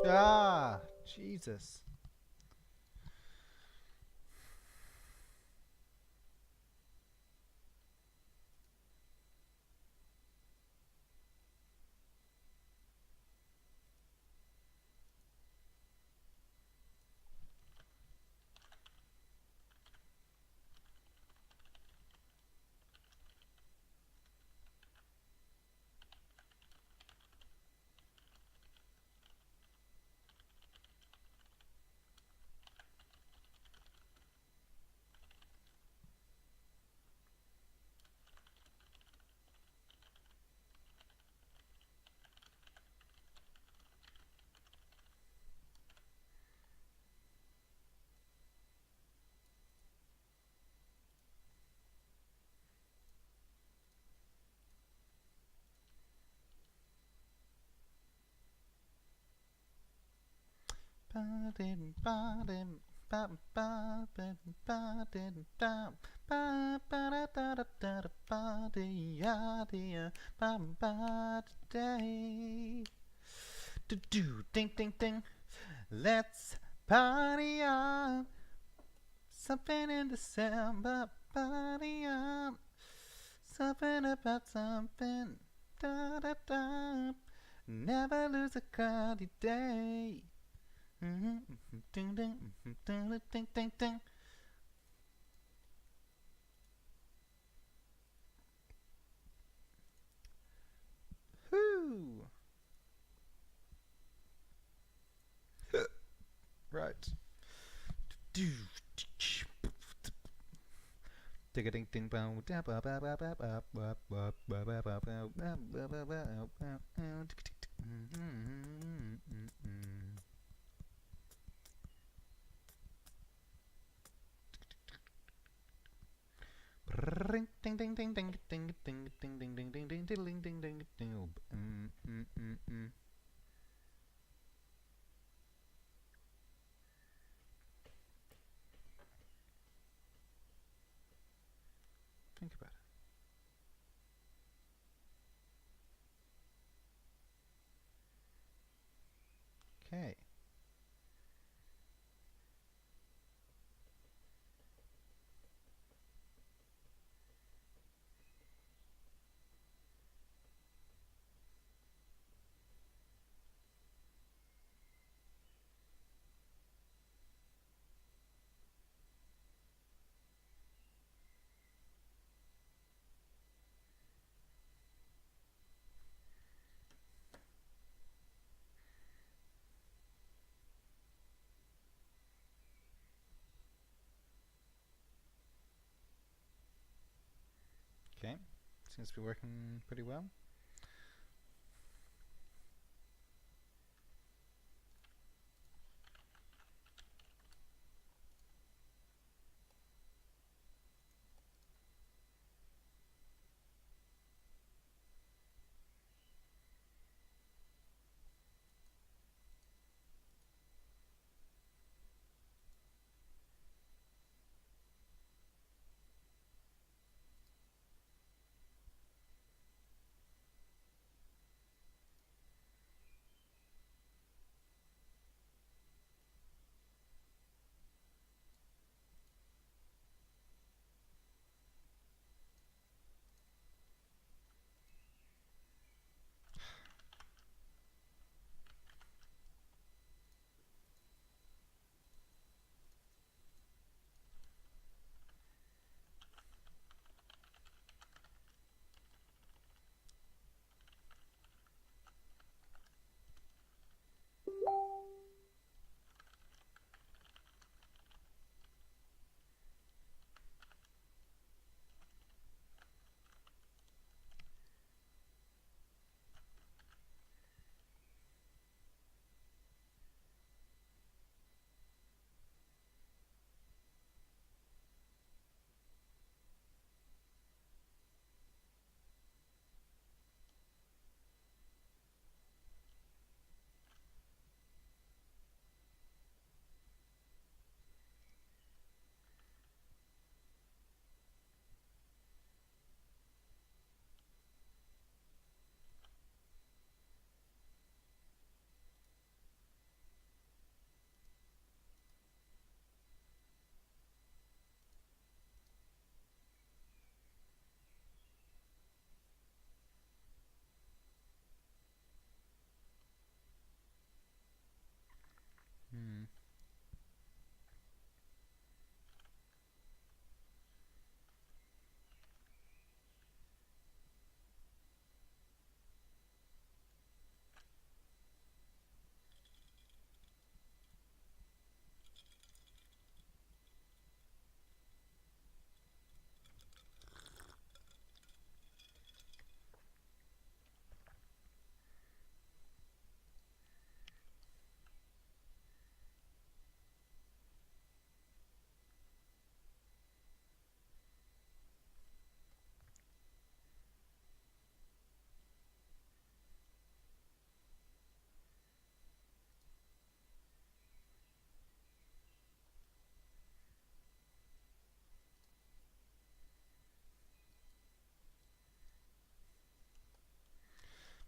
Ah, Jesus. Ding ding ding. Let's party on. Something in December. Party on. Something about something. Da da da. Never lose a cloudy day. Ding ding ding ding ding ding. Whoo! Right. Ding ding ding bow. Ding ding ding ding ding ding ding ding ding ding ding ding ding ding ding ding. Think about it. Okay. Okay. Seems to be working pretty well.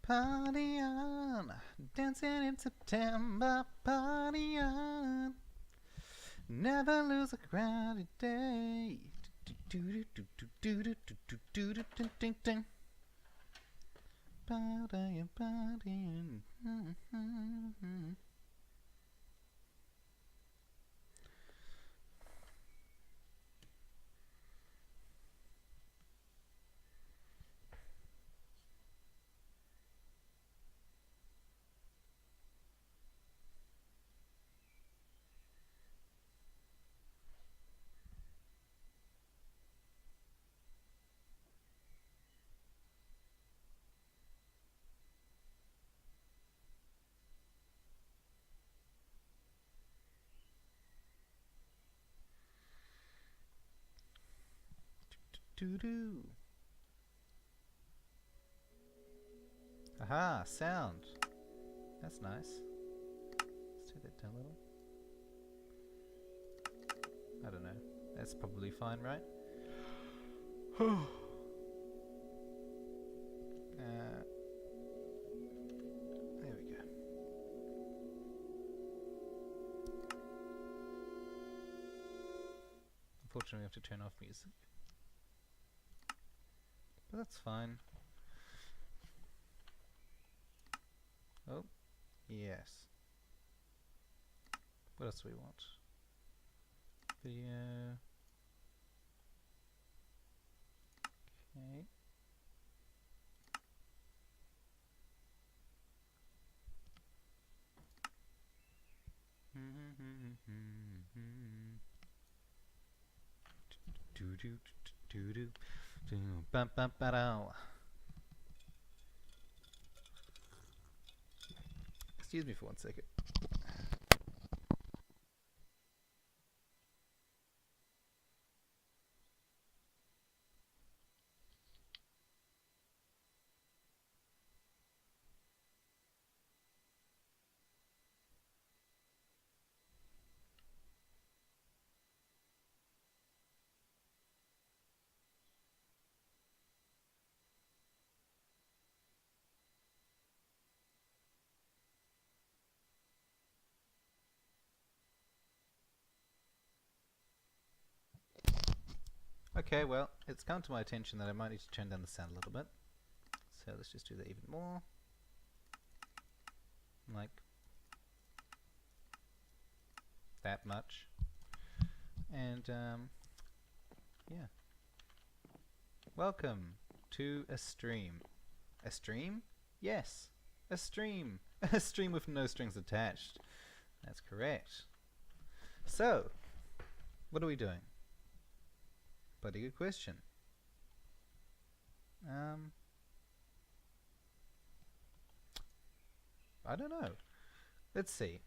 Party on, dancing in September, party on. Never lose a crowded day. Partying, partying. Doo-doo. Aha, sound. That's nice. Let's turn that down a little. I don't know. That's probably fine, right? There we go. Unfortunately, we have to turn off music. But that's fine. Oh, yes. What else do we want? Video. Okay. Excuse me for 1 second. Okay, well, it's come to my attention that I might need to turn down the sound a little bit. So let's just do that even more. Like that much. And yeah. Welcome to a stream. A stream? Yes, a stream. A stream with no strings attached. That's correct. So, what are we doing? Bloody good question. I don't know. Let's see.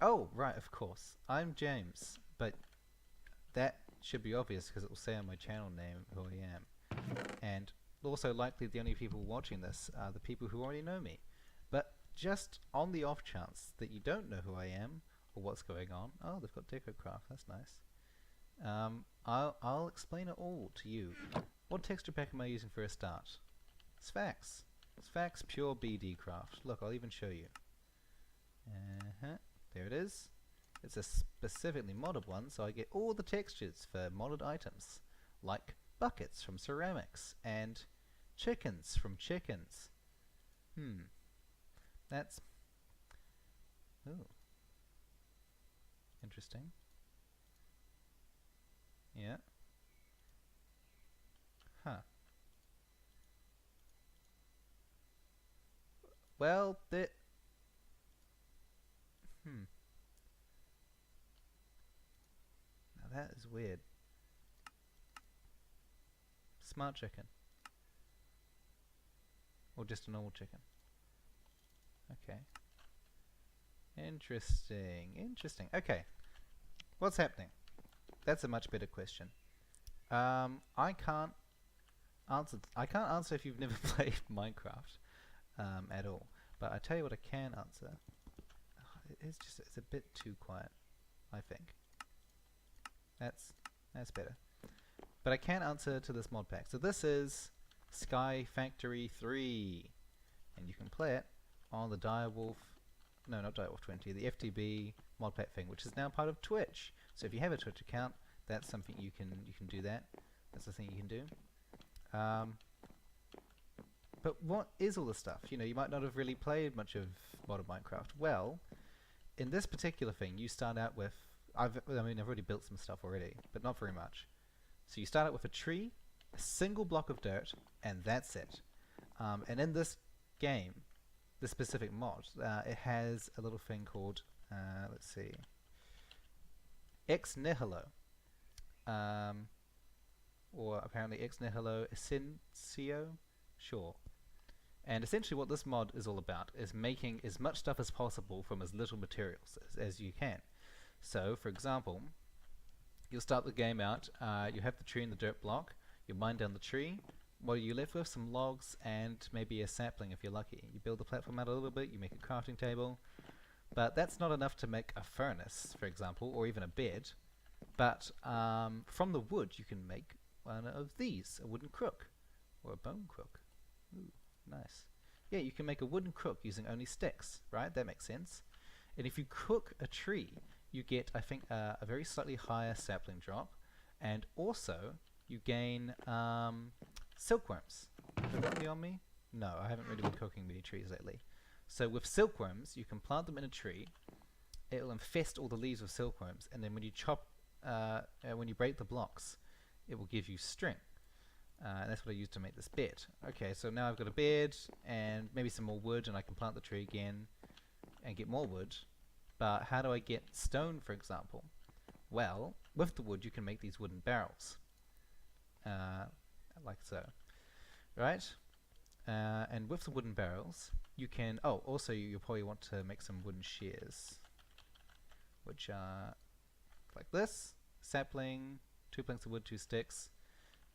Oh, right, of course. I'm James, but that should be obvious because it will say on my channel name who I am. And also likely the only people watching this are the people who already know me. But just on the off chance that you don't know who I am or what's going on. Oh, they've got DecoCraft, that's nice. I'll explain it all to you. What texture pack am I using for a start? Sphax. Sphax Pure BD Craft. Look, I'll even show you. There it is. It's a specifically modded one, so I get all the textures for modded items, like buckets from ceramics and chickens from chickens. That's... ooh. Interesting. Yeah. Huh. Well, now that is weird. Smart chicken. Or just a normal chicken. Okay. Interesting. Interesting. Okay. What's happening? That's a much better question. I can't answer if you've never played Minecraft at all. But I tell you what I can answer. It's a bit too quiet, I think. That's better. But I can answer to this mod pack. So this is Sky Factory 3. and you can play it on the Direwolf, no, not Direwolf 20, the FTB modpack thing, which is now part of Twitch. So if you have a Twitch account, that's something you can do that. That's the thing you can do. But what is all this stuff? You know, you might not have really played much of modern Minecraft. Well, in this particular thing, you start out with, I've already built some stuff already, but not very much. So you start out with a tree, a single block of dirt, and that's it. And in this game, this specific mod, it has a little thing called, let's see, ex nihilo, or apparently ex nihilo essentio, sure. And essentially what this mod is all about is making as much stuff as possible from as little materials as you can. So, for example, you'll start the game out, you have the tree and the dirt block, you mine down the tree, what are you left with? Some logs and maybe a sapling if you're lucky. You build the platform out a little bit, you make a crafting table, but that's not enough to make a furnace, for example, or even a bed. But from the wood you can make one of these, a wooden crook, or a bone crook. Ooh, nice. Yeah, you can make a wooden crook using only sticks, right? That makes sense. And if you cook a tree, you get, I think, a very slightly higher sapling drop, and also you gain silkworms. Have that be on me? No, I haven't really been cooking many trees lately. So with silkworms, you can plant them in a tree. It will infest all the leaves with silkworms, and then when you chop, when you break the blocks, it will give you string. And that's what I used to make this bed. Okay, so now I've got a bed and maybe some more wood, and I can plant the tree again and get more wood. But how do I get stone, for example? Well, with the wood you can make these wooden barrels, like so, right? And with the wooden barrels you can, oh, also you'll probably want to make some wooden shears, which are like this: sapling, 2 planks of wood, 2 sticks.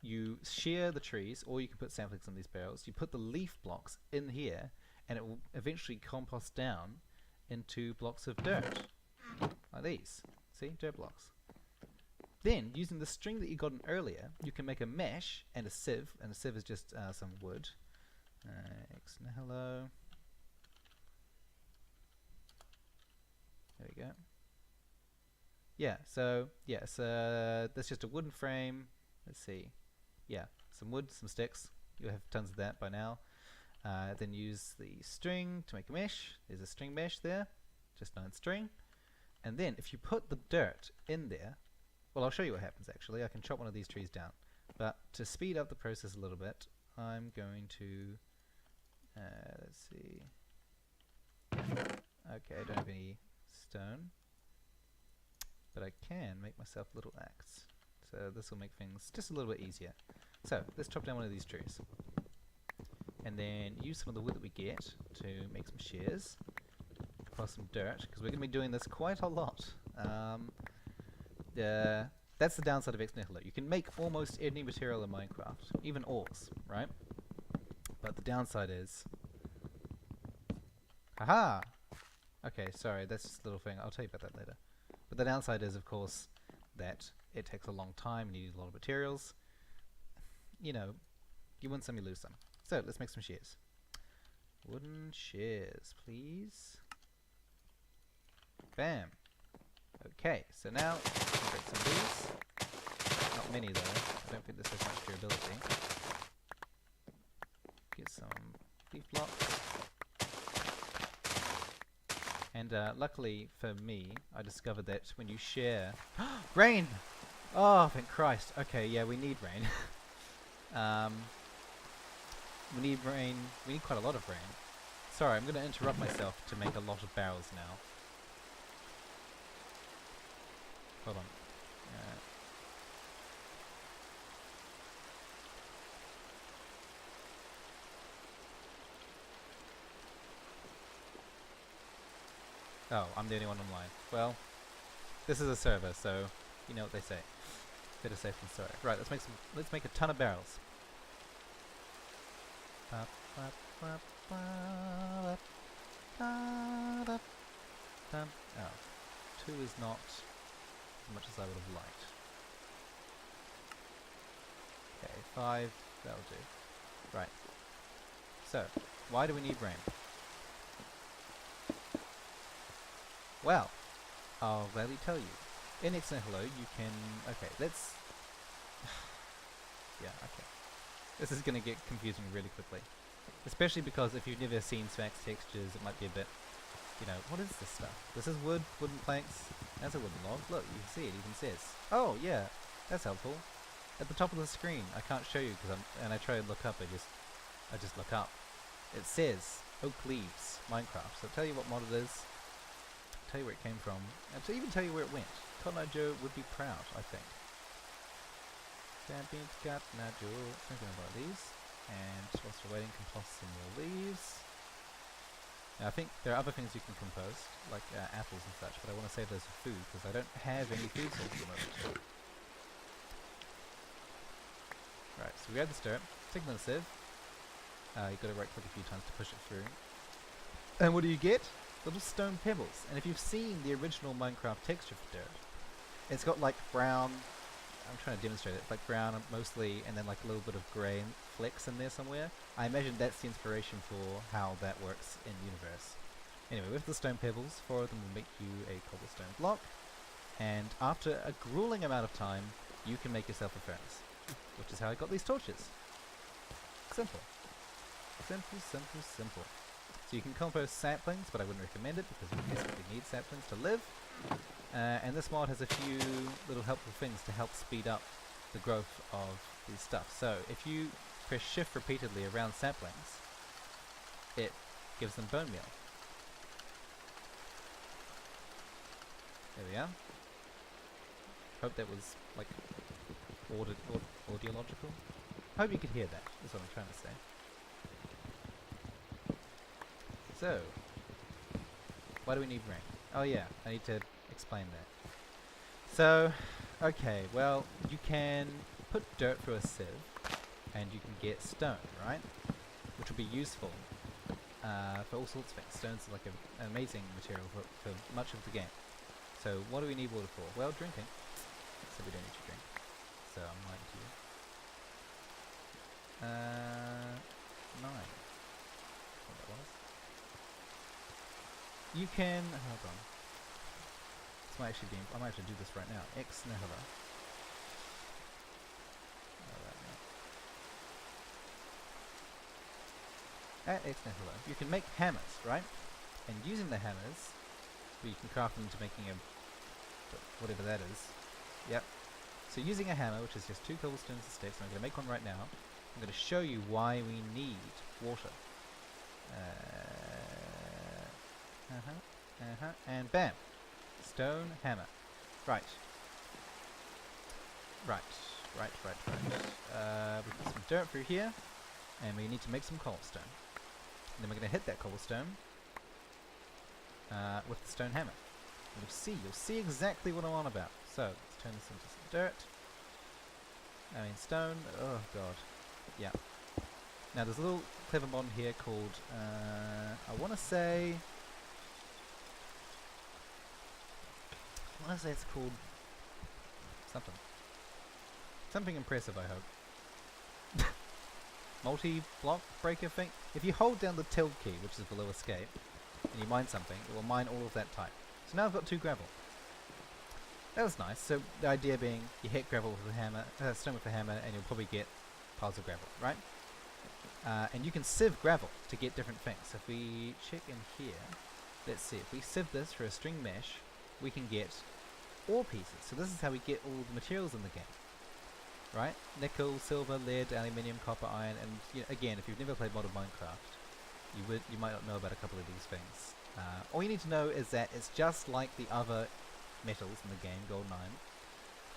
You shear the trees, or you can put saplings in these barrels. You put the leaf blocks in here, and it will eventually compost down into blocks of dirt, like these. See, dirt blocks. Then, using the string that you got in earlier, you can make a mesh and a sieve, and a sieve is just some wood. Ex nihilo. There we go. Yeah, so that's just a wooden frame. Let's see. Yeah, some wood, some sticks. You'll have tons of that by now. Then use the string to make a mesh. There's a string mesh there, just 9 string. And then if you put the dirt in there, well, I'll show you what happens actually. I can chop one of these trees down. But to speed up the process a little bit, I'm going to, let's see. Okay, I don't have any stone, but I can make myself a little axe. So this will make things just a little bit easier. So let's chop down one of these trees, and then use some of the wood that we get to make some shears, plus some dirt, because we're going to be doing this quite a lot. That's the downside of ex nihilo. You can make almost any material in Minecraft, even ores, right? But the downside is, haha. Okay, sorry, that's just a little thing. I'll tell you about that later. But the downside is, of course, that it takes a long time and you use a lot of materials. You know, you win some, you lose some. So let's make some shears. Wooden shears, please. Bam. Okay, so now we'll break some of these. Not many though. I don't think this has much durability. Get some leaf blocks. And luckily for me, I discovered that when you share... Rain! Oh, thank Christ. Okay, yeah, we need rain. We need rain. We need quite a lot of rain. Sorry, I'm going to interrupt myself to make a lot of barrels now. Hold on. Oh, I'm the only one online. Well, this is a server, so you know what they say. Better safe than sorry. Right, let's make a ton of barrels. Oh, 2 is not as much as I would have liked. Okay, 5, that'll do. Right. So, Why do we need rain? Well, I'll gladly tell you. In X Nihilo, you can... Okay, let's... yeah, okay. This is going to get confusing really quickly. Especially because if you've never seen Sphax textures, it might be a bit... You know, what is this stuff? This is wood, wooden planks. That's a wooden log. Look, you can see it even says. Oh, yeah, that's helpful. At the top of the screen, I can't show you because and I try to look up, I just look up. It says Oak Leaves Minecraft. So I'll tell you what mod it is, tell you where it came from, and to even tell you where it went. Cotton Eye Joe would be proud, I think. Something about these. And whilst we're waiting, compost some more leaves. Now I think there are other things you can compost, like apples and such, but I want to save those for food because I don't have any food source at the moment. Right, so we grab this dirt, stick it in the sieve. You've got to right click a few times to push it through. And what do you get? Little stone pebbles. And if you've seen the original Minecraft texture for dirt, it's got like brown, I'm trying to demonstrate it, like brown mostly, and then like a little bit of grey flecks in there somewhere. I imagine that's the inspiration for how that works in universe. Anyway, with the stone pebbles, 4 of them will make you a cobblestone block, and after a grueling amount of time, you can make yourself a furnace, which is how I got these torches. Simple. Simple, simple, simple. So you can compost saplings, but I wouldn't recommend it because you desperately need saplings to live. And this mod has a few little helpful things to help speed up the growth of these stuff. So if you press shift repeatedly around saplings, it gives them bone meal. There we are. Hope that was like audiological. Hope you could hear that, is what I'm trying to say. So, why do we need rain? Oh yeah, I need to explain that. So, okay, well, you can put dirt through a sieve, and you can get stone, right? Which will be useful for all sorts of things. Stone's like an amazing material for much of the game. So, what do we need water for? Well, drinking. So we don't need to drink. So I'm lying to you. 9. What that was. You can, hold on. This might actually be, I might have to do this right now. X Nihilo. At X Nihilo, you can make hammers, right? And using the hammers, you can craft them into making a, whatever that is. Yep. So using a hammer, which is just 2 cobblestones and sticks, and I'm going to make one right now. I'm going to show you why we need water. And bam! Stone hammer. Right. Right. We put some dirt through here, and we need to make some cobblestone. And then we're going to hit that cobblestone with the stone hammer. And you'll see exactly what I'm on about. So, let's turn this into some dirt. I mean stone, oh god. Yeah. Now there's a little clever mod here called, I want to say it's called something. Something impressive, I hope. Multi-block breaker thing. If you hold down the tilde key, which is below escape, and you mine something, it will mine all of that type. So now I've got 2 gravel. That was nice. So the idea being, you hit gravel with a hammer, stone with a hammer, and you'll probably get piles of gravel, right? And you can sieve gravel to get different things. So if we check in here, let's see, if we sieve this for a string mesh, we can get ore pieces. So this is how we get all the materials in the game, right? Nickel, silver, lead, aluminium, copper, iron, and you know, again, if you've never played modern Minecraft, you might not know about a couple of these things. All you need to know is that it's just like the other metals in the game, gold and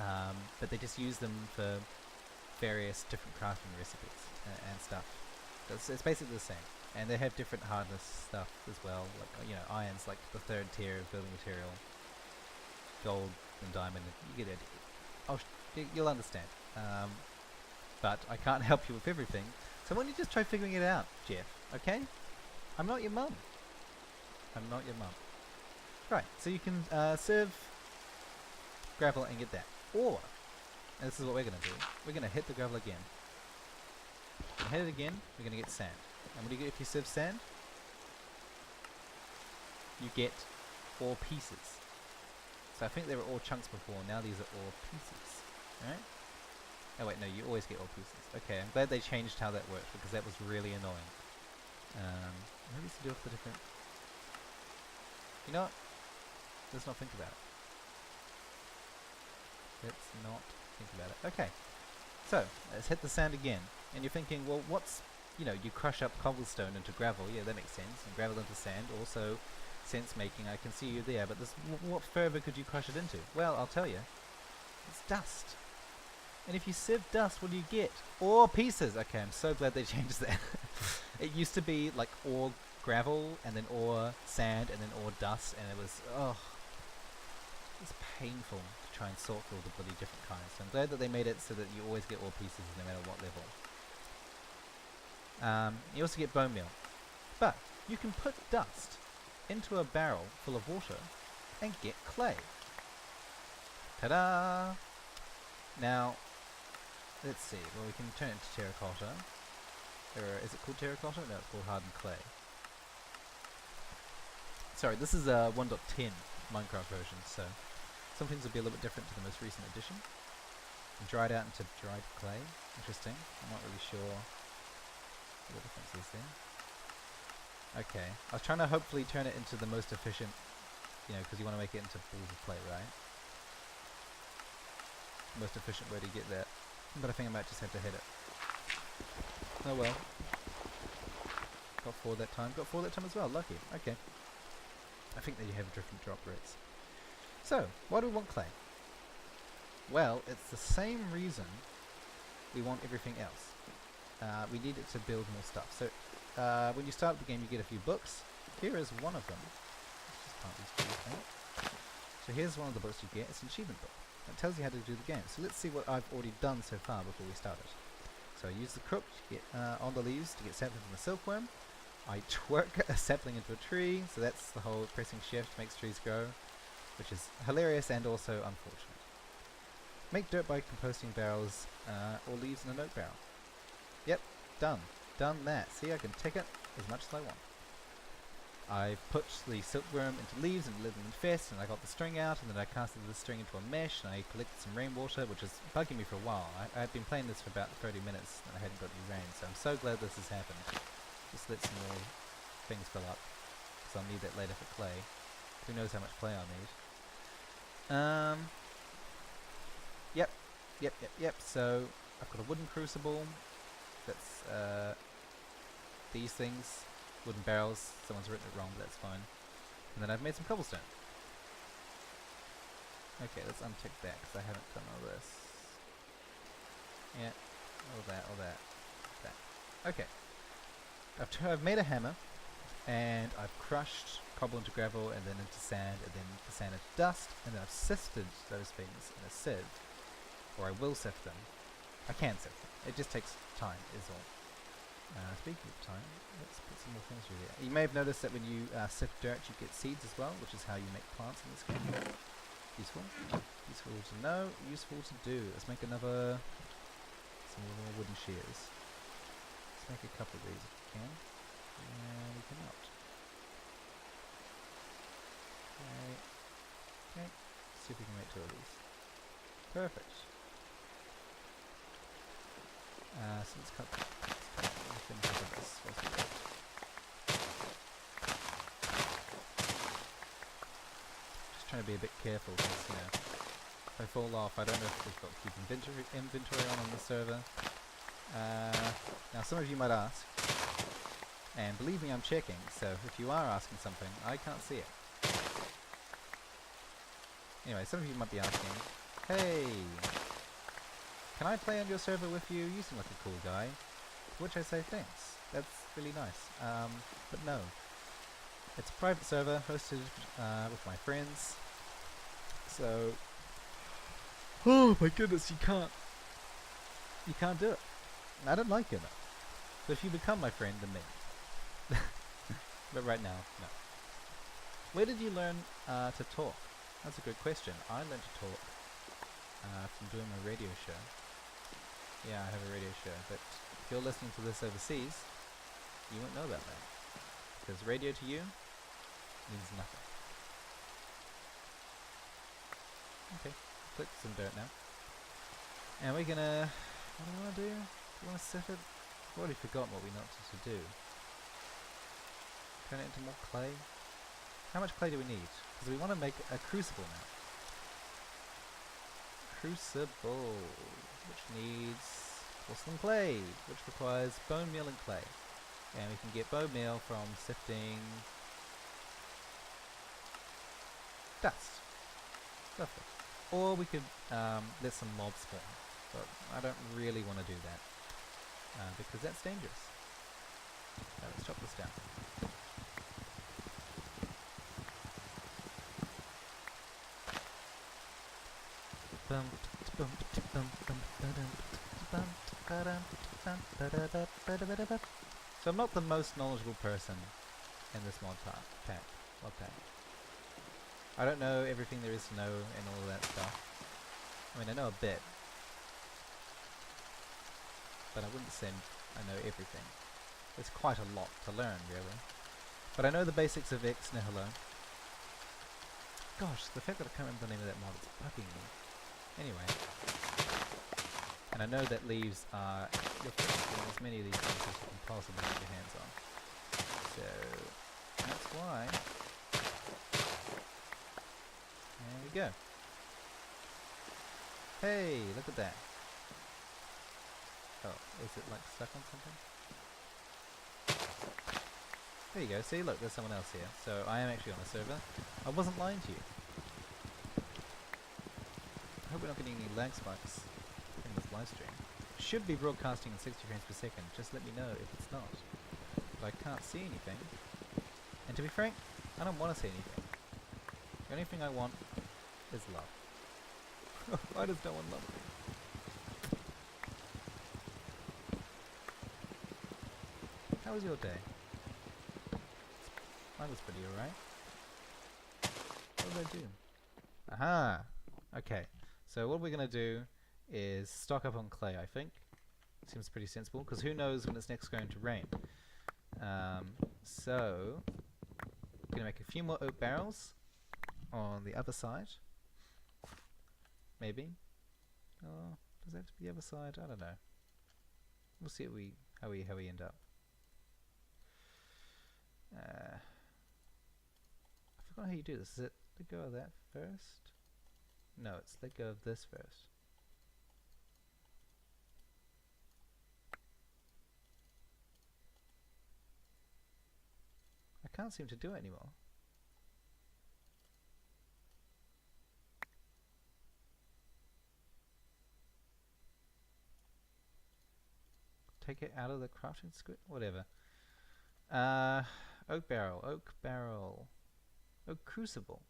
iron, but they just use them for various different crafting recipes and stuff. It's basically the same, and they have different hardness stuff as well. Like you know, iron's like the 3rd tier of building material. Gold and diamond, you get it. You'll understand. But I can't help you with everything, so why don't you just try figuring it out, Jeff? Okay? I'm not your mum. I'm not your mum. Right, so you can serve gravel and get that. Or, and this is what we're going to do, we're going to hit the gravel again. Hit it again, we're going to get sand. And what do you get if you sieve sand? You get ore pieces. So I think they were all chunks before, now these are all pieces. Alright? Oh wait, no, you always get all pieces. Okay, I'm glad they changed how that worked, because that was really annoying. Maybe it's to do with the different... You know what? Let's not think about it. Let's not think about it. Okay, so let's hit the sand again. And you're thinking, well, what's... You know, you crush up cobblestone into gravel. Yeah, that makes sense. And gravel into sand, also sense making. I can see you there, but this, what further could you crush it into? Well, I'll tell you. It's dust. And if you sieve dust, what do you get? Ore pieces! Okay, I'm so glad they changed that. It used to be like ore gravel, and then ore sand, and then ore dust, and it was, oh, it's painful to try and sort through all the bloody different kinds. So I'm glad that they made it so that you always get ore pieces no matter what level. You also get bone meal. But you can put dust into a barrel full of water and get clay. Ta-da! Now, let's see. Well, we can turn it into terracotta. Or is it called terracotta? No, it's called hardened clay. Sorry, this is a 1.10 Minecraft version, so some things will be a little bit different to the most recent edition. And dried out into dried clay. Interesting. I'm not really sure what the difference is there. Okay. I was trying to hopefully turn it into the most efficient, you know, because you want to make it into balls of clay, right? Most efficient way to get that. But I think I might just have to hit it. Oh well. Got 4 that time. Got 4 that time as well. Lucky. Okay. I think that you have different drop rates. So, why do we want clay? Well, it's the same reason we want everything else. We need it to build more stuff. So, when you start the game, you get a few books. Here is one of them. Let's just plant these two things. So here's one of the books you get. It's an achievement book. It tells you how to do the game. So let's see what I've already done so far before we started. So I use the crook to get on the leaves to get sapling from the silkworm. I twerk a sapling into a tree, so that's the whole pressing shift makes trees grow, which is hilarious and also unfortunate. Make dirt by composting barrels or leaves in an oak barrel. Yep, done. Done that. See, I can take it as much as I want. I've put the silkworm into leaves and let them infest, and I got the string out, and then I casted the string into a mesh, and I collected some rainwater, which is bugging me for a while. I've been playing this for about 30 minutes, and I hadn't got any rain, so I'm so glad this has happened. Just let some more things fill up, because I'll need that later for clay. Who knows how much clay I'll need. Yep, so I've got a wooden crucible. That's, these things. Wooden barrels. Someone's written it wrong, but that's fine. And then I've made some cobblestone. Okay, let's untick that, because I haven't done all this. Yeah, all that. Okay. I've made a hammer, and I've crushed cobble into gravel, and then into sand, and then the sand into dust, and then I've sifted those things in a sieve. Or I will sift them. I can sift them. It just takes time, is all. Speaking of time, let's put some more things through there. You may have noticed that when you sift dirt, you get seeds as well, which is how you make plants in this game. Useful. Useful to know. Useful to do. Let's make some more wooden shears. Let's make a couple of these if we can. And we cannot. Okay. Let's see if we can make 2 of these. Perfect. So let's cut finish up this. Just trying to be a bit careful because, you know, if I fall off, I don't know if we've got to keep inventory on the server. Now some of you might ask, and believe me, I'm checking, so if you are asking something, I can't see it. Anyway, some of you might be asking, hey, can I play on your server with you? You seem like a cool guy. To which I say thanks. That's really nice. But no. It's a private server hosted with my friends. So, oh my goodness, you can't do it. I don't like you enough. So if you become my friend, then maybe. But right now, no. Where did you learn to talk? That's a good question. I learned to talk from doing my radio show. Yeah, I have a radio show, but if you're listening to this overseas, You won't know about that. Because radio to you means nothing. Okay, click some dirt now. And we're gonna... What do we want to do? Do we want to set it? I've already forgotten what we wanted to do. Turn it into more clay? How much clay do we need? Because we want to make a crucible now. Crucible, which needs porcelain clay, which requires bone meal and clay. And we can get bone meal from sifting dust. Lovely. Or we could let some mobs spawn, but I don't really want to do that because that's dangerous. Now let's chop this down. So I'm not the most knowledgeable person in this mod pack. I don't know everything there is to know and all of that stuff. I mean, I know a bit, but I wouldn't say I know everything. There's quite a lot to learn, really. But I know the basics of Ex Nihilo. Gosh, the fact that I can't remember the name of that mod is bugging me. Anyway. And I know that leaves are as many of these things as you can possibly get your hands on. So, that's why. There we go. Hey, look at that. Oh, is it like stuck on something? There you go, see, look, there's someone else here. So I am actually on a server. I wasn't lying to you. I hope we're not getting any lag spikes in this live stream. Should be broadcasting in 60 frames per second, just let me know if it's not. But I can't see anything. And to be frank, I don't want to see anything. The only thing I want is love. Why does no one love me? How was your day? Mine was pretty alright. What did I do? Aha! Okay, so what we're going to do is stock up on clay, I think. Seems pretty sensible, because who knows when it's next going to rain. So, I'm going to make a few more oak barrels on the other side. Maybe. Oh, does that have to be the other side? I don't know. We'll see how we end up. I forgot how you do this. Is it let go of that first? No, it's let go of this first. I can't seem to do it anymore. Take it out of the crafting script? Whatever. Oak barrel, oak crucible.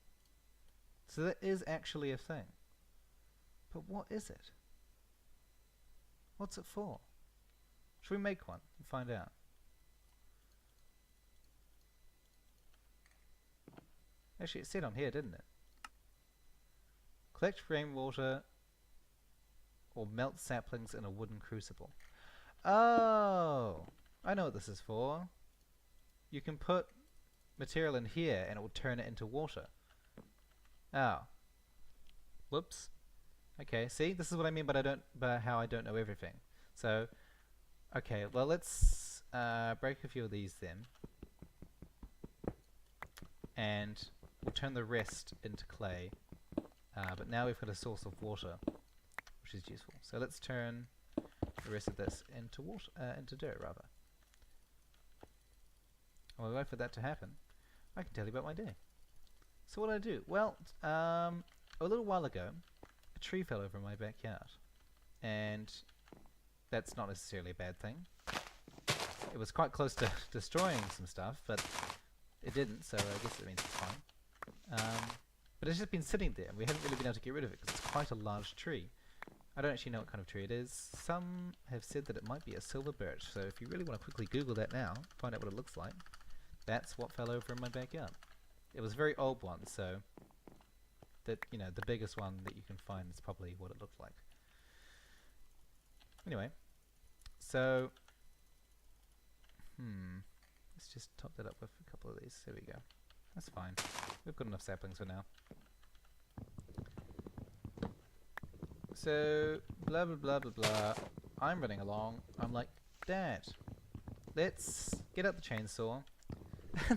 So that is actually a thing. But what is it? What's it for? Should we make one and find out? Actually, it said on here, didn't it? Collect rainwater or melt saplings in a wooden crucible. Oh! I know what this is for. You can put material in here and it will turn it into water. Oh. Whoops. Okay, see? This is what I mean by how I don't know everything. So, okay, well let's break a few of these then. And we'll turn the rest into clay. But now we've got a source of water, which is useful. So let's turn the rest of this into water, into dirt rather. While we wait for that to happen, I can tell you about my day. So what did I do? Well, a little while ago, a tree fell over in my backyard. And that's not necessarily a bad thing. It was quite close to destroying some stuff, but it didn't, so I guess it means it's fine. But it's just been sitting there, and we haven't really been able to get rid of it, because it's quite a large tree. I don't actually know what kind of tree it is. Some have said that it might be a silver birch, so if you really want to quickly Google that now, find out what it looks like. That's what fell over in my backyard. It was a very old one, so that, you know, the biggest one that you can find is probably what it looked like. Anyway, so just top that up with a couple of these. There we go. That's fine. We've got enough saplings for now. So, blah blah blah blah blah. I'm running along. I'm like, Dad, let's get out the chainsaw.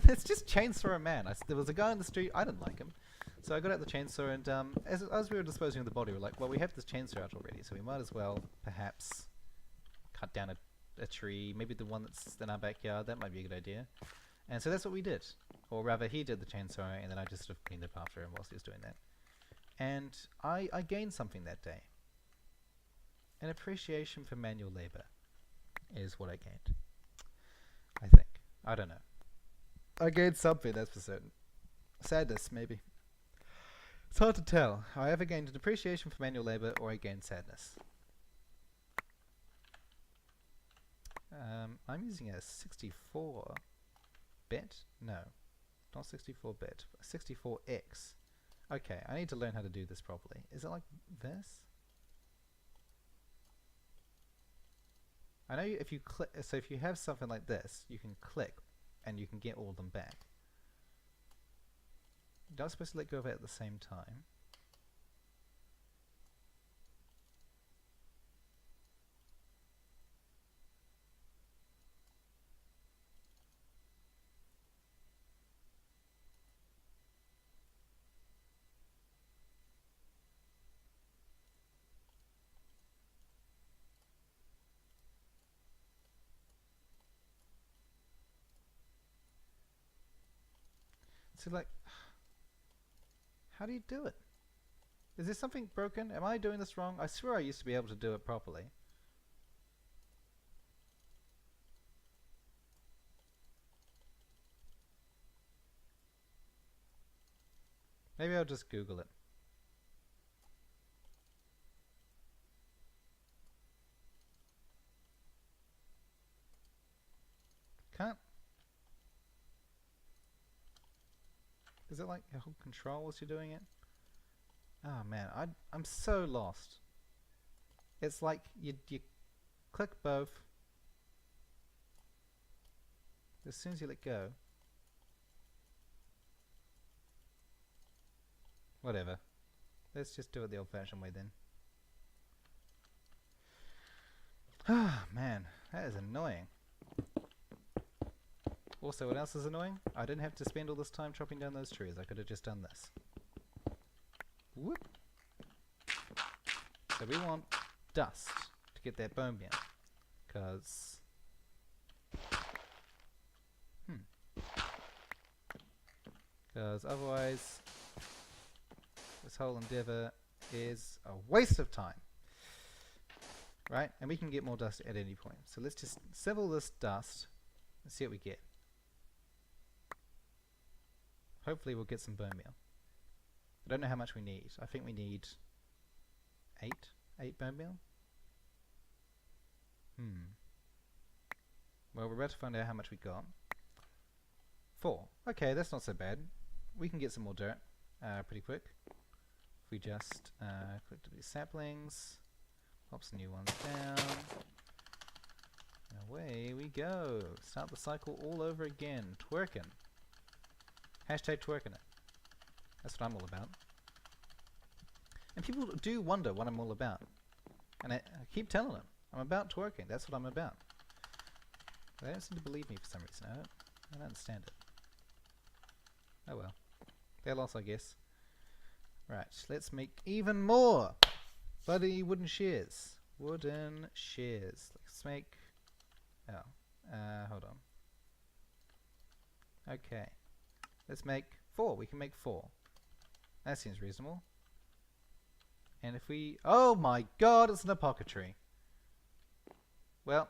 Let's just chainsaw a man. There was a guy on the street. I didn't like him. So I got out the chainsaw and as we were disposing of the body, we're like, well, we have this chainsaw out already, so we might as well perhaps cut down a tree. Maybe the one that's in our backyard. That might be a good idea. And so that's what we did. Or rather, he did the chainsaw, and then I just sort of cleaned up after him whilst he was doing that. And I gained something that day. An appreciation for manual labor is what I gained. I think. I don't know. I gained something, that's for certain. Sadness, maybe. It's hard to tell. I either gained an appreciation for manual labor or I gained sadness. I'm using a 64-bit? No, not 64-bit. 64X. Okay, I need to learn how to do this properly. Is it like this? I know if you click, so if you have something like this, you can click and you can get all of them back. You're not supposed to let go of it at the same time. So like, how do you do it? Is there something broken? Am I doing this wrong? I swear I used to be able to do it properly. Maybe I'll just Google it. Can't. Is it like hold control whilst you're doing it? Oh man, I'm so lost. It's like you click both. As soon as you let go. Whatever. Let's just do it the old-fashioned way then. Ah man, that is annoying. Also, what else is annoying? I didn't have to spend all this time chopping down those trees. I could have just done this. Whoop. So we want dust to get that bone meal. Because... Because otherwise, this whole endeavor is a waste of time. Right? And we can get more dust at any point. So let's just sieve this dust and see what we get. Hopefully we'll get some bone meal. I don't know how much we need. I think we need 8 bone meal. Well, we're about to find out how much we got. 4. Okay, that's not so bad. We can get some more dirt pretty quick. If we just click to these saplings, pop some new ones down. Away we go. Start the cycle all over again. Twerking. Hashtag twerking it. That's what I'm all about. And people do wonder what I'm all about. And I keep telling them, I'm about twerking. That's what I'm about. But they don't seem to believe me for some reason. I don't understand it. Oh well. Their loss, I guess. Right, let's make even more bloody wooden shears. Wooden shears. Let's make... Oh. Hold on. Okay. Let's make 4. We can make 4. That seems reasonable. And if we... Oh my god, it's an apothecary. Well,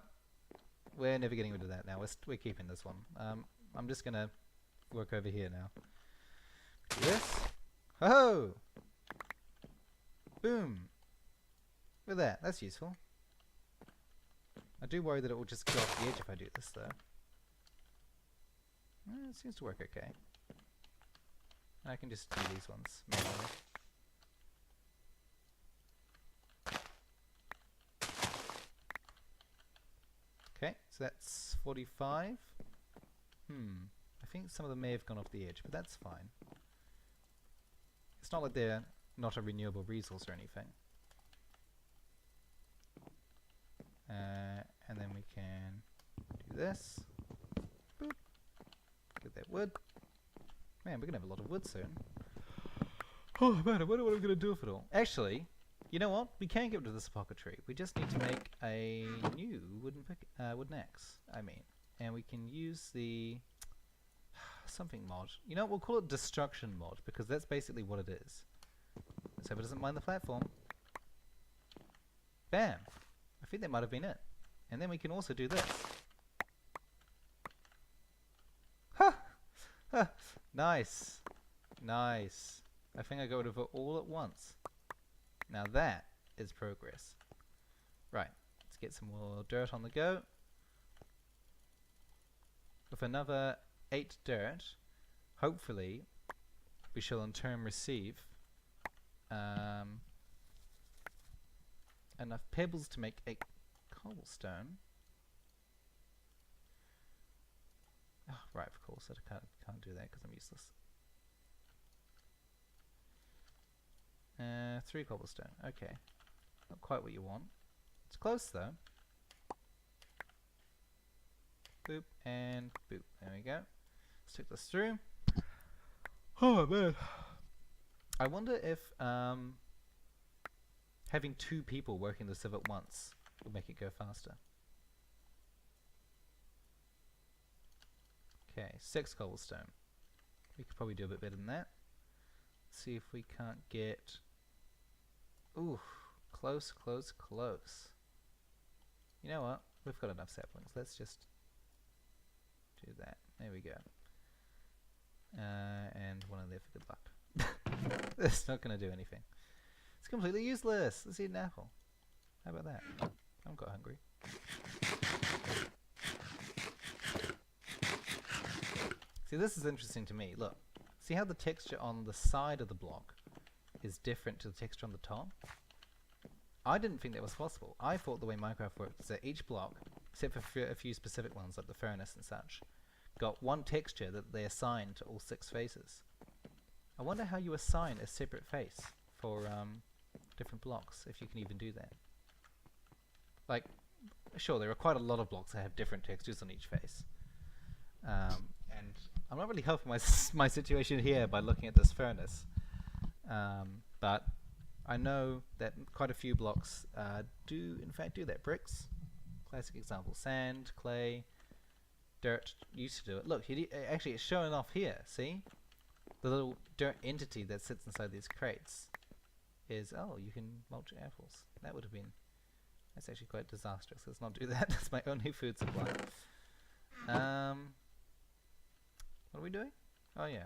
we're never getting rid of that now. We're keeping this one. I'm just going to work over here now. Do this. Oh! Boom! Look at that. That's useful. I do worry that it will just go off the edge if I do this, though. It seems to work okay. I can just do these ones manually. Okay, so that's 45. I think some of them may have gone off the edge, but that's fine. It's not like they're not a renewable resource or anything. And then we can do this. Boop. Get that wood. Man, we're gonna have a lot of wood soon. Oh man, I wonder what I'm gonna do with it all. Actually, you know what? We can get rid of this apoca tree. We just need to make a new wooden axe. And we can use the something mod. You know what? We'll call it destruction mod because that's basically what it is. Let's hope it doesn't mind the platform. Bam! I think that might have been it. And then we can also do this. Ha! Ha! Nice. Nice. I think I got rid of it all at once. Now that is progress. Right. Let's get some more dirt on the go. With another 8 dirt, hopefully we shall in turn receive enough pebbles to make 8 cobblestone. Oh, right, of course, I can't do that because I'm useless. 3 cobblestone, okay. Not quite what you want. It's close though. Boop and boop. There we go. Stick this through. Oh man. I wonder if having 2 people working the sieve at once will make it go faster. Okay, 6 cobblestone. We could probably do a bit better than that. See if we can't get... Ooh, close, close, close. You know what? We've got enough saplings. Let's just do that. There we go. And one in there for good luck. It's not going to do anything. It's completely useless. Let's eat an apple. How about that? I'm quite hungry. See, this is interesting to me. Look. See how the texture on the side of the block is different to the texture on the top? I didn't think that was possible. I thought the way Minecraft worked is that each block, except for a few specific ones like the furnace and such, got one texture that they assign to all 6 faces. I wonder how you assign a separate face for different blocks, if you can even do that. Like, sure, there are quite a lot of blocks that have different textures on each face. And I'm not really helping my situation here by looking at this furnace. But I know that quite a few blocks do in fact do that. Bricks, classic example. Sand, clay, dirt used to do it. Look, actually it's showing off here, see? The little dirt entity that sits inside these crates is, oh, you can mulch apples. That would have been, that's actually quite disastrous. Let's not do that. That's my only food supply. What are we doing? Oh yeah,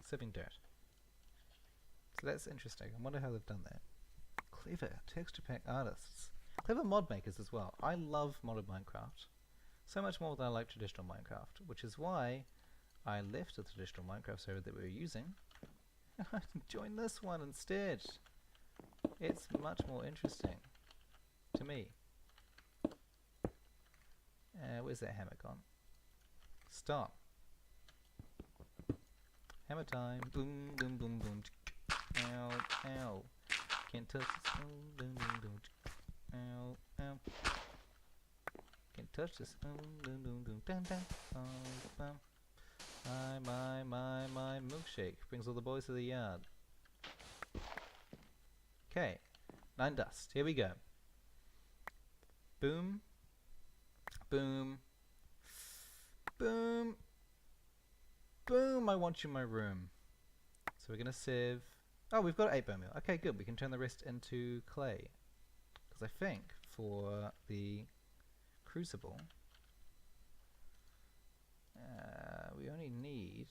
sieving dirt. So that's interesting. I wonder how they've done that. Clever texture pack artists. Clever mod makers as well. I love modded Minecraft. So much more than I like traditional Minecraft, which is why I left the traditional Minecraft server that we were using. I joined this one instead. It's much more interesting to me. Where's that hammer gone? Stop. Hammer time. Boom, boom, boom, boom. Ow, ow. Can't touch this. Oh, boom, boom, boom. Ow, ow. Can't touch this. Oh, boom, boom, boom. Dun, dun. Oh, bum. My milkshake brings all the boys to the yard. Okay. 9 dust. Here we go. Boom. Boom. Boom. Boom, I want you in my room. So we're going to sieve... Oh, we've got 8 bone meal. Okay, good. We can turn the rest into clay. Because I think for the crucible, we only need...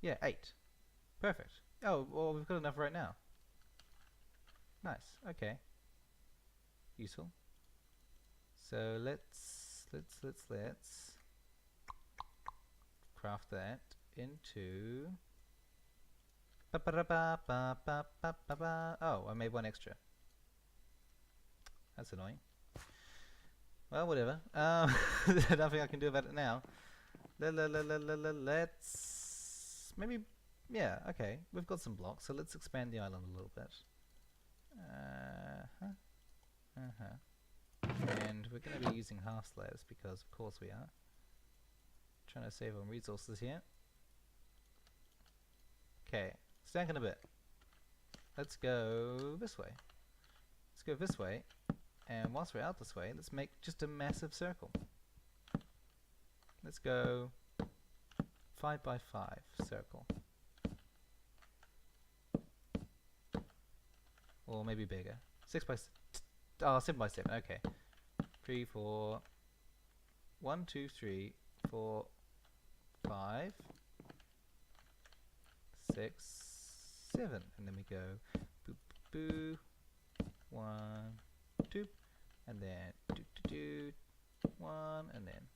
Yeah, 8. Perfect. Oh, well, we've got enough right now. Nice. Okay. Useful. So let's craft that into... Oh, I made 1 extra. That's annoying. Well, whatever. Nothing I can do about it now. Let's maybe, yeah, okay. We've got some blocks, so let's expand the island a little bit. And we're going to be using half slabs because, of course, we are. Trying to save on resources here. Okay, stacking a bit. Let's go this way. Let's go this way. And whilst we're out this way, let's make just a massive circle. Let's go 5 by 5 circle. Or maybe bigger. 7 by 7, okay. 3, 4, 1, 2, 3, 4, 5, 6, 7. And then we go boo, boo, 1, 2, and then do, do, do, 1, and then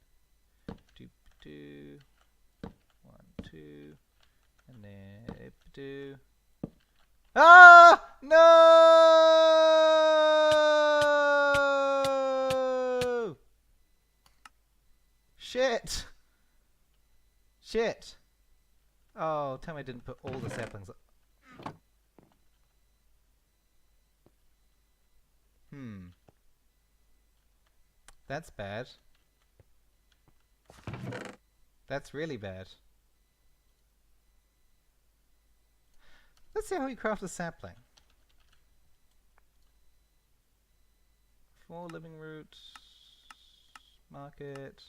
do, do, 1, 2, and then do. Ah! No! Shit! Shit! Oh, tell me I didn't put all the saplings up. That's bad. That's really bad. Let's see how we craft a sapling. 4 living root. Market.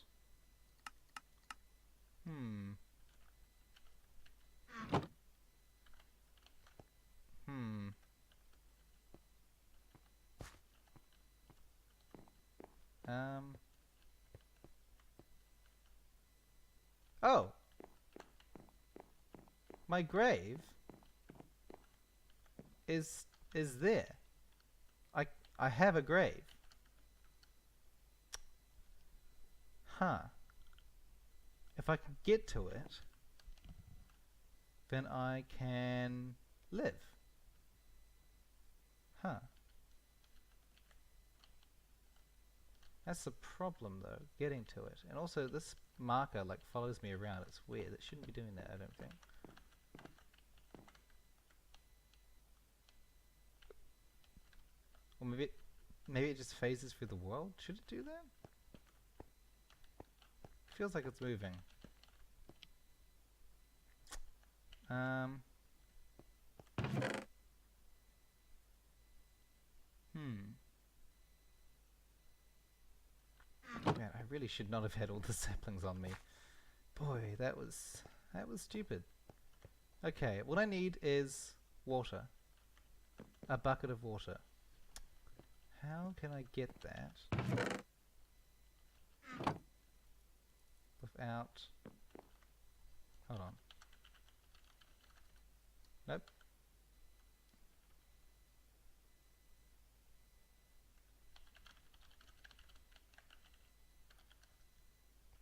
Oh! My grave is there. I have a grave. Huh. If I can get to it, then I can live. Huh. That's the problem though, getting to it. And also this marker like follows me around. It's weird. It shouldn't be doing that, I don't think. Or maybe it just phases through the world? Should it do that? Feels like it's moving. Man, I really should not have had all the saplings on me. Boy, that was stupid. Okay, what I need is water. A bucket of water. How can I get that without... Hold on. Nope.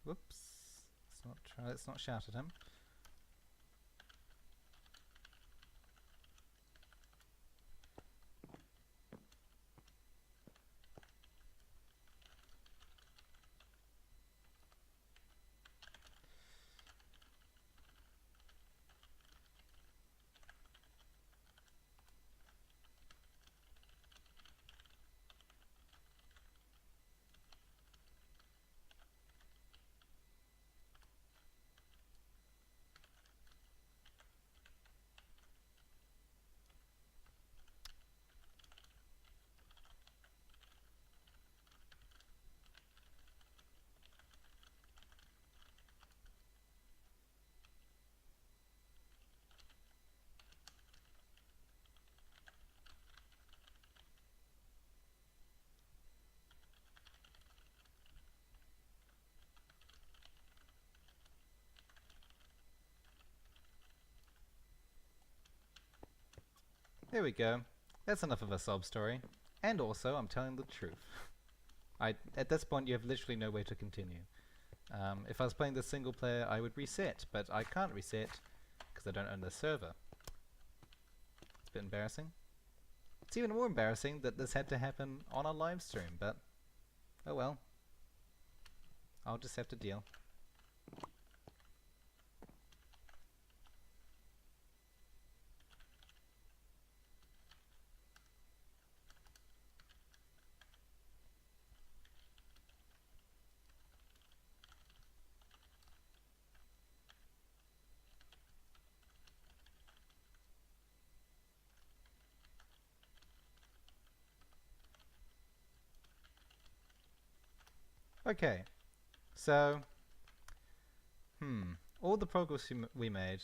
Whoops. Let's not shout at him. There we go. That's enough of a sob story. And also, I'm telling the truth. At this point, you have literally no way to continue. If I was playing this single player, I would reset, but I can't reset because I don't own the server. It's a bit embarrassing. It's even more embarrassing that this had to happen on a live stream, but oh well. I'll just have to deal. Okay, so, all the progress we made.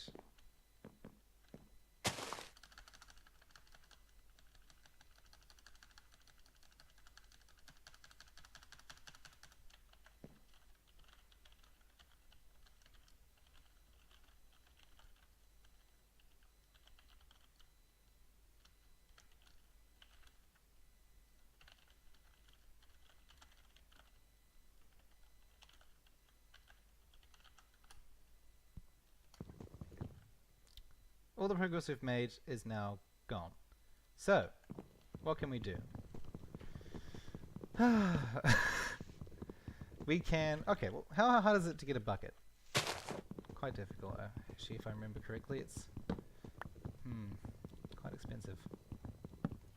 All the progress we've made is now gone. So, what can we do? We can... Okay, well, how hard is it to get a bucket? Quite difficult. Actually, if I remember correctly, it's... quite expensive.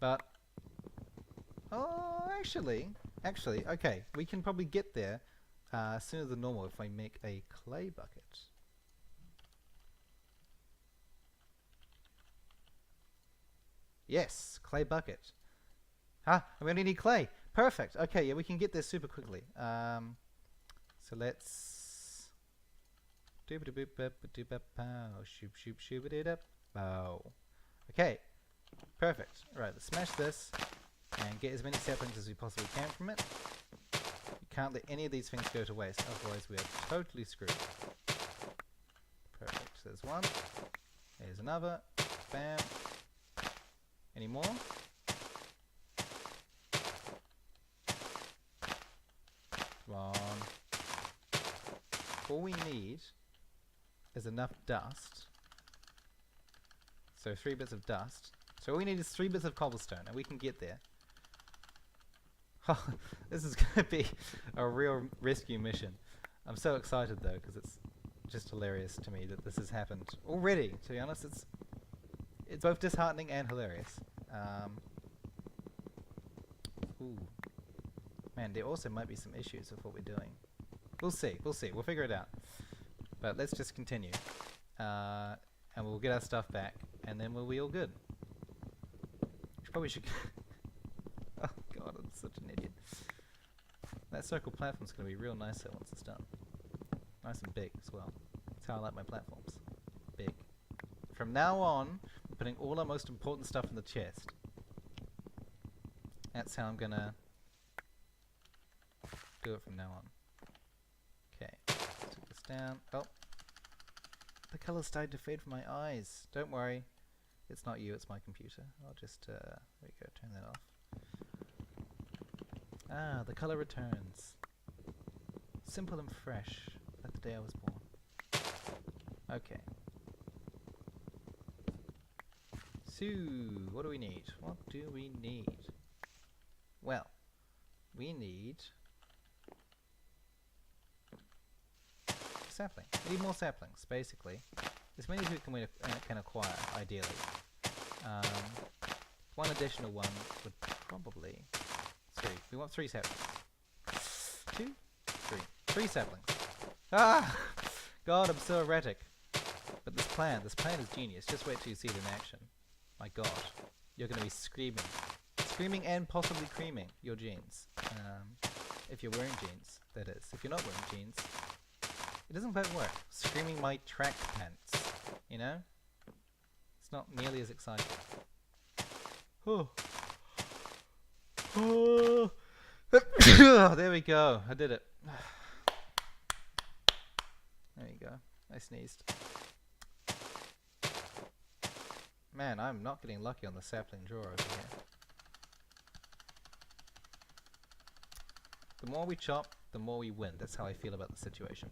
But... Oh, actually, okay. We can probably get there sooner than normal if I make a clay bucket. Yes, clay bucket. We only need clay. Perfect. Okay, yeah, we can get there super quickly. So let's... Okay, perfect. Right, let's smash this and get as many saplings as we possibly can from it. You can't let any of these things go to waste, otherwise we are totally screwed. Perfect. So there's one. There's another. Bam. Any more? Come on. All we need is enough dust. So 3 bits of dust. So all we need is 3 bits of cobblestone, and we can get there. This is going to be a real rescue mission. I'm so excited though, because it's just hilarious to me that this has happened already. To be honest, it's both disheartening and hilarious. Ooh. Man, there also might be some issues with what we're doing. We'll see, we'll figure it out. But let's just continue. And we'll get our stuff back, and then we'll be all good. Which probably should... Oh god, I'm such an idiot. That circle platform's going to be real nice though once it's done. Nice and big as well. That's how I like my platforms. Big. From now on, we're putting all our most important stuff in the chest. That's how I'm gonna do it from now on. Okay, let's take this down. Oh, the colour's starting to fade from my eyes. Don't worry, it's not you, it's my computer. I'll just, there we go, turn that off. Ah, the colour returns. Simple and fresh, like the day I was born. Okay. So, what do we need? What do we need? Well, we need sapling. We need more saplings, basically. As many as we can acquire, ideally. One additional one would probably... 3. We want 3 saplings. 2? 3. 3 saplings. Ah! God, I'm so erratic. But this plan is genius. Just wait till you see it in action. My god. You're going to be screaming. Screaming and possibly creaming your jeans. If you're wearing jeans, that is. If you're not wearing jeans, it doesn't quite work. Screaming my track pants, you know? It's not nearly as exciting. Oh. Oh. There we go. I did it. There you go. I sneezed. Man, I'm not getting lucky on the sapling drawer over here. The more we chop, the more we win. That's how I feel about the situation.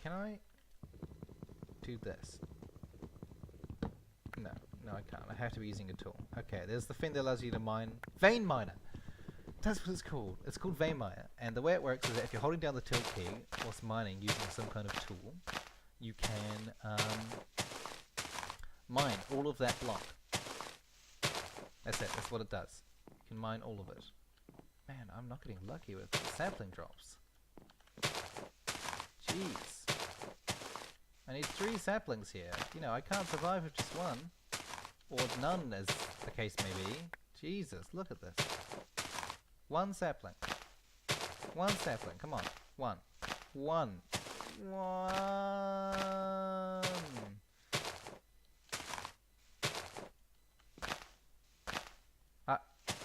Can I do this? No, No, I can't. I have to be using a tool. Okay, there's the thing that allows you to mine. Vein miner! That's what it's called. It's called vein miner. And the way it works is that if you're holding down the tilt key whilst mining using some kind of tool, you can mine all of that block. That's it. That's what it does. You can mine all of it. Man, I'm not getting lucky with the sapling drops. Jeez. I need 3 saplings here. You know, I can't survive with just one. Or none, as the case may be. Jesus, look at this. 1 sapling. 1 sapling, come on. 1. 1. 1.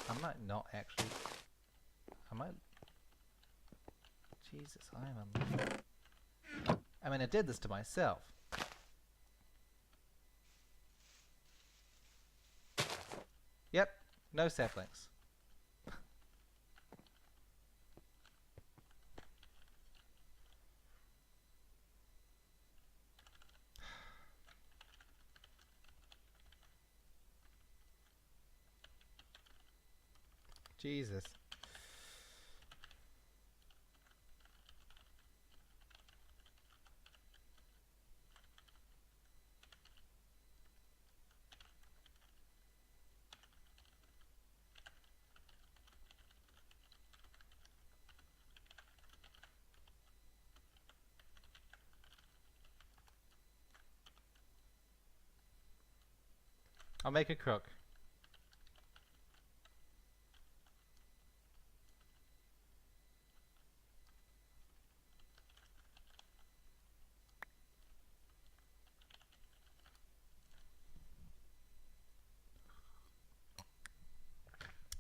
I might not actually. I might. Jesus, I am unlucky. I mean, I did this to myself. Yep, no saplings. Jesus. I'll make a crook.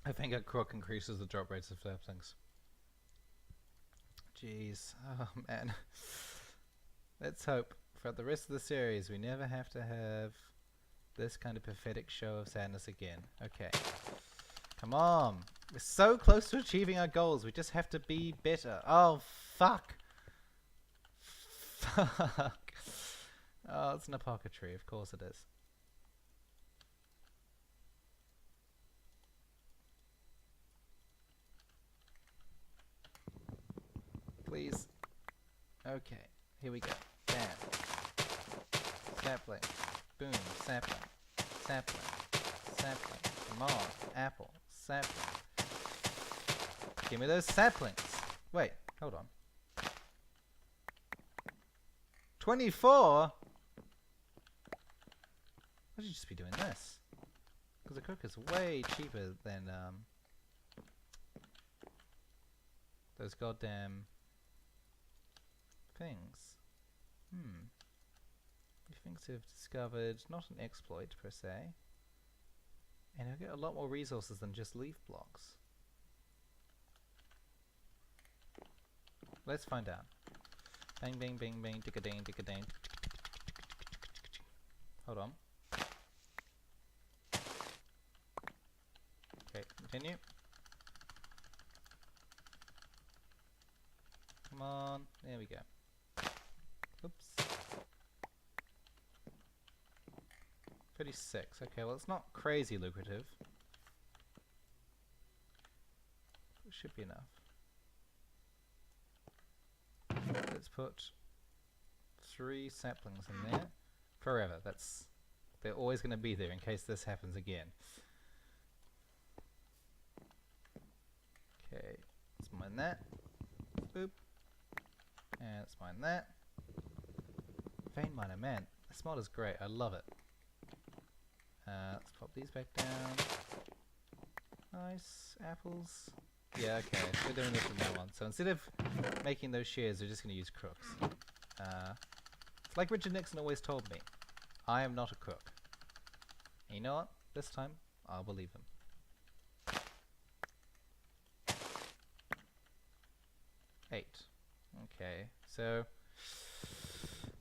I think a crook increases the drop rates of saplings. Jeez. Oh man. Let's hope for the rest of the series we never have to have this kind of pathetic show of sadness again. Okay. Come on. We're so close to achieving our goals. We just have to be better. Oh, fuck. Fuck. Oh, it's an apothecary. Of course it is. Please. Okay. Here we go. Bam. Sapling. Boom. Sapling. Sapling. Sapling. Come on. Apple. Sapling. Give me those saplings. Wait. Hold on. 24? I should just be doing this. Because the cook is way cheaper than those goddamn things. Things have discovered not an exploit per se, and I'll get a lot more resources than just leaf blocks. Let's find out. Bang bang bang bang ticka dang ticka dang. Hold on. Okay, continue. Come on, there we go. Oops. 36. Okay, well it's not crazy lucrative. It should be enough. Let's put 3 saplings in there. Forever. They're always going to be there in case this happens again. Okay, let's mine that. Boop. And let's mine that. Vein miner, man, this mod is great. I love it. Let's pop these back down. Nice. Apples. Yeah, okay. We're doing this from now on. So instead of making those shares, we're just going to use crooks. It's like Richard Nixon always told me. I am not a crook. And you know what? This time, I'll believe him. 8. Okay, so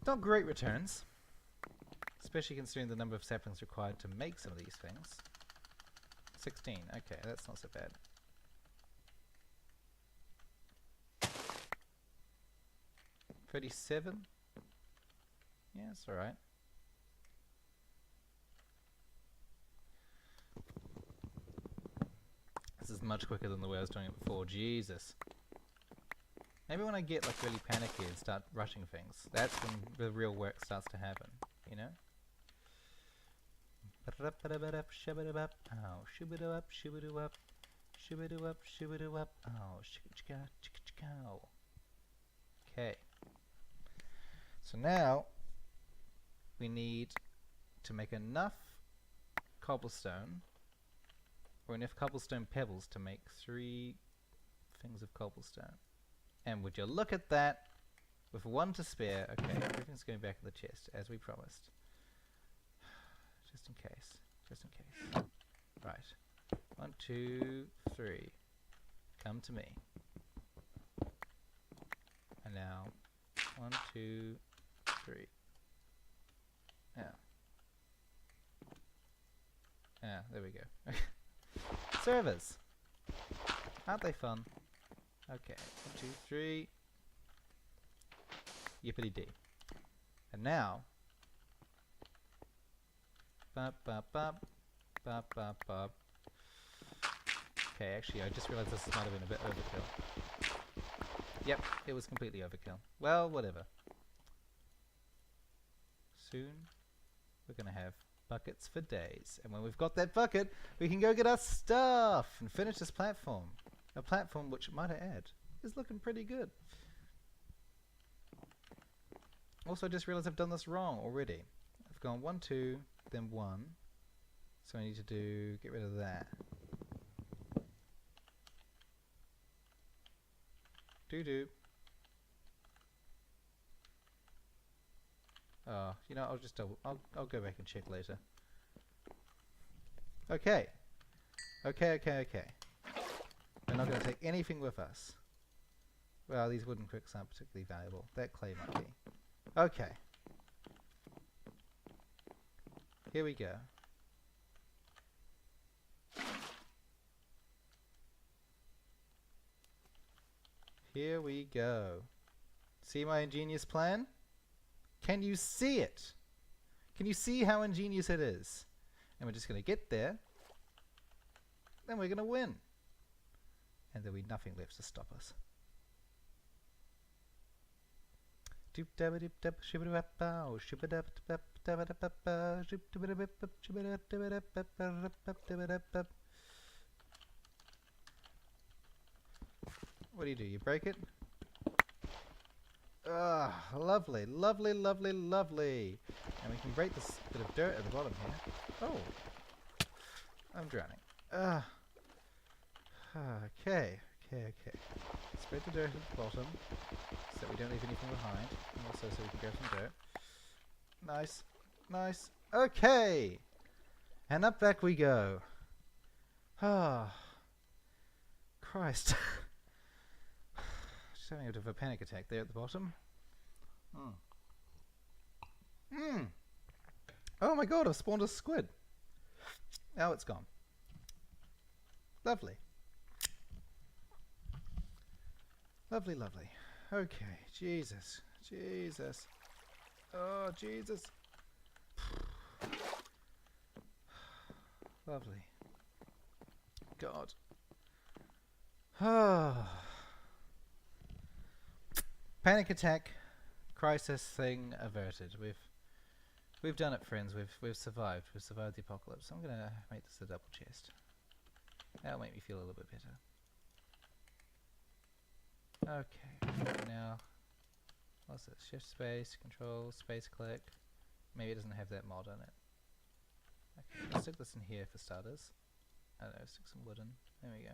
not great returns. Especially considering the number of saplings required to make some of these things. 16. Okay, that's not so bad. $37? Yeah, that's alright. much quicker than the way I was doing it before. Jesus. Maybe when I get like really panicky and start rushing things, that's when the real work starts to happen, you know? Oh, shoo-ba-doo-up, shoo-ba-doo-up, shoo-ba-doo-up, shoo-ba-doo-up. Oh, chicka-chicka, chicka-chicka. Okay. So now we need to make enough cobblestone, or enough cobblestone pebbles to make 3 things of cobblestone. And would you look at that, with 1 to spare. Okay, everything's going back in the chest, as we promised. Just in case. Just in case. Right. 1, 2, 3. Come to me. And now, 1, 2, 3. Now. Ah, there we go. Servers! Aren't they fun? Okay, 1, 2, 3. Yippity dee. And now, bop bop bop, bop bop bop. Okay, actually, I just realized this might have been a bit overkill. Yep, it was completely overkill. Well, whatever. Soon, we're gonna have buckets for days, and when we've got that bucket, we can go get our stuff and finish this platform. A platform which, might I add, is looking pretty good. Also, I just realized I've done this wrong already. I've gone 1, 2, then 1. So I need to get rid of that. Doo-doo. Oh, you know, I'll go back and check later. Okay. Okay. We're not going to take anything with us. Well, these wooden bricks aren't particularly valuable. That clay might be. Okay. Here we go. Here we go. See my ingenious plan? Can you see it? Can you see how ingenious it is? And we're just going to get there. Then we're going to win. And there'll be nothing left to stop us. What do? You break it? Ah, lovely, lovely, lovely, lovely. And we can break this bit of dirt at the bottom here. Oh, I'm drowning. Okay. Spread the dirt at the bottom so that we don't leave anything behind. And also so we can grab some dirt. Nice. Okay! And up back we go. Ah. Christ. Just having a bit of a panic attack there at the bottom. Oh my god, I've spawned a squid. Oh, it's gone. Lovely. Lovely. Okay, Jesus. Oh, Jesus. Lovely. God. Panic attack, crisis thing averted. We've done it, friends. We've survived. We've survived the apocalypse. I'm gonna make this a double chest. That'll make me feel a little bit better. Okay, now, what's this? Shift space, control, space click. Maybe it doesn't have that mod on it. Okay, let's stick this in here for starters. I don't know, stick some wood in. There we go.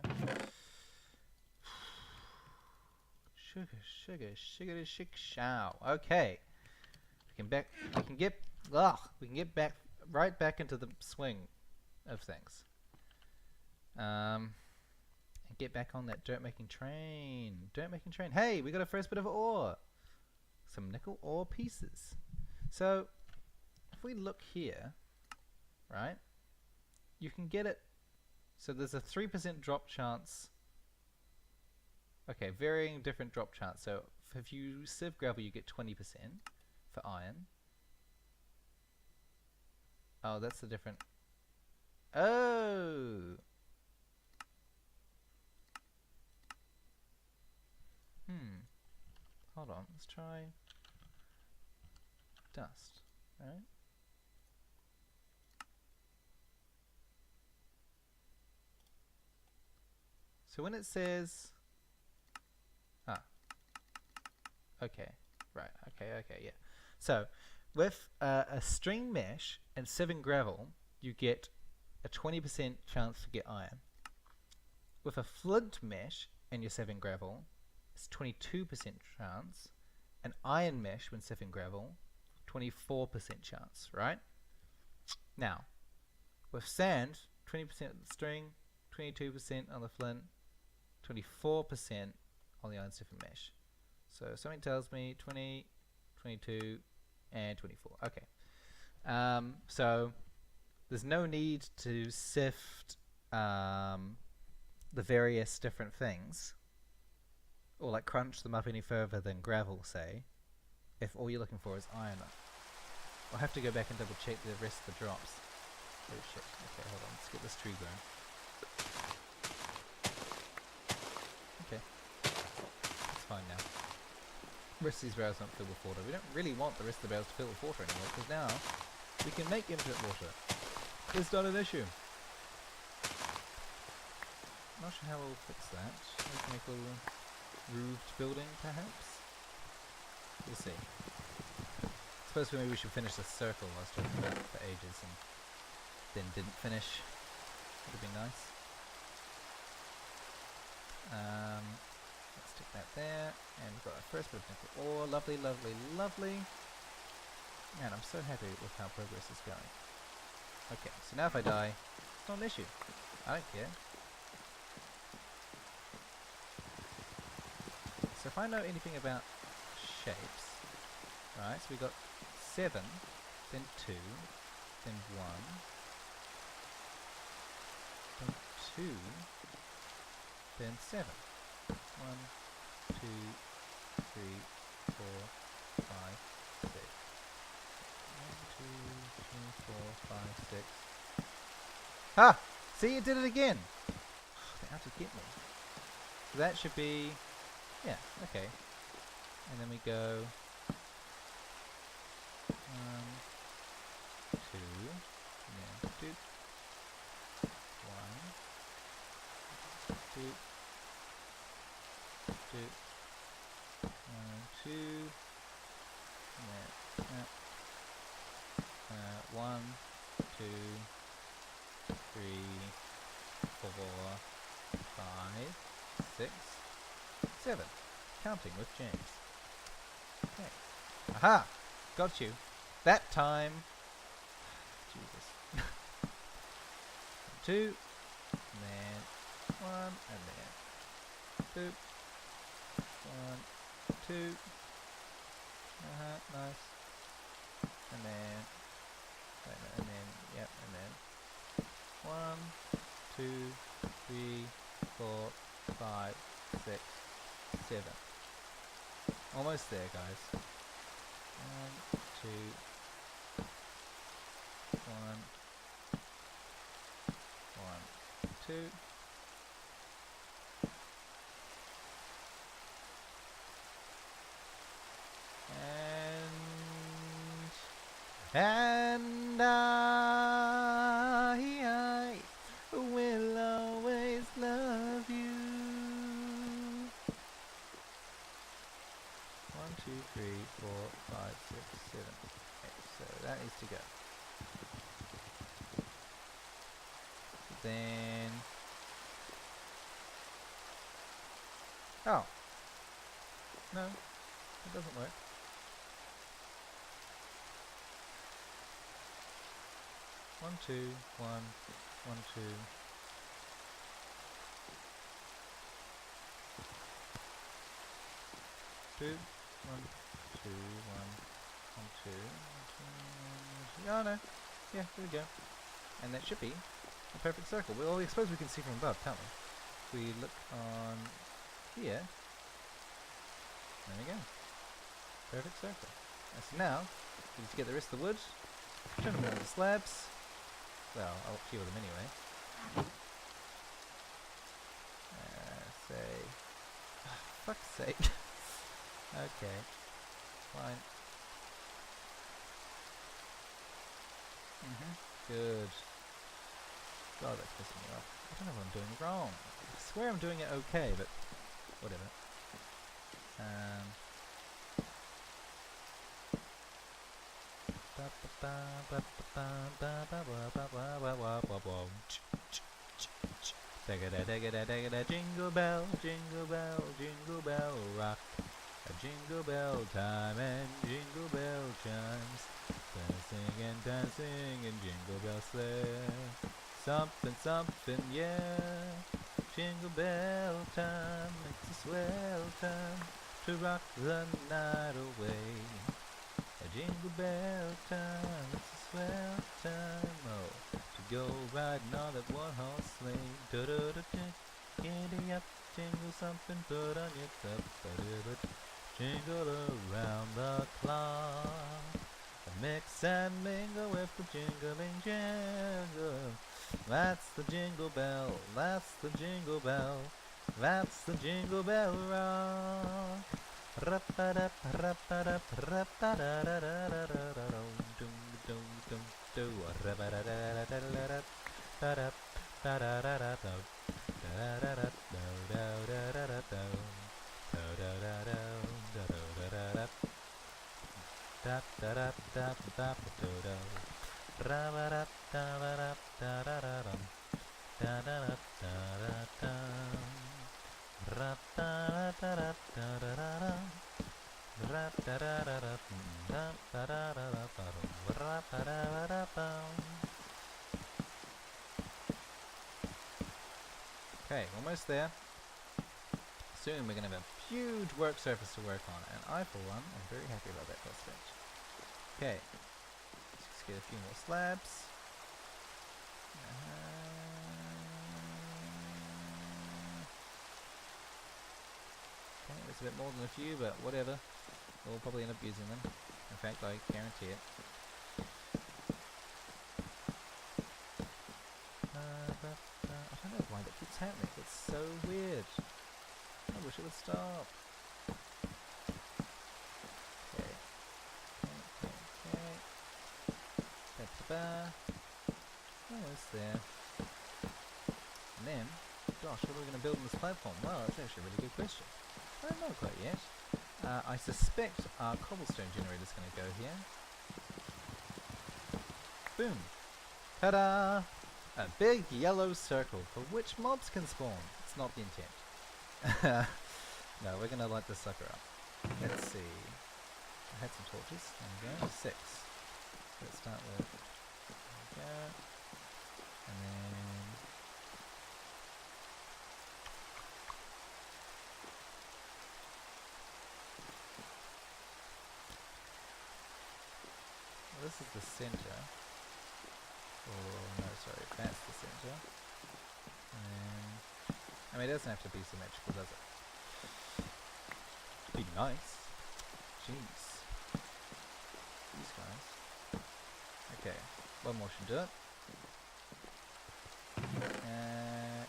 Sugar, show. Okay. We can get back right back into the swing of things. And get back on that dirt making train. Hey, we got our first bit of ore. Some nickel ore pieces. So if we look here, right, you can get it. So there's a 3% drop chance. Okay, varying different drop chance. So if you sieve gravel, you get 20% for iron. Oh, that's the different. Oh. hold on, let's try dust, right? So when it says, okay, right, okay, yeah. So with a string mesh and 7 gravel, you get a 20% chance to get iron. With a flint mesh and your 7 gravel, it's 22% chance. An iron mesh when 7 gravel, 24% chance, right? Now, with sand, 20% on the string, 22% on the flint, 24% on the iron 7 mesh. So something tells me 20, 22, and 24. Okay. So there's no need to sift the various different things, or like crunch them up any further than gravel, say, if all you're looking for is iron. I'll have to go back and double check the rest of the drops. Oh shit. Okay, hold on. Let's get this tree grown. Okay. It's fine now. The rest of these barrels don't fill with water. We don't really want the rest of the barrels to fill with water anymore, because now we can make infinite water. It's not an issue. Not sure how we'll fix that. We can make a little roofed building, perhaps? We'll see. I suppose maybe we should finish this circle I was talking about for ages and then didn't finish. Would have been nice. Let's stick that there, and we've got our first bit of nickel ore. Lovely, lovely, lovely. Man, I'm so happy with how progress is going. Okay, so now if I die, it's not an issue. I don't care. So if I know anything about shapes, right, so we got 7, then 2, then 1, then 2, then 7. 1, 2, 3, 4, 5, 6. 1, 2, 3, 4, 5, 6. Ha! See, it did it again! They're out to get me. So that should be... yeah, okay. And then we go 1, 2, and then 2, 1, 2, 2, 1, 2, and then 1, 2, 3, 4, 5, 6, 7. Counting with James. Okay. Aha! Got you. That time. Jesus. 2, and then 1, and then 2. 1, 2. Nice. And then, and then, yep, and then 1, 2, 3, 4, 5, 6, 7. Almost there, guys. 1, 2, 1, 1, 2. And I will always love you. 1, 2, 3, 4, 5, 6, 7. Okay, so that needs to go. Then... oh. No, it doesn't work. One, two, 1, 1, 2. Two, 1, 2, 1, 1, 2, 1, 2, 1, 2. Oh no. Yeah, there we go. And that should be a perfect circle. Well, I suppose we can see from above, can't we? If we look on here, there we go. Perfect circle. And so now, we need to get the rest of the wood, turn them into slabs. Well, I'll cure them anyway. Say, oh, fuck's sake. Okay. Fine. Good. God, that's pissing me off. I don't know what I'm doing wrong. I swear I'm doing it okay, but whatever. Jingle bell, jingle bell, jingle bell rock. A jingle bell time and jingle bell chimes. Dancing and dancing and jingle bell sleigh. Something, something, yeah. Jingle bell time, it's a swell time to rock the night away. A jingle bell time, it's a swell time, oh, to go riding on that one-horse sleigh. Do-do-do-do, giddy up, jingle something, put on your cup, jingle around the clock. Mix and mingle with the jingling jingle. That's the jingle bell, that's the jingle bell, that's the jingle bell rock. Rap-a-dap, rap-a-dap, rap-a-da-da-da-da-da-da-da, dum-dum-dum-do, rap-a-da-da-da-da-da-da, da-dap, da-da-da-da-da, da-da-da-da-da-da-da-da-da, da-da-da-da-da-da-da-da. Dap da dap dap dap do do. Ra ba dap da ba dap da da da dum. Da da da da da dum. Ra da da da da da da dum. Ra da da da da dum. Da da da da da dum. Ra ba da ba da bum. Okay, almost there. Soon we're going to have a huge work surface to work on, and I, for one, am very happy about that prospect. Okay, let's just get a few more slabs. Okay, that's a bit more than a few, but whatever. We'll probably end up using them. In fact, I guarantee it. I don't know why that keeps happening. It's so weird. I wish it would stop. Okay. Almost there. And then, gosh, what are we going to build on this platform? Well, that's actually a really good question. I don't know quite yet. I suspect our cobblestone generator is going to go here. Boom. Ta-da! A big yellow circle for which mobs can spawn. It's not the intent. No, we're going to light this sucker up. Let's see. I had some torches. There we go. 6. Let's start with... There we go. And then... Well, this is the center. Oh, no, sorry. That's the center. And then... I mean, it doesn't have to be symmetrical, does it? Be nice. Jeez. These guys. Okay, one more should do it.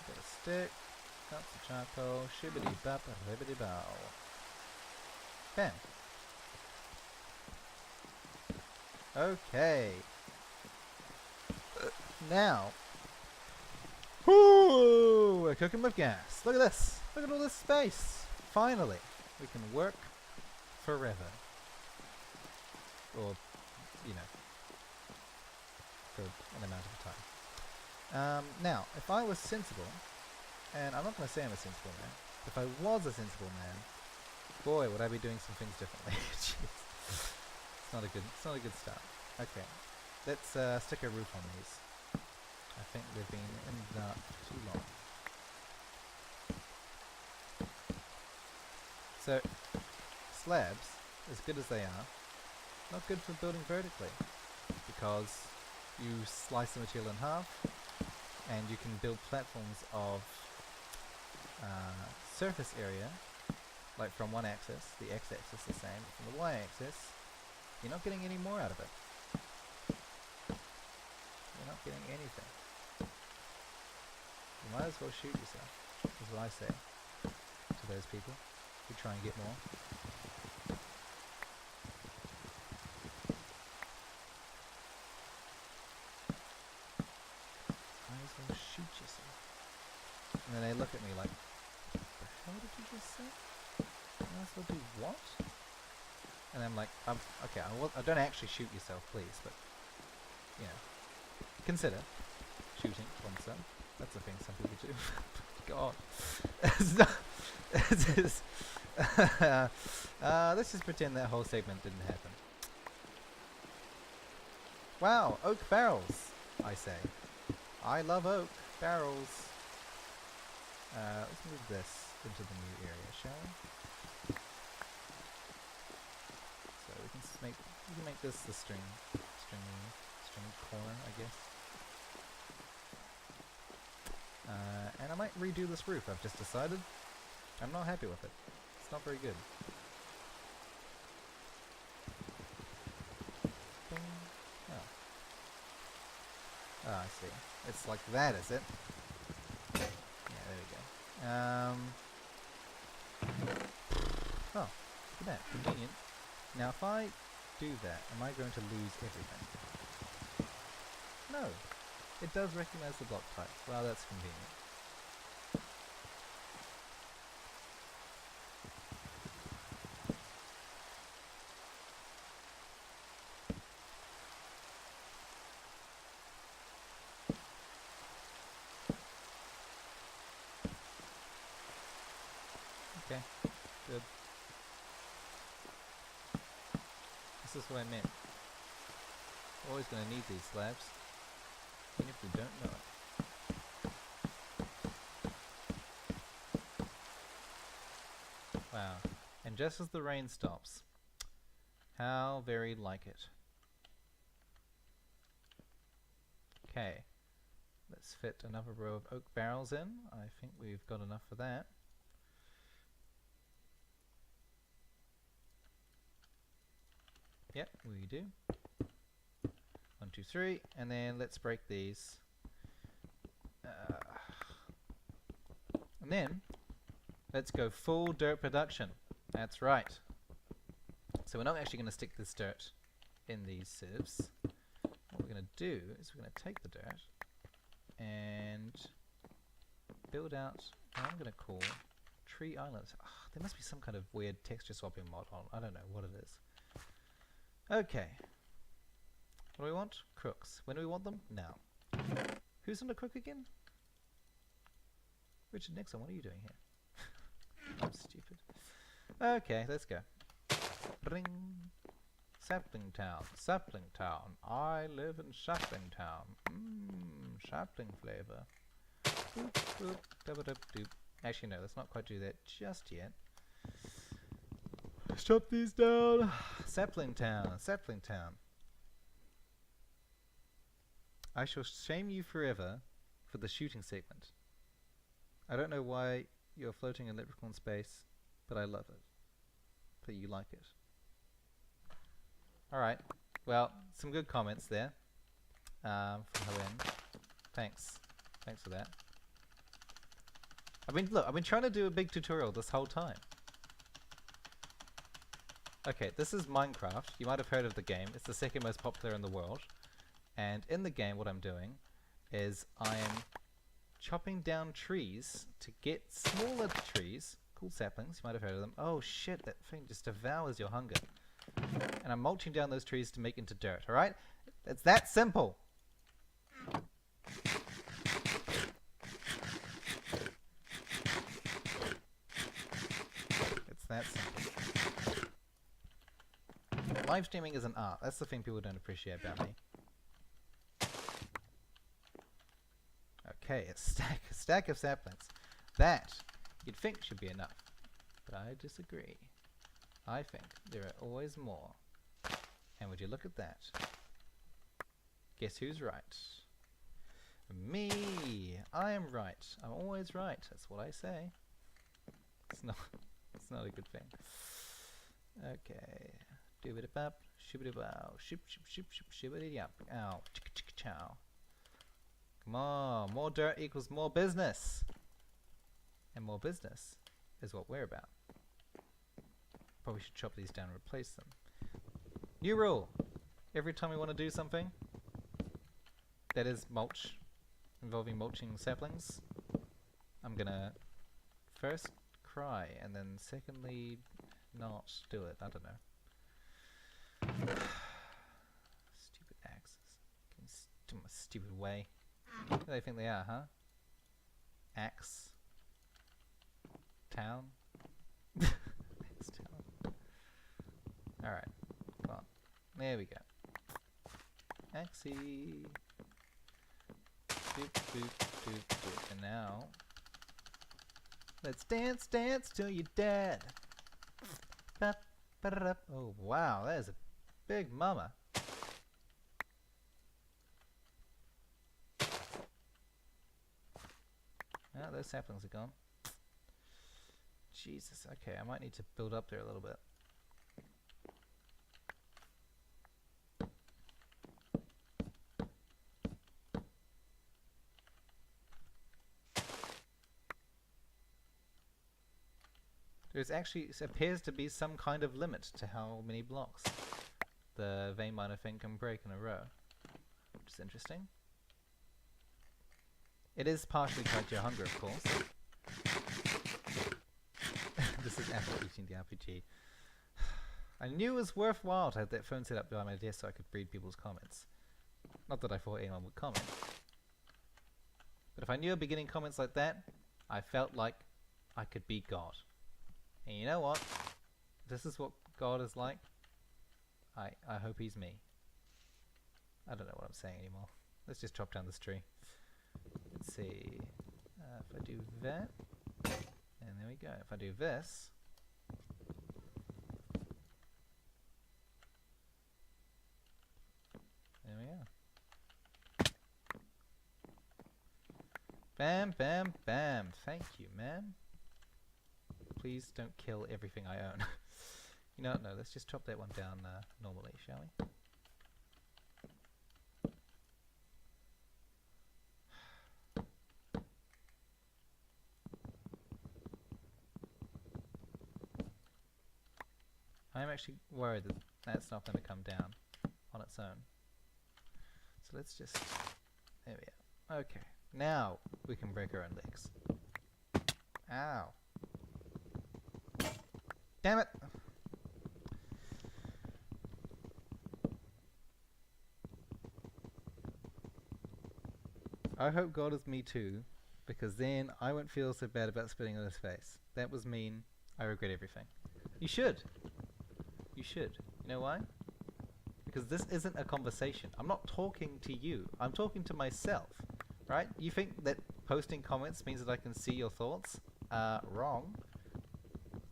Got a stick. Got some charcoal. Shibbity bap ribbity bow. Bam. Okay. Now. Whoo! We're cooking with gas. Look at this. Look at all this space. Finally, we can work forever. Or, you know, for an amount of time. Now, if I was sensible, and I'm not going to say I'm a sensible man, if I was a sensible man, boy, would I be doing some things differently. Jeez. It's not a good start. Okay, let's stick a roof on these. I think they've been in the dark too long. So, slabs, as good as they are, not good for building vertically, because you slice the material in half, and you can build platforms of surface area, like from one axis, the x-axis the same, from the y-axis, you're not getting any more out of it. You're not getting anything. You might as well shoot yourself, is what I say to those people who try and get more. Shoot yourself. And then they look at me like, what the hell did you just say? You might as well do what? And I'm like, okay, I don't actually shoot yourself, please, but, you know, consider shooting oneself. That's a thing some people do. God. It's not, let's just pretend that whole segment didn't happen. Wow, oak barrels, I say. I love oak barrels. Let's move this into the new area, shall we? So we can make this the string corner, I guess. And I might redo this roof, I've just decided. I'm not happy with it. It's not very good. Bing. Oh. Oh, I see. It's like that, is it? Yeah, there we go. Oh, look at that. Convenient. Now, if I do that, am I going to lose everything? No. It does recognize the block type. Well, that's convenient. Okay, good. This is what I meant. Always going to need these slabs, even if we don't know it. Wow. And just as the rain stops, how very like it. Okay, let's fit another row of oak barrels in. I think we've got enough for that. Yep, we do. 1, 2, 3, and then let's break these. And then let's go full dirt production. That's right. So we're not actually going to stick this dirt in these sieves. What we're going to do is we're going to take the dirt and build out what I'm going to call tree islands. There must be some kind of weird texture swapping mod on. I don't know what it is. Okay. What do we want? Crooks. When do we want them? Now. Who's on the crook again? Richard Nixon, what are you doing here? I'm stupid. Okay, let's go. Bring. Sapling Town. Sapling Town. I live in Sapling Town. Sapling flavor. Boop, boop, doop. Actually, no, let's not quite do that just yet. Let's chop these down. Sapling Town. Sapling Town. I shall shame you forever for the shooting segment. I don't know why you're floating in leprechaun space, but I love it. That you like it. Alright, well, some good comments there from Helen. Thanks. Thanks for that. I've been trying to do a big tutorial this whole time. Okay, this is Minecraft. You might have heard of the game. It's the second most popular in the world. And in the game, what I'm doing is I am chopping down trees to get smaller trees, called saplings. You might have heard of them. Oh shit, that thing just devours your hunger. And I'm mulching down those trees to make into dirt, alright? It's that simple! It's that simple. Live streaming is an art. That's the thing people don't appreciate about me. Okay, a stack of saplings. That, you'd think should be enough. But I disagree. I think there are always more. And would you look at that? Guess who's right? Me! I am right. I'm always right. That's what I say. It's not a good thing. Okay. Doobity-bop, shibbity-bow, shibbity-yap, ow, chicka-chicka-chow. Come on, more dirt equals more business. And more business is what we're about. Probably should chop these down and replace them. New rule. Every time we want to do something that is mulch involving mulching saplings. I'm gonna first cry and then secondly not do it. I don't know. Stupid axes. Getting to my stupid way. Who do they think they are, huh? Axe Town? Axe Town. Alright, come on. There we go. Axie. Boop, boop, boop, boop. And now, let's dance, dance till you're dead. Oh wow, that is a big mama. Ah, those saplings are gone. Jesus, okay, I might need to build up there a little bit. There's actually appears to be some kind of limit to how many blocks the vein miner thing can break in a row, which is interesting. It is partially tied to your hunger, of course. This is after eating the RPG. I knew it was worthwhile to have that phone set up behind my desk so I could read people's comments. Not that I thought anyone would comment. But if I knew I'd be getting comments like that, I felt like I could be God. And you know what? This is what God is like. I hope he's me. I don't know what I'm saying anymore. Let's just chop down this tree. Let's see. If I do that, and there we go. If I do this, there we go. Bam, bam, bam. Thank you, ma'am. Please don't kill everything I own. You know what? No, let's just chop that one down normally, shall we? I'm actually worried that that's not going to come down on its own. So let's just... There we are. Okay. Now we can break our own legs. Ow. Damn it! I hope God is me too, because then I won't feel so bad about spitting on his face. That was mean. I regret everything. You should. You should. You know why? Because this isn't a conversation. I'm not talking to you. I'm talking to myself. Right? You think that posting comments means that I can see your thoughts? Wrong.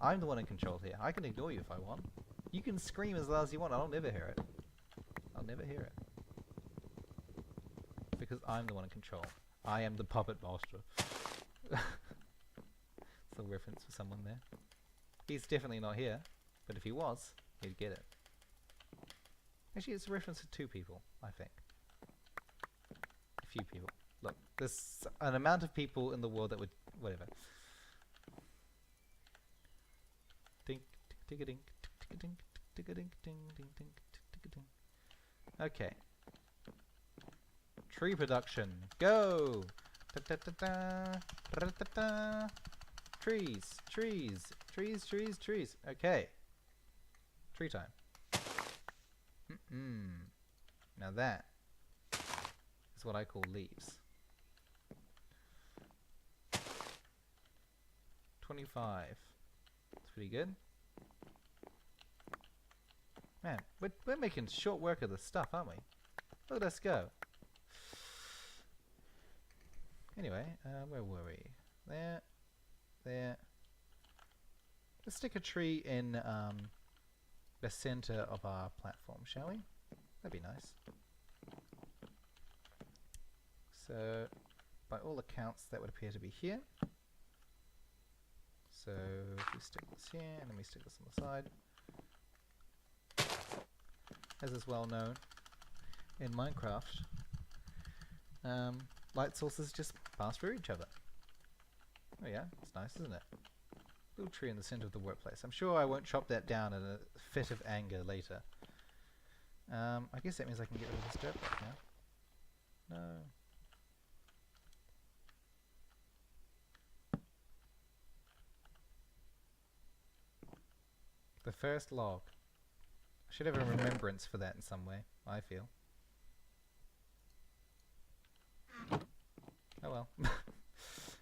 I'm the one in control here. I can ignore you if I want. You can scream as loud as you want. I'll never hear it. I'll never hear it. Because I'm the one in control. I am the puppet master. It's a reference for someone there. He's definitely not here. But if he was, he'd get it. Actually, it's a reference to two people, I think. A few people. Look, there's an amount of people in the world that would... Whatever. Dink, tick, dink, tick, dink, tick, dink, ding, ding, ding, tick, ding. Okay. Tree production. Go! Da, da, da, da, da, da, da. Trees, trees, trees, trees, trees. Okay. Tree time. Now that is what I call leaves. 25. That's pretty good. Man, we're making short work of this stuff, aren't we? Look at us go. Anyway, where were we? There. There. Let's stick a tree in the center of our platform, shall we? That'd be nice. So, by all accounts, that would appear to be here. So, if we stick this here, and then we stick this on the side. As is well known in Minecraft, light sources just pass through each other. Oh yeah, it's nice, isn't it? Little tree in the center of the workplace. I'm sure I won't chop that down in a fit of anger later. I guess that means I can get rid of this dirt block now. No. The first log. I should have a remembrance for that in some way, I feel. Oh well.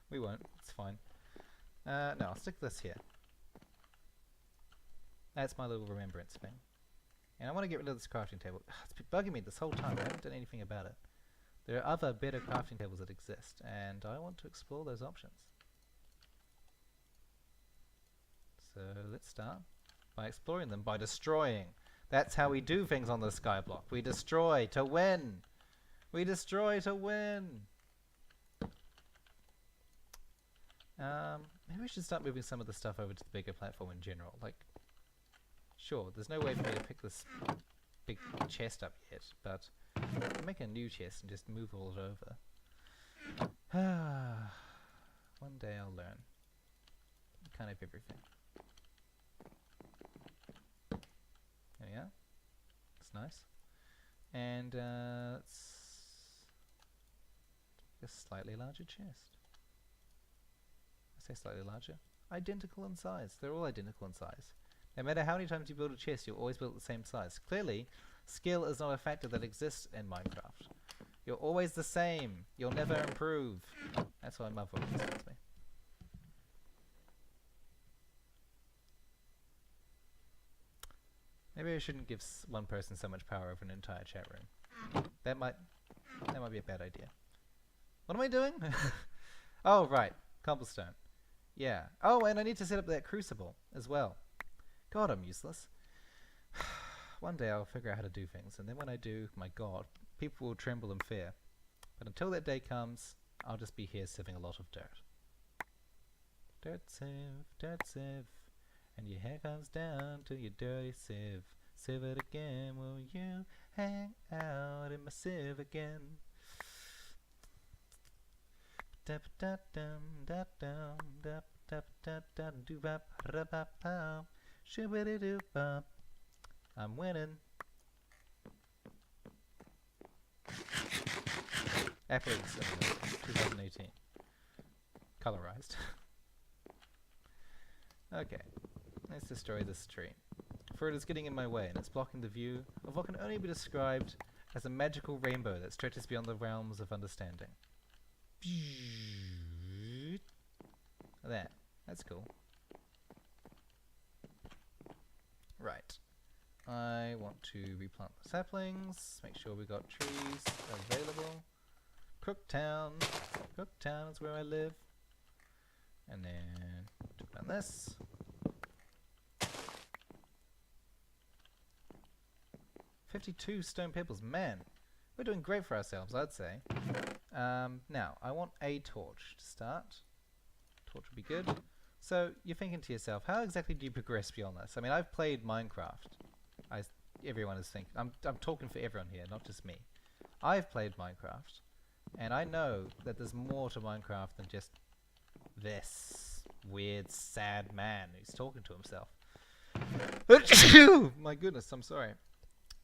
We won't. It's fine. No, I'll stick this here. That's my little remembrance thing. And I want to get rid of this crafting table. It's been bugging me this whole time. I haven't done anything about it. There are other better crafting tables that exist, and I want to explore those options. So let's start by exploring them, by destroying. That's how we do things on the skyblock. We destroy to win. We destroy to win. Maybe we should start moving some of the stuff over to the bigger platform in general. Like, sure, there's no way for me to pick this big chest up yet, but I'll make a new chest and just move all it over. One day I'll learn. Kind of everything. There we are. That's nice. And let's make a slightly larger chest. I say slightly larger. Identical in size. They're all identical in size. No matter how many times you build a chest, you'll always build it the same size. Clearly, skill is not a factor that exists in Minecraft. You're always the same. You'll never improve. That's why my mother always tells me. Maybe I shouldn't give one person so much power over an entire chat room. That might be a bad idea. What am I doing? Oh, right. Cobblestone. Yeah. Oh, and I need to set up that crucible as well. God, I'm useless. One day I'll figure out how to do things, and then when I do, my god, people will tremble in fear. But until that day comes, I'll just be here sieving a lot of dirt. Dirt sieve, and your hair comes down to your dirty sieve. Sieve it again, will you hang out in my sieve again? I'm winning. Athletes 2018. Colorized. Okay, let's destroy this tree. For it is getting in my way, and it's blocking the view of what can only be described as a magical rainbow that stretches beyond the realms of understanding. There. That's cool. Right. I want to replant the saplings, make sure we got trees available. Cooktown. Cooktown is where I live. And then plant this. $52 stone pebbles. Man, we're doing great for ourselves, I'd say. Now, I want a torch to start. Torch would be good. So, you're thinking to yourself, how exactly do you progress beyond this? I mean, I've played Minecraft. Everyone is thinking. I'm talking for everyone here, not just me. I've played Minecraft, and I know that there's more to Minecraft than just this weird, sad man who's talking to himself. My goodness, I'm sorry.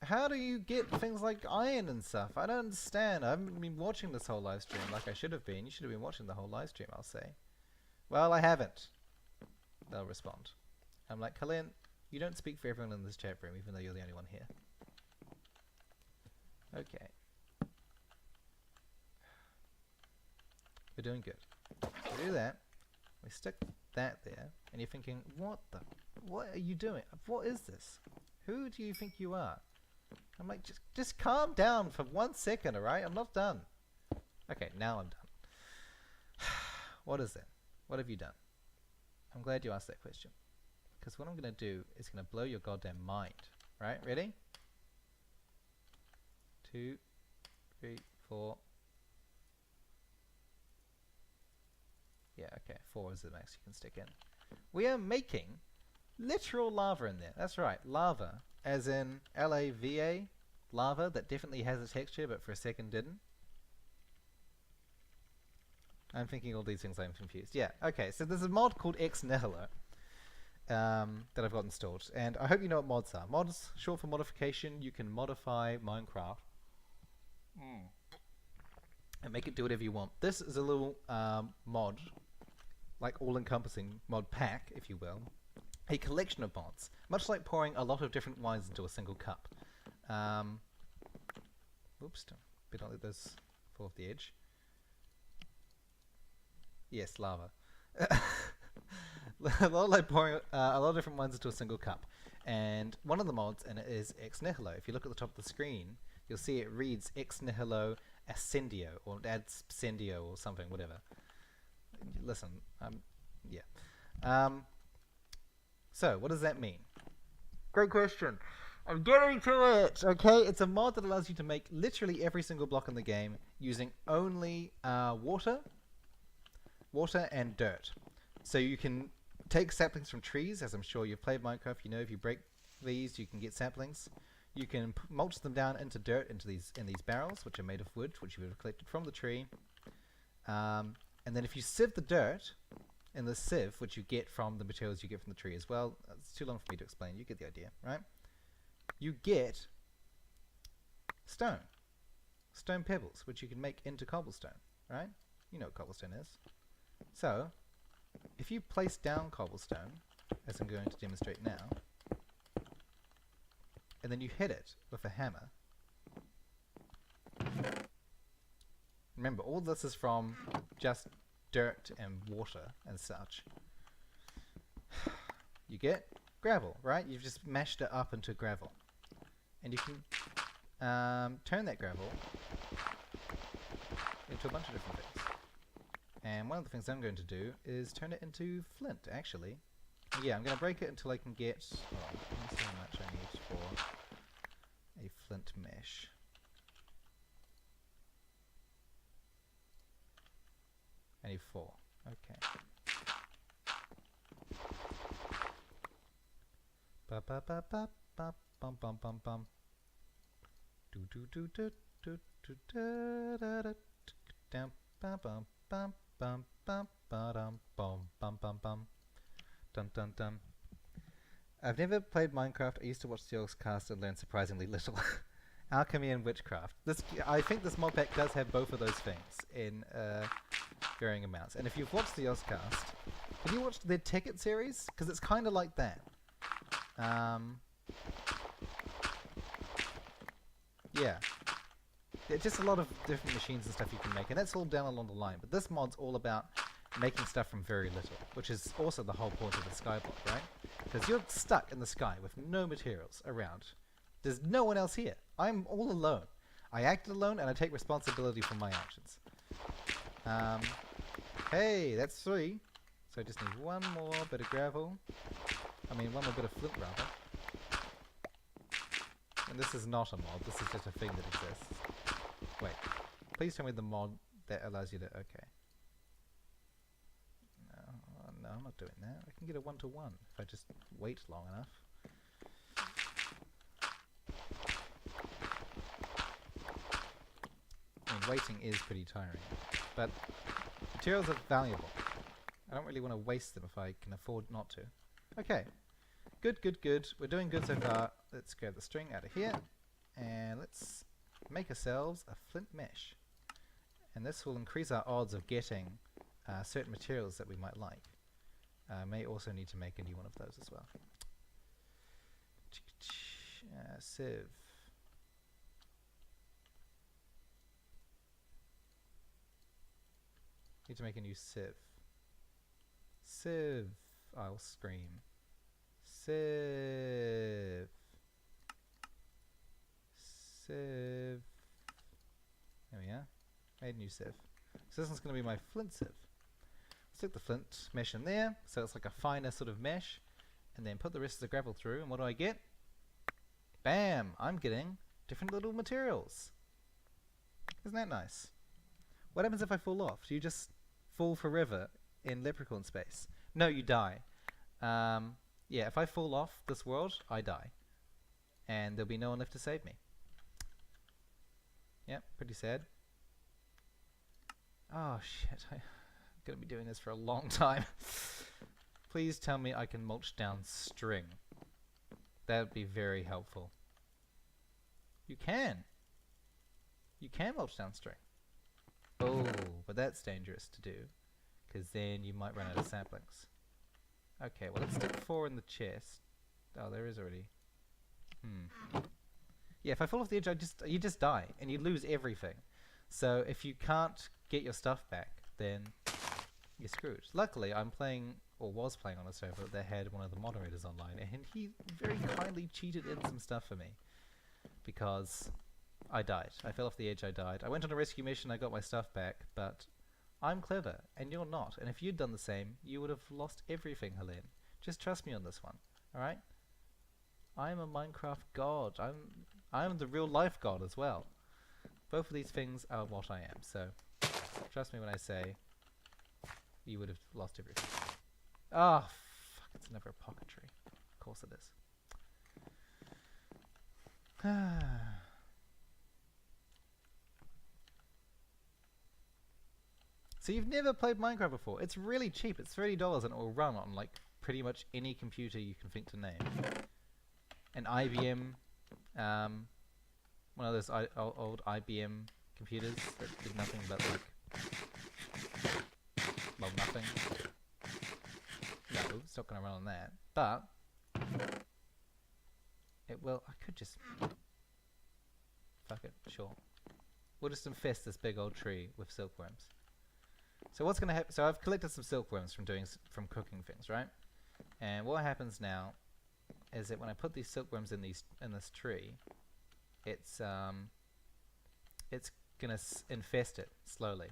How do you get things like iron and stuff? I don't understand. I haven't been watching this whole live stream like I should have been. You should have been watching the whole live stream, I'll say. Well, I haven't. They'll respond. I'm like, Colin, you don't speak for everyone in this chat room, even though you're the only one here. Okay. We're doing good. We do that. We stick that there, and you're thinking, what are you doing? What is this? Who do you think you are? I'm like, just calm down for 1 second, alright? I'm not done. Okay, now I'm done. What is it? What have you done? I'm glad you asked that question. Because what I'm going to do is going to blow your goddamn mind. Right? Ready? 2, 3, 4. Yeah, okay. 4 is the max you can stick in. We are making literal lava in there. That's right. Lava. As in L-A-V-A. Lava that definitely has a texture, but for a second didn't. I'm thinking all these things, I'm confused. Yeah, okay, so there's a mod called Ex Nihilo that I've got installed, and I hope you know what mods are. Mods, short for modification. You can modify Minecraft and make it do whatever you want. This is a little mod, like all-encompassing mod pack, if you will, a collection of mods, much like pouring a lot of different wines into a single cup. Oops, better not let those fall off the edge. Yes, lava. A lot like pouring a lot of different wines into a single cup. And one of the mods in it is ex nihilo. If you look at the top of the screen, you'll see it reads ex nihilo ascendio, or adscendio, or something, whatever. Listen, yeah. So, what does that mean? Great question. I'm getting to it! Okay, it's a mod that allows you to make literally every single block in the game using only water and dirt. So you can take saplings from trees, as I'm sure you've played Minecraft, you know if you break these you can get saplings. You can mulch them down into dirt in these barrels, which are made of wood, which you've collected from the tree. And then if you sieve the dirt in the sieve, which you get from the materials you get from the tree as well, it's too long for me to explain, you get the idea, right? You get stone pebbles, which you can make into cobblestone, right? You know what cobblestone is. So, if you place down cobblestone, as I'm going to demonstrate now, and then you hit it with a hammer, remember all this is from just dirt and water and such, you get gravel, right? You've just mashed it up into gravel. And you can turn that gravel into a bunch of different things. And one of the things I'm going to do is turn it into flint, actually. Yeah, I'm going to break it until I can get... Oh, let me see how much I need for a flint mesh. I need 4. Okay. Ba ba ba ba ba bum bum bum bum. Do do do do do do da da da dum bum bum bum bum bum ba dum bum bum bum bum dun dun dun. I've never played Minecraft. I used to watch the Cast and learn surprisingly little. Alchemy and witchcraft. I think this mod pack does have both of those things in varying amounts. And if you've watched the Cast, have you watched their Ticket series? Because it's kind of like that. Yeah. It's just a lot of different machines and stuff you can make, and that's all down along the line. But this mod's all about making stuff from very little, which is also the whole point of the skyblock, right? Because you're stuck in the sky with no materials around. There's no one else here. I'm all alone. I act alone, and I take responsibility for my actions. Hey, that's 3. So I just need one more bit of gravel. One more bit of flint, rather. And this is not a mod, this is just a thing that exists. Wait, please tell me the mod that allows you to... Okay. No, I'm not doing that. I can get a 1-to-1 if I just wait long enough. Waiting is pretty tiring, but materials are valuable. I don't really want to waste them if I can afford not to. Okay. Good, good, good. We're doing good so far. Let's grab the string out of here, and let's make ourselves a flint mesh. And this will increase our odds of getting certain materials that we might like. May also need to make a new one of those as well. Sieve. Need to make a new sieve. Sieve. I'll scream. Sieve. Sieve. There we are. Made a new sieve. So this one's going to be my flint sieve. Stick the flint mesh in there, so it's like a finer sort of mesh, and then put the rest of the gravel through, and what do I get? Bam! I'm getting different little materials. Isn't that nice? What happens if I fall off? Do you just fall forever in leprechaun space? No, you die. Yeah, if I fall off this world, I die. And there'll be no one left to save me. Yep, pretty sad. Oh shit, I'm gonna be doing this for a long time. Please tell me I can mulch down string. That would be very helpful. You can! You can mulch down string. Oh, but that's dangerous to do, because then you might run out of saplings. Okay, well let's stick 4 in the chest. Oh, there is already. Yeah, if I fall off the edge, you just die, and you lose everything. So if you can't get your stuff back, then you're screwed. Luckily, I'm playing, or was playing on a server that had one of the moderators online, and he very kindly cheated in some stuff for me. Because I died. I fell off the edge, I died. I went on a rescue mission, I got my stuff back, but I'm clever, and you're not. And if you'd done the same, you would have lost everything, Helene. Just trust me on this one, alright? I'm a Minecraft god. I'm the real life god as well. Both of these things are what I am, so trust me when I say you would have lost everything. Ah, fuck, it's never a pocket tree. Of course it is. So you've never played Minecraft before. It's really cheap. It's $30 and it will run on like pretty much any computer you can think to name. An IBM, one of those old IBM computers that did nothing but like, well, nothing. No, it's not going to run on that. But it will. I could just fuck it. Sure. We'll just infest this big old tree with silkworms. So what's going to happen? So I've collected some silkworms from cooking things, right? And what happens now is that when I put these silkworms in this tree, it's gonna infest it slowly,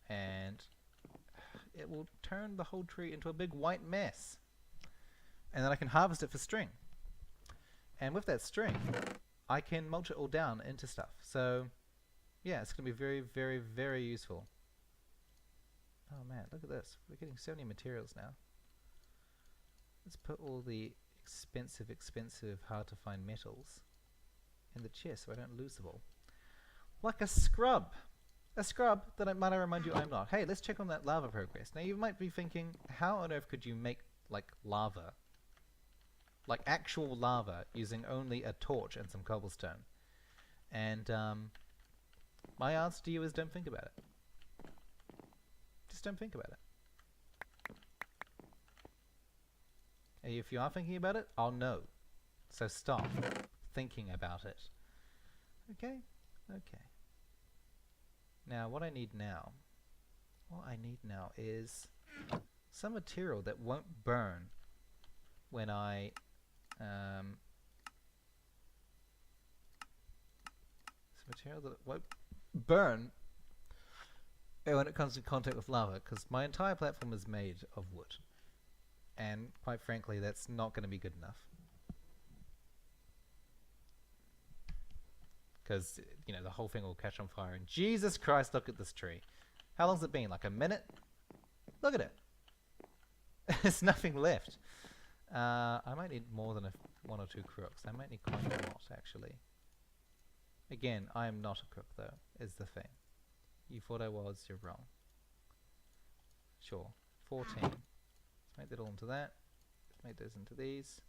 and it will turn the whole tree into a big white mess. And then I can harvest it for string. And with that string, I can mulch it all down into stuff. So yeah, it's gonna be very, very, very useful. Oh man, look at this. We're getting so many materials now. Let's put all the expensive, hard to find metals in the chest so I don't lose them all. Like a scrub! A scrub that might I remind you I'm not. Hey, let's check on that lava progress. Now you might be thinking, how on earth could you make like lava? Like actual lava using only a torch and some cobblestone? And my answer to you is don't think about it. Just don't think about it. If you are thinking about it, I'll know. So stop thinking about it. Okay? Okay. Now, what I need now is some material that won't burn when I some material that won't burn when it comes in contact with lava, because my entire platform is made of wood. And quite frankly, that's not going to be good enough. Because, you know, the whole thing will catch on fire. And Jesus Christ, look at this tree. How long's it been? Like a minute? Look at it. There's nothing left. I might need more than one or two crooks. I might need quite a lot, actually. Again, I am not a crook, though, is the thing. You thought I was, you're wrong. Sure. 14. Let's make that all into that. Let's make those into these.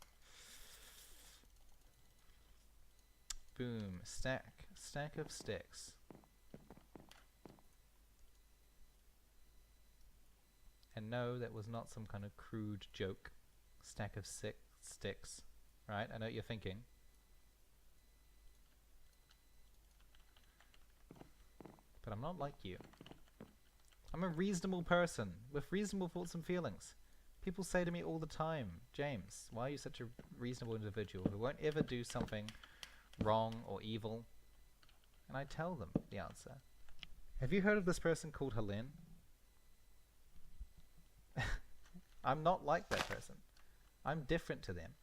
Boom. Stack. Stack of sticks. And no, that was not some kind of crude joke. Stack of sticks. Right? I know what you're thinking. But I'm not like you. I'm a reasonable person with reasonable thoughts and feelings. People say to me all the time, James, why are you such a reasonable individual who won't ever do something wrong or evil? And I tell them the answer. Have you heard of this person called Helene? I'm not like that person. I'm different to them.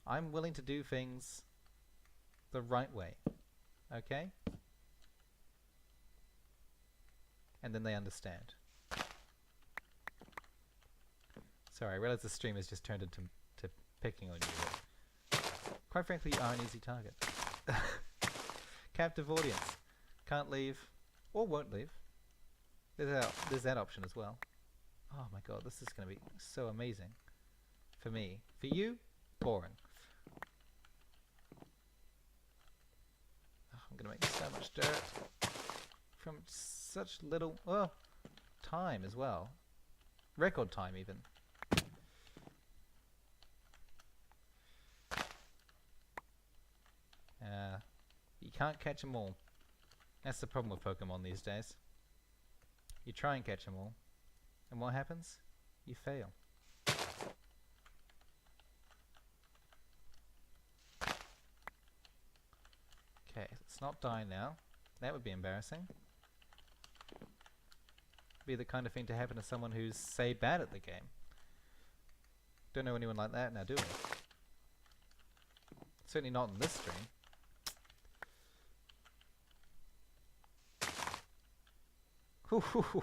I'm willing to do things the right way. Okay? And then they understand. Sorry, I realize the stream has just turned into picking on you. Quite frankly, you are an easy target. Captive audience. Can't leave, or won't leave. There's that option as well. Oh my god, this is going to be so amazing. For me. For you, boring. Oh, I'm going to make so much dirt. From such little time as well. Record time even. can't catch them all. That's the problem with Pokemon these days. You try and catch them all, and what happens? You fail. Okay, let's not die now. That would be embarrassing. Be the kind of thing to happen to someone who's, say, bad at the game. Don't know anyone like that now, do we? Certainly not in this stream.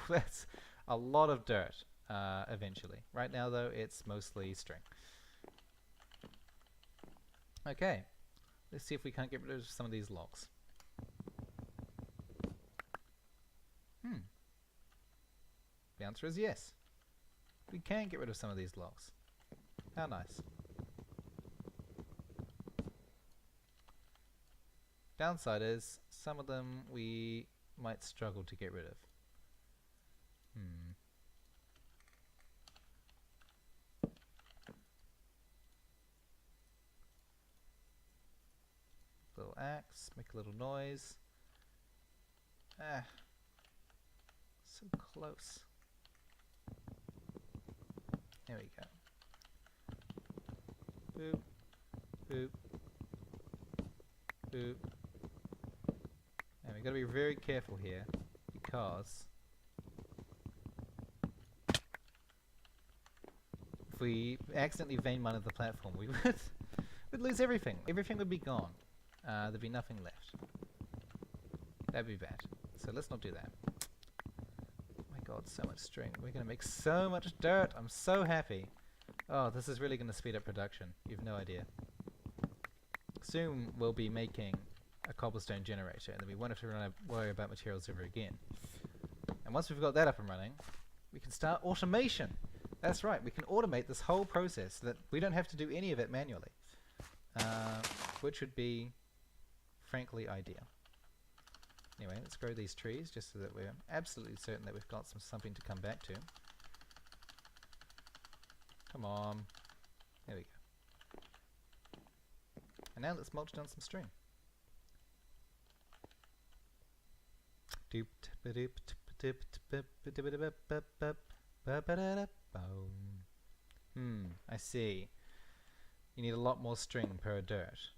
That's a lot of dirt, eventually. Right now, though, it's mostly string. Okay, let's see if we can't get rid of some of these logs. The answer is yes. We can get rid of some of these logs. How nice. Downside is, some of them we might struggle to get rid of. Little axe, make a little noise. So close. There we go. Boop, boop, boop. And we've got to be very careful here, because if we accidentally vein mined the platform, we would lose everything. Everything would be gone. There'd be nothing left. That'd be bad. So let's not do that. God, so much string. We're going to make so much dirt. I'm so happy. Oh, this is really going to speed up production. You've no idea. Soon we'll be making a cobblestone generator, and then we won't have to worry about materials ever again. And once we've got that up and running, we can start automation. That's right, we can automate this whole process so that we don't have to do any of it manually. Which would be, frankly, ideal. Anyway, let's grow these trees just so that we're absolutely certain that we've got something to come back to. Come on. There we go. And now let's mulch down some string. I see. You need a lot more string per dirt.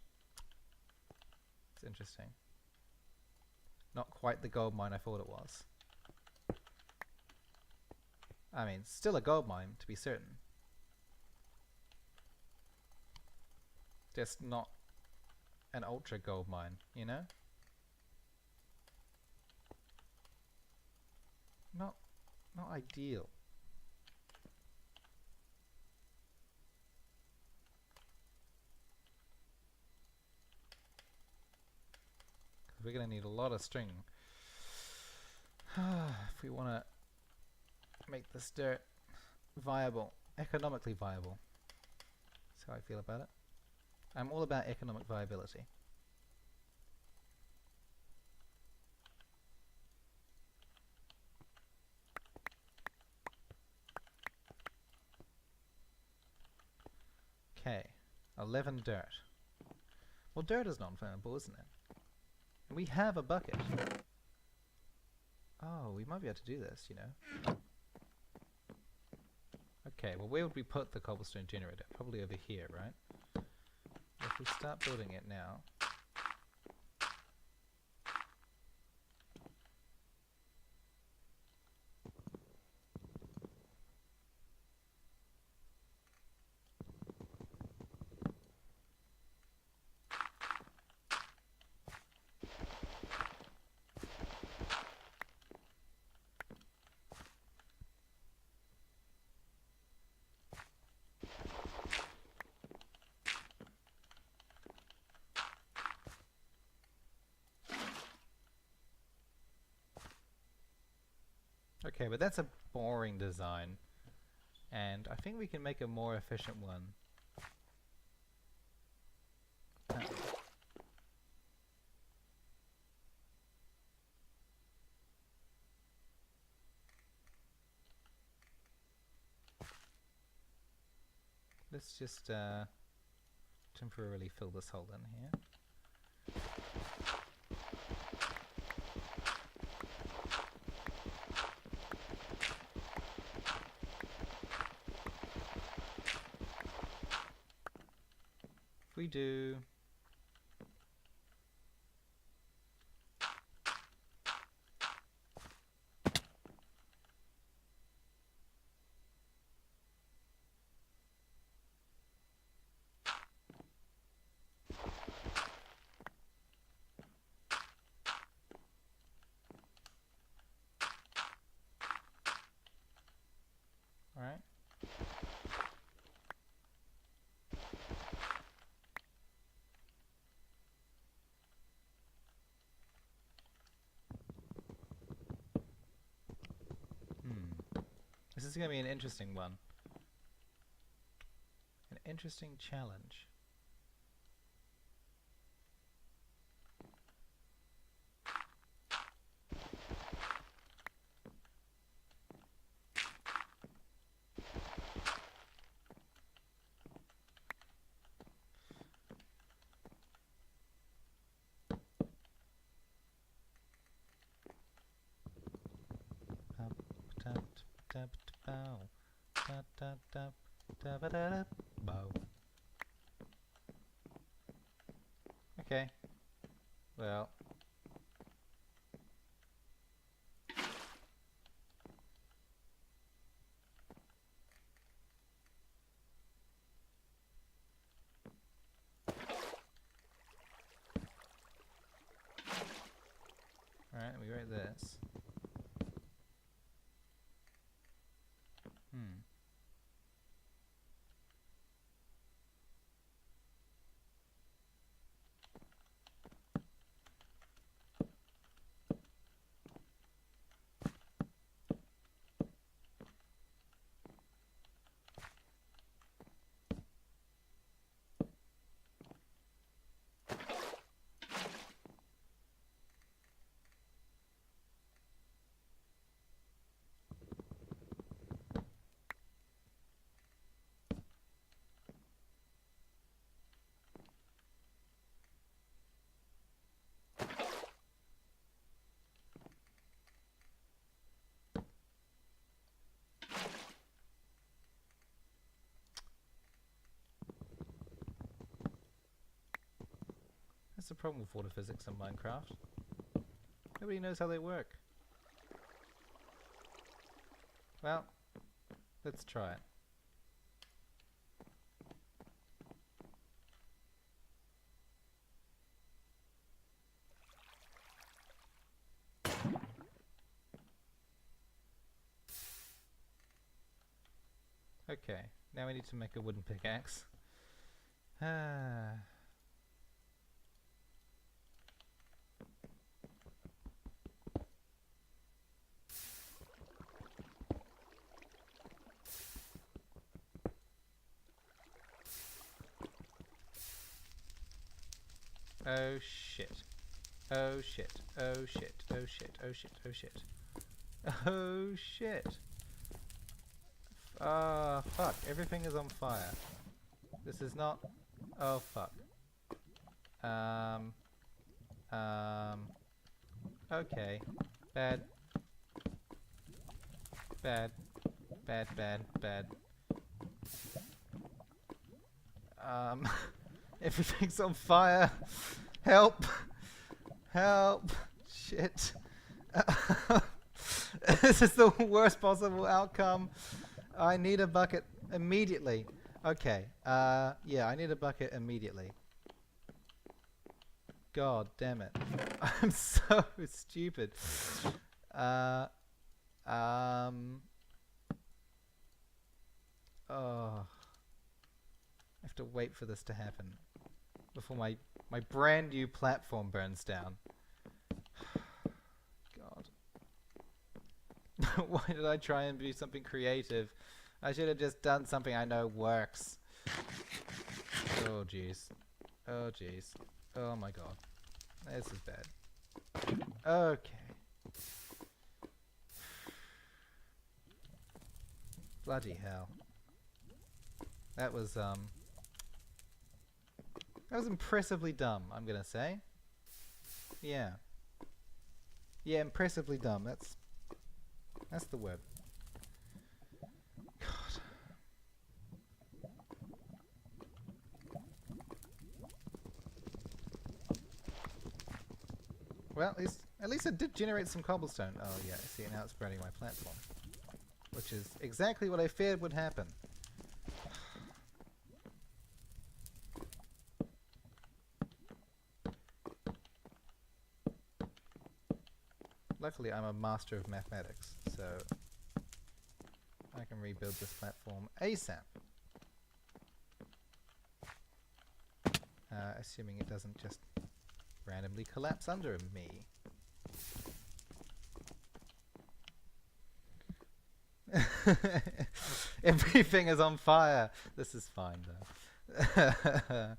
It's interesting. Not quite the gold mine I thought it was. I mean, still a gold mine, to be certain. Just not an ultra gold mine, you know? Not ideal. We're going to need a lot of string if we want to make this dirt viable, economically viable. That's how I feel about it. I'm all about economic viability. Okay, 11 dirt. Well, dirt is non-flammable, isn't it? And we have a bucket. Oh, we might be able to do this, you know. Okay, well, where would we put the cobblestone generator? Probably over here, right? If we start building it now... Okay, but that's a boring design, and I think we can make a more efficient one. Let's just temporarily fill this hole in here. we do? Alright. This is going to be an interesting one. An interesting challenge. Okay. Well. Alright, we write this. That's the problem with water physics in Minecraft. Nobody knows how they work. Well, let's try it. Okay, now we need to make a wooden pickaxe. Oh shit. Oh shit. Oh shit. Oh shit. Oh shit. Oh shit. Oh shit. Ah, fuck. Everything is on fire. This is not... Oh, fuck. Okay. Bad. Bad. Bad, bad, bad. Everything's on fire. Help. Help. Shit. This is the worst possible outcome. I need a bucket immediately. Okay. Yeah, I need a bucket immediately. God damn it. I'm so stupid. Oh. I have to wait for this to happen before my brand new platform burns down. God. Why did I try and do something creative? I should have just done something I know works. Oh jeez. Oh jeez. Oh my god. This is bad. Okay. Bloody hell. That was impressively dumb, I'm gonna say. Yeah. Yeah, impressively dumb. That's the word. God. Well, at least it did generate some cobblestone. Oh yeah, see, now it's spreading my platform. Which is exactly what I feared would happen. Luckily, I'm a master of mathematics, so I can rebuild this platform ASAP. Assuming it doesn't just randomly collapse under me. Everything is on fire. This is fine though.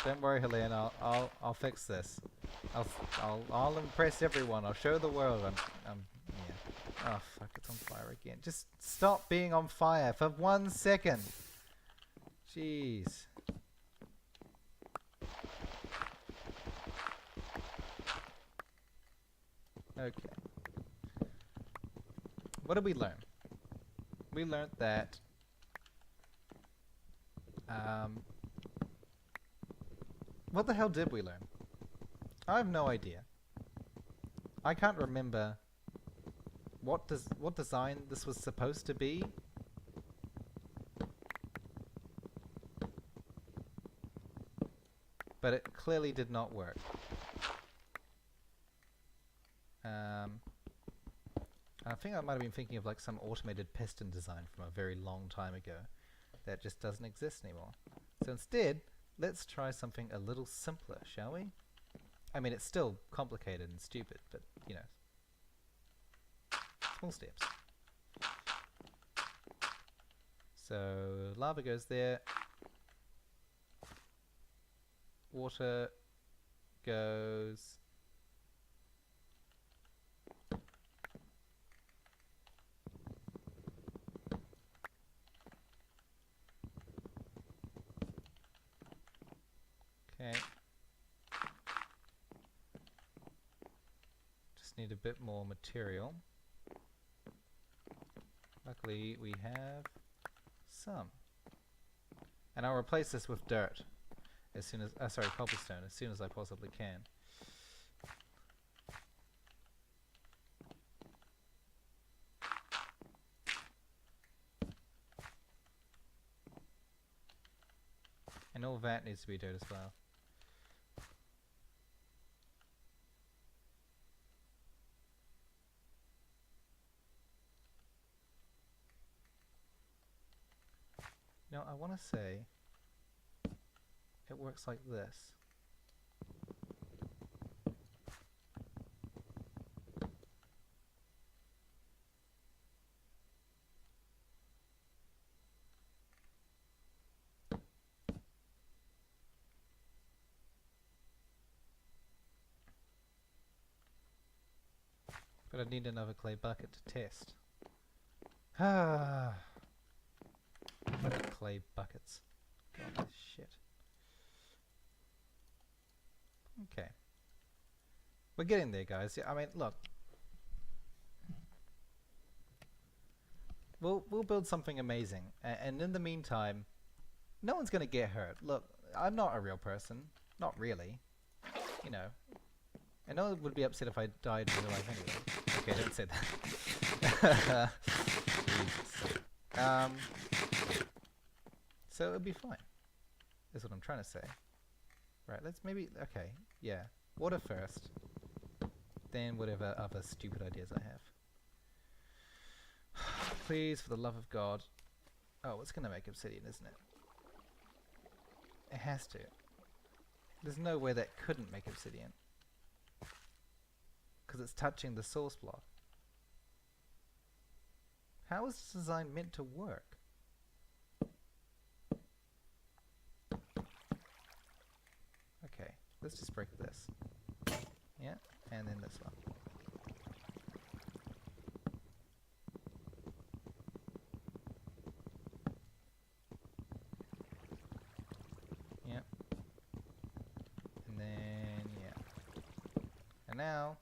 Don't worry, Helene. I'll fix this. I'll impress everyone. I'll show the world. Yeah. Oh fuck! It's on fire again. Just stop being on fire for 1 second. Jeez. Okay. What did we learn? We learned that what the hell did we learn? I have no idea. I can't remember what design this was supposed to be. But it clearly did not work. I think I might have been thinking of like some automated piston design from a very long time ago that just doesn't exist anymore. So instead, let's try something a little simpler, shall we? I mean, it's still complicated and stupid, but you know, small steps. So lava goes there. Water goes okay. Just need a bit more material. Luckily we have some. And I'll replace this with dirt as soon as sorry, cobblestone as soon as I possibly can. And all that needs to be dirt as well. Now I want to say it works like this. But I need another clay bucket to test. Ah, clay buckets. God, this shit. Okay, we're getting there, guys. I mean, look, we'll build something amazing, and in the meantime, no one's gonna get hurt. Look, I'm not a real person, not really, you know. And no one would be upset if I died in real life anyway. Okay, don't say that. So it'll be fine, is what I'm trying to say. Right, let's maybe, okay, yeah. Water first, then whatever other stupid ideas I have. Please, for the love of God. Oh, it's gonna make obsidian, isn't it? It has to. There's no way that couldn't make obsidian. Because it's touching the source block. How is this design meant to work? Okay, let's just break this. Yeah, and then this one. Yeah. And then, yeah. And now...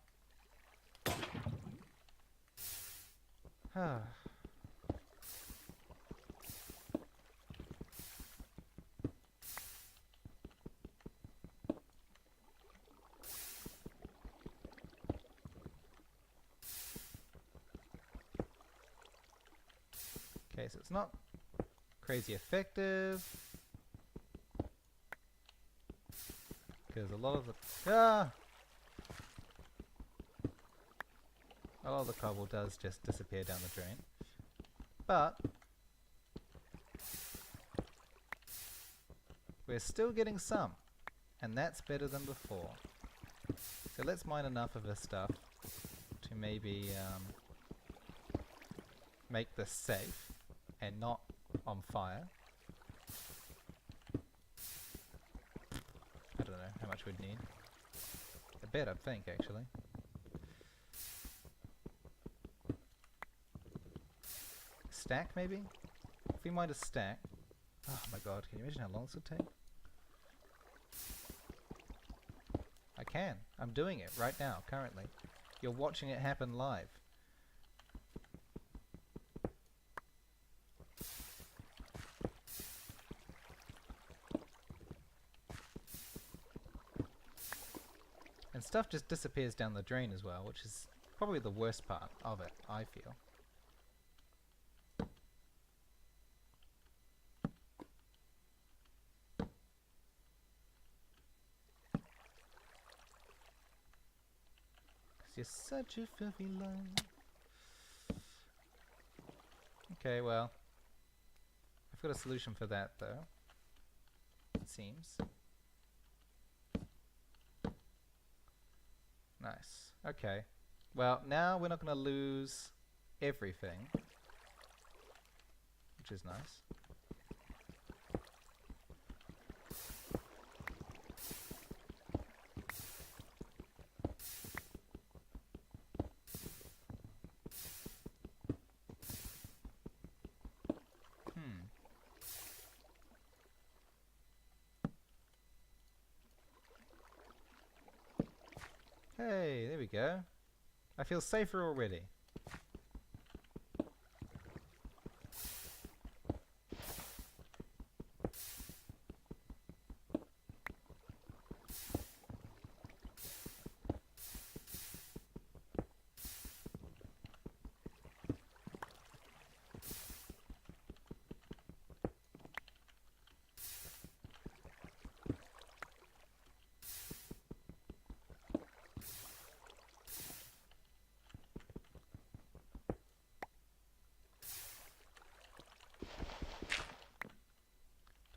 Okay, so it's not crazy effective. Because a lot of the... A lot of the cobble does just disappear down the drain. But we're still getting some. And that's better than before. So let's mine enough of this stuff to maybe make this safe and not on fire. I don't know how much we'd need. A bit, I think, actually. Stack, maybe? If we mine a stack... Oh my god, can you imagine how long this would take? I can. I'm doing it right now, currently. You're watching it happen live. And stuff just disappears down the drain as well, which is probably the worst part of it, I feel. You're such a filthy liar. Okay, well, I've got a solution for that though, it seems. Nice. Okay. Well, now we're not going to lose everything, which is nice. Hey, there we go. I feel safer already.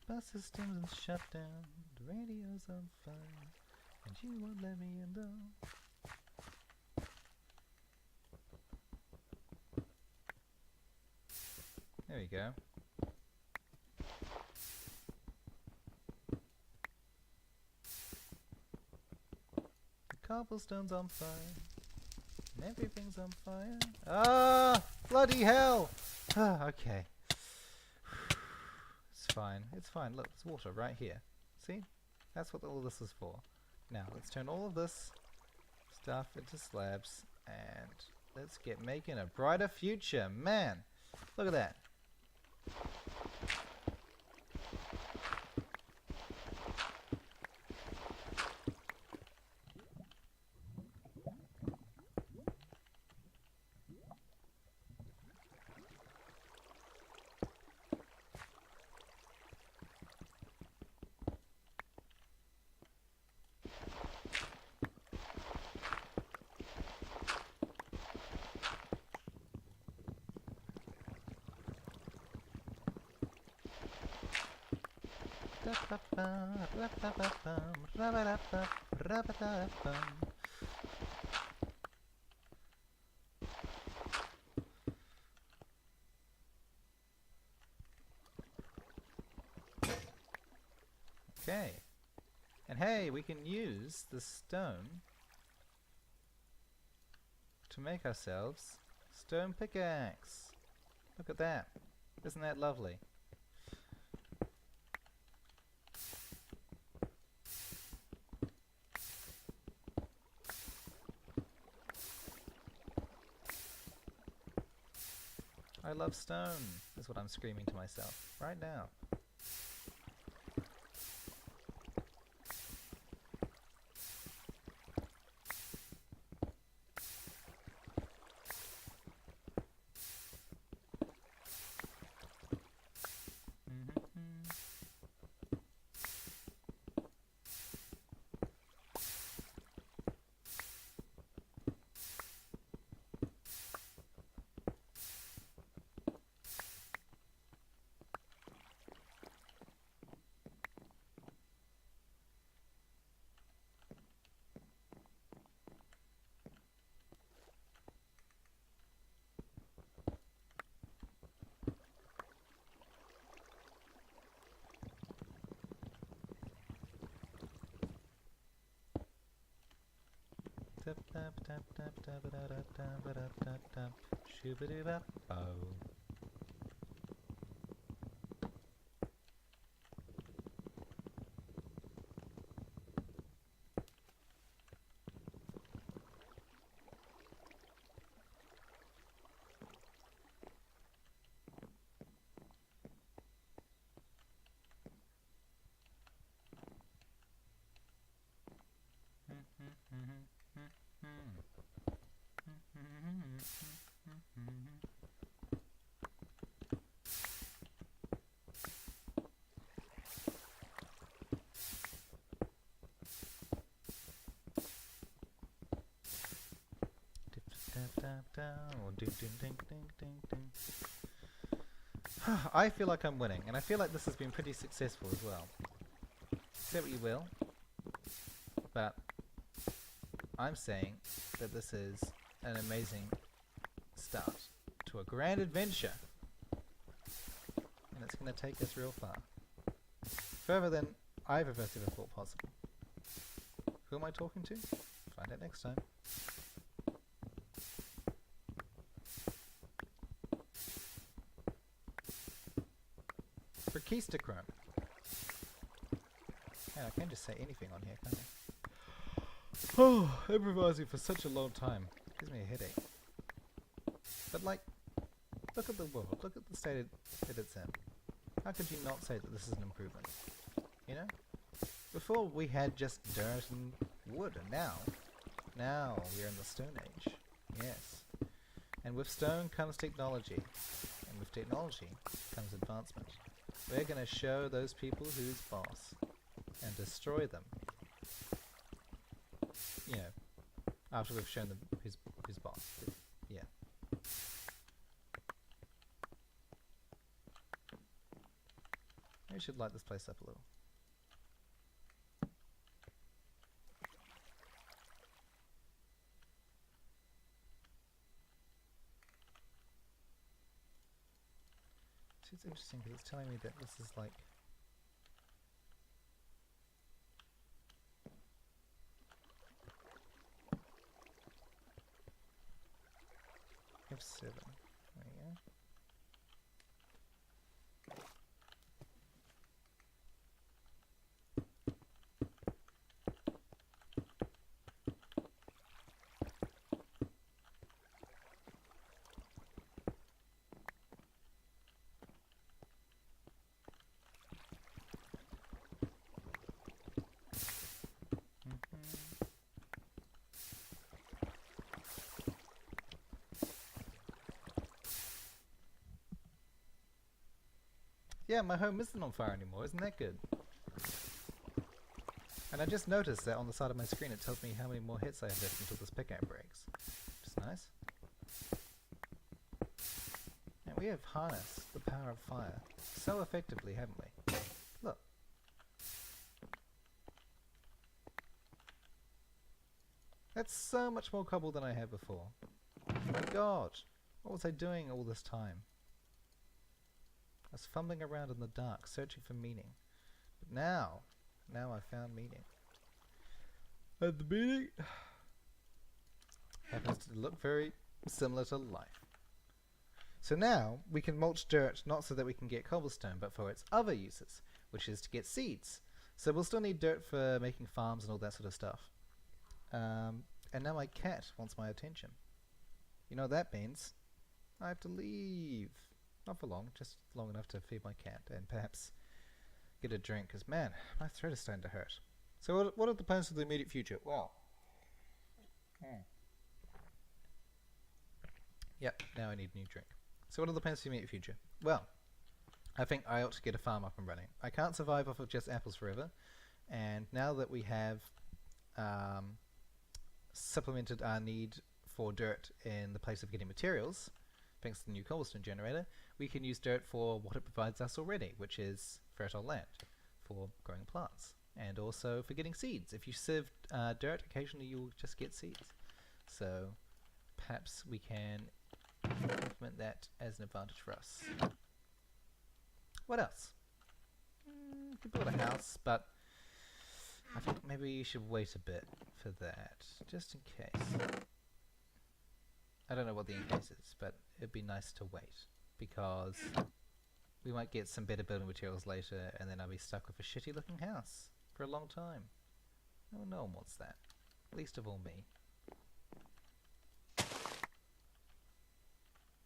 Bus system's shut down, the radio's on fire, and you won't let me in though. There we go. The cobblestone's on fire, and everything's on fire. Ah! Bloody hell! Ah, okay. It's fine. It's fine. Look, there's water right here. See? That's what all this is for. Now, let's turn all of this stuff into slabs and let's get making a brighter future. Man, look at that. Okay. And hey, we can use the stone to make ourselves stone pickaxe. Look at that. Isn't that lovely? I love stone, is what I'm screaming to myself right now. I feel like I'm winning, and I feel like this has been pretty successful as well. Say what you will, but I'm saying that this is an amazing start to a grand adventure, and it's going to take us real far. Further than I've ever thought possible. Who am I talking to? Find out next time. For Keystachrome. Yeah, I can just say anything on here, can't I? Oh, improvising for such a long time gives me a headache. But like, look at the world, look at the state that it's in. How could you not say that this is an improvement? You know? Before we had just dirt and wood, and now we're in the Stone Age. Yes. And with stone comes technology. And with technology comes advancement. We're going to show those people who's boss. And destroy them. You know, after we've shown them who's boss. But yeah. Maybe we should light this place up a little. See, it's interesting because it's telling me that this is like F7. There you go. Yeah, my home isn't on fire anymore, isn't that good? And I just noticed that on the side of my screen it tells me how many more hits I have left until this pickaxe breaks. Which is nice. And we have harnessed the power of fire so effectively, haven't we? Look. That's so much more cobble than I had before. Oh my god! What was I doing all this time? I was fumbling around in the dark, searching for meaning. But now I found meaning. And the meaning happens to look very similar to life. So now we can mulch dirt not so that we can get cobblestone, but for its other uses, which is to get seeds. So we'll still need dirt for making farms and all that sort of stuff. And now my cat wants my attention. You know what that means? I have to leave. Not for long, just long enough to feed my cat and perhaps get a drink, because man, my throat is starting to hurt. So what are the plans for the immediate future? Well, yep, now I need a new drink. So what are the plans for the immediate future? Well, I think I ought to get a farm up and running. I can't survive off of just apples forever, and now that we have supplemented our need for dirt in the place of getting materials, thanks to the new cobblestone generator, we can use dirt for what it provides us already, which is fertile land for growing plants, and also for getting seeds. If you sieve dirt, occasionally you'll just get seeds. So perhaps we can implement that as an advantage for us. What else? We could build a house, but I think maybe you should wait a bit for that, just in case. I don't know what the in case is, but it'd be nice to wait, because we might get some better building materials later, and then I'll be stuck with a shitty looking house for a long time. No one wants that. Least of all me.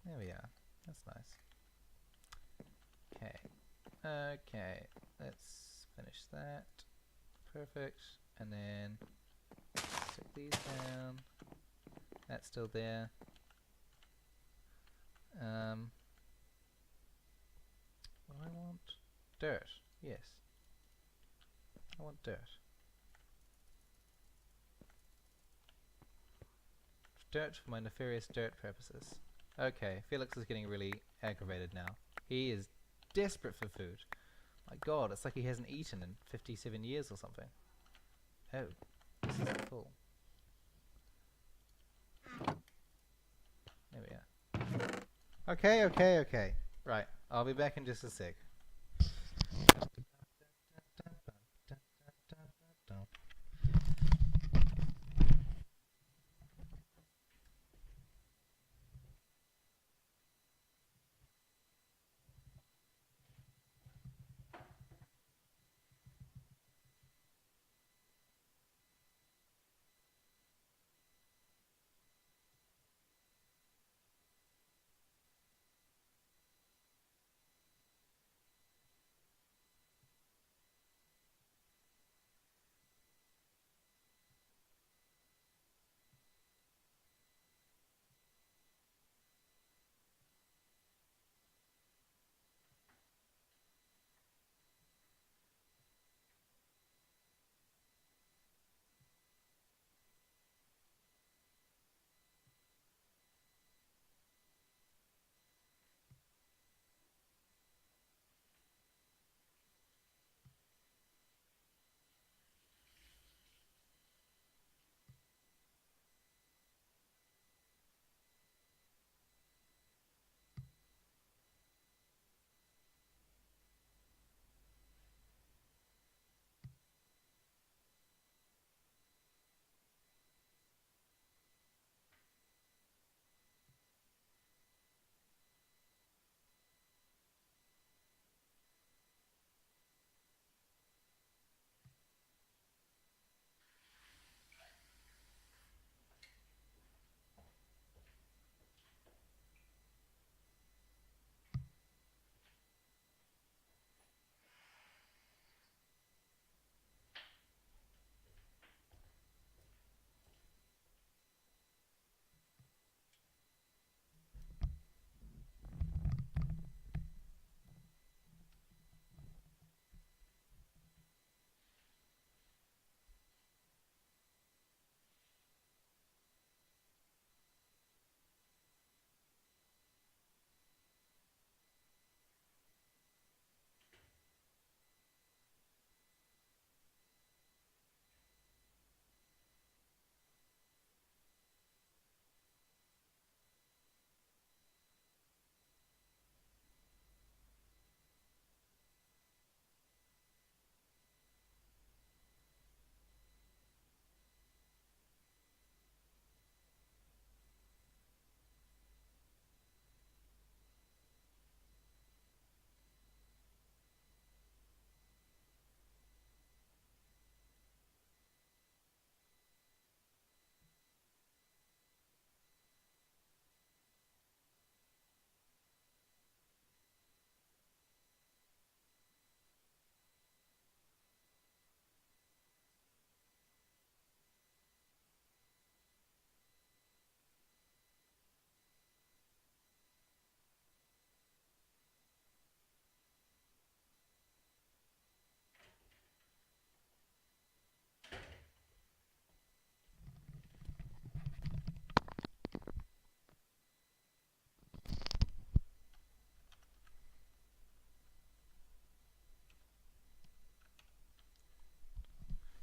There we are. That's nice. Okay, let's finish that. Perfect. And then stick these down. That's still there. What do I want? Dirt. Yes. I want dirt. Dirt for my nefarious dirt purposes. Okay, Felix is getting really aggravated now. He is desperate for food. My god, it's like he hasn't eaten in 57 years or something. Oh, this is full. There we are. Okay. Right, I'll be back in just a sec.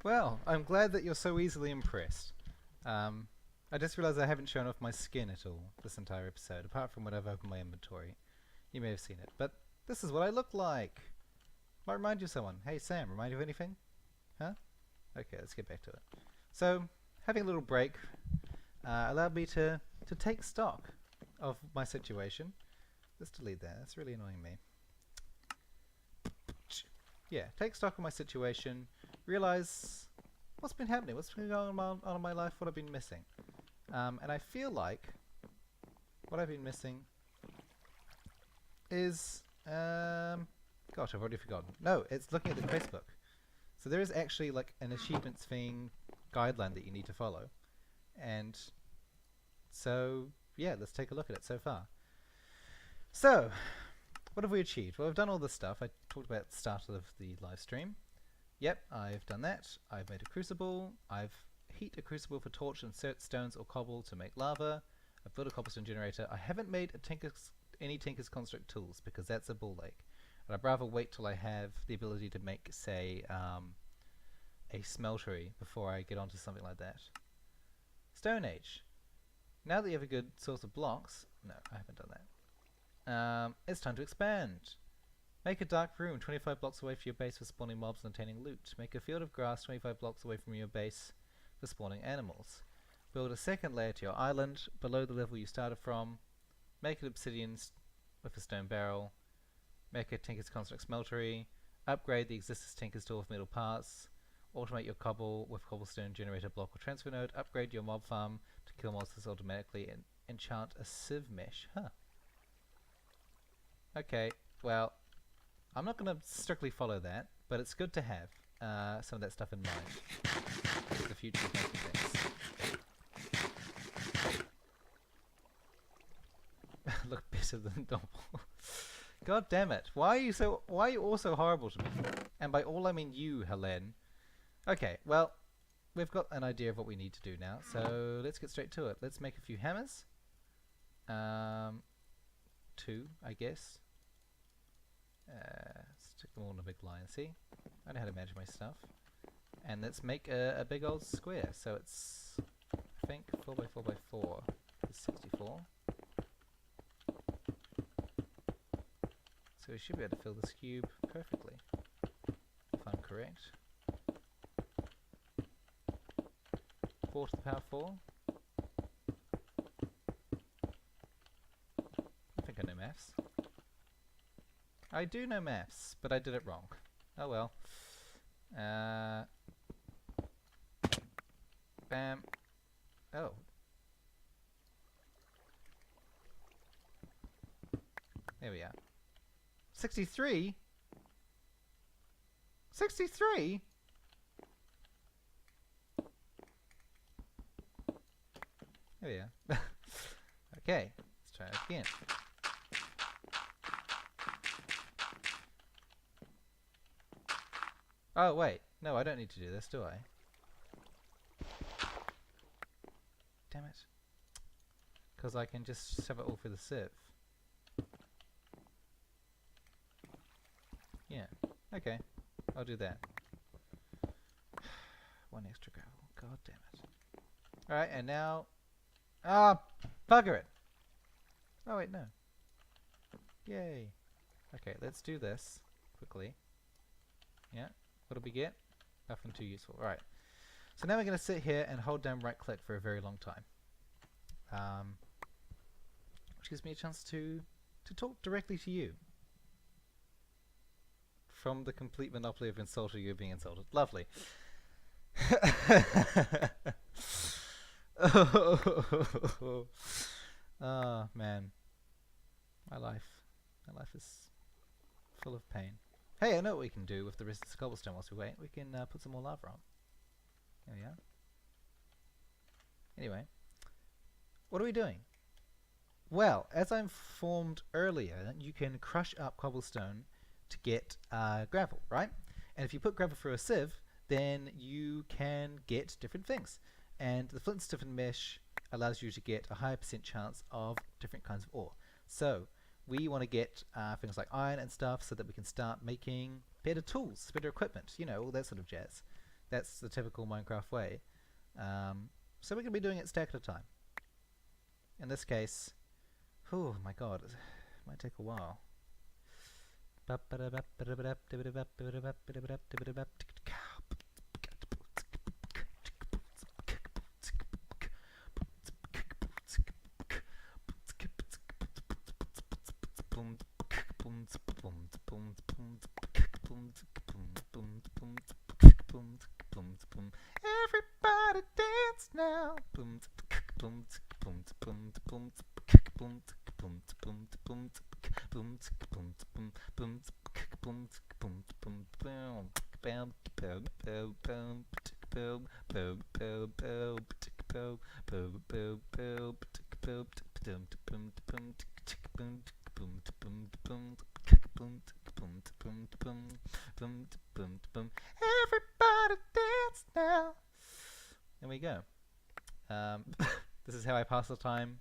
Well, I'm glad that you're so easily impressed. Um, I just realized I haven't shown off my skin at all this entire episode, apart from when I've opened my inventory. You may have seen it, but this is what I look like. Might remind you of someone. Hey Sam, remind you of anything? Huh? Okay, let's get back to it. So, having a little break allowed me to take stock of my situation. Let's delete that. That's really annoying me. Yeah, take stock of my situation, realize what's been happening, what's been going on in my life, what I've been missing. And I feel like what I've been missing is, gosh, I've already forgotten. No, it's looking at the quest book. So there is actually like an achievements thing guideline that you need to follow. And so, yeah, let's take a look at it so far. So, what have we achieved? Well, I've done all this stuff. I talked about at the start of the live stream. Yep, I've done that. I've made a crucible. I've heat a crucible for torch and insert stones or cobble to make lava. I've built a cobblestone generator. I haven't made any Tinker's Construct tools because that's a ball ache. And I'd rather wait till I have the ability to make, say, a smeltery before I get onto something like that. Stone Age. Now that you have a good source of blocks... No, I haven't done that. It's time to expand. Make a dark room 25 blocks away from your base for spawning mobs and obtaining loot. Make a field of grass 25 blocks away from your base for spawning animals. Build a second layer to your island below the level you started from. Make an obsidian with a stone barrel. Make a Tinker's Construct smeltery. Upgrade the existing Tinker's store with metal parts. Automate your cobble with cobblestone generator block or transfer node. Upgrade your mob farm to kill monsters automatically. And enchant a sieve mesh. Huh. Okay, well, I'm not going to strictly follow that, but it's good to have some of that stuff in mind for the future of making things. Look better than normal. God damn it! Why are you all so horrible to me? And by all I mean you, Helen. Okay, well, we've got an idea of what we need to do now, so let's get straight to it. Let's make a few hammers. 2, I guess. Stick them all in a big line, see? I know how to manage my stuff. And let's make a big old square. So it's, I think, 4x4x4 is 64. So we should be able to fill this cube perfectly, if I'm correct. 4 to the power 4. I think I know maths. I do know maths, but I did it wrong. Oh well. Bam. Oh. There we are. 63? 63? There we are. Okay, let's try it again. Oh wait, no, I don't need to do this, do I? Damn it. Because I can just shove it all through the sieve. Yeah, okay, I'll do that. 1 extra gravel, god damn it. Alright, and now... Ah, bugger it! Oh wait, no. Yay. Okay, let's do this quickly. Yeah. What do we get? Nothing too useful. Right. So now we're going to sit here and hold down right click for a very long time. Which gives me a chance to talk directly to you. From the complete monopoly of insulter, you're being insulted. Lovely. Oh man. My life is full of pain. Hey, I know what we can do with the rest of the cobblestone whilst we wait. We can put some more lava on. There we are. Anyway, what are we doing? Well, as I informed earlier, you can crush up cobblestone to get gravel, right? And if you put gravel through a sieve, then you can get different things. And the flint stiffened mesh allows you to get a higher % chance of different kinds of ore. So we want to get things like iron and stuff so that we can start making better tools, better equipment, you know, all that sort of jazz. That's the typical Minecraft way. So we're going to be doing it stack at a time. In this case, oh my god, it might take a while. Everybody dance now. Everybody dance now. There we go. This is how I pass the time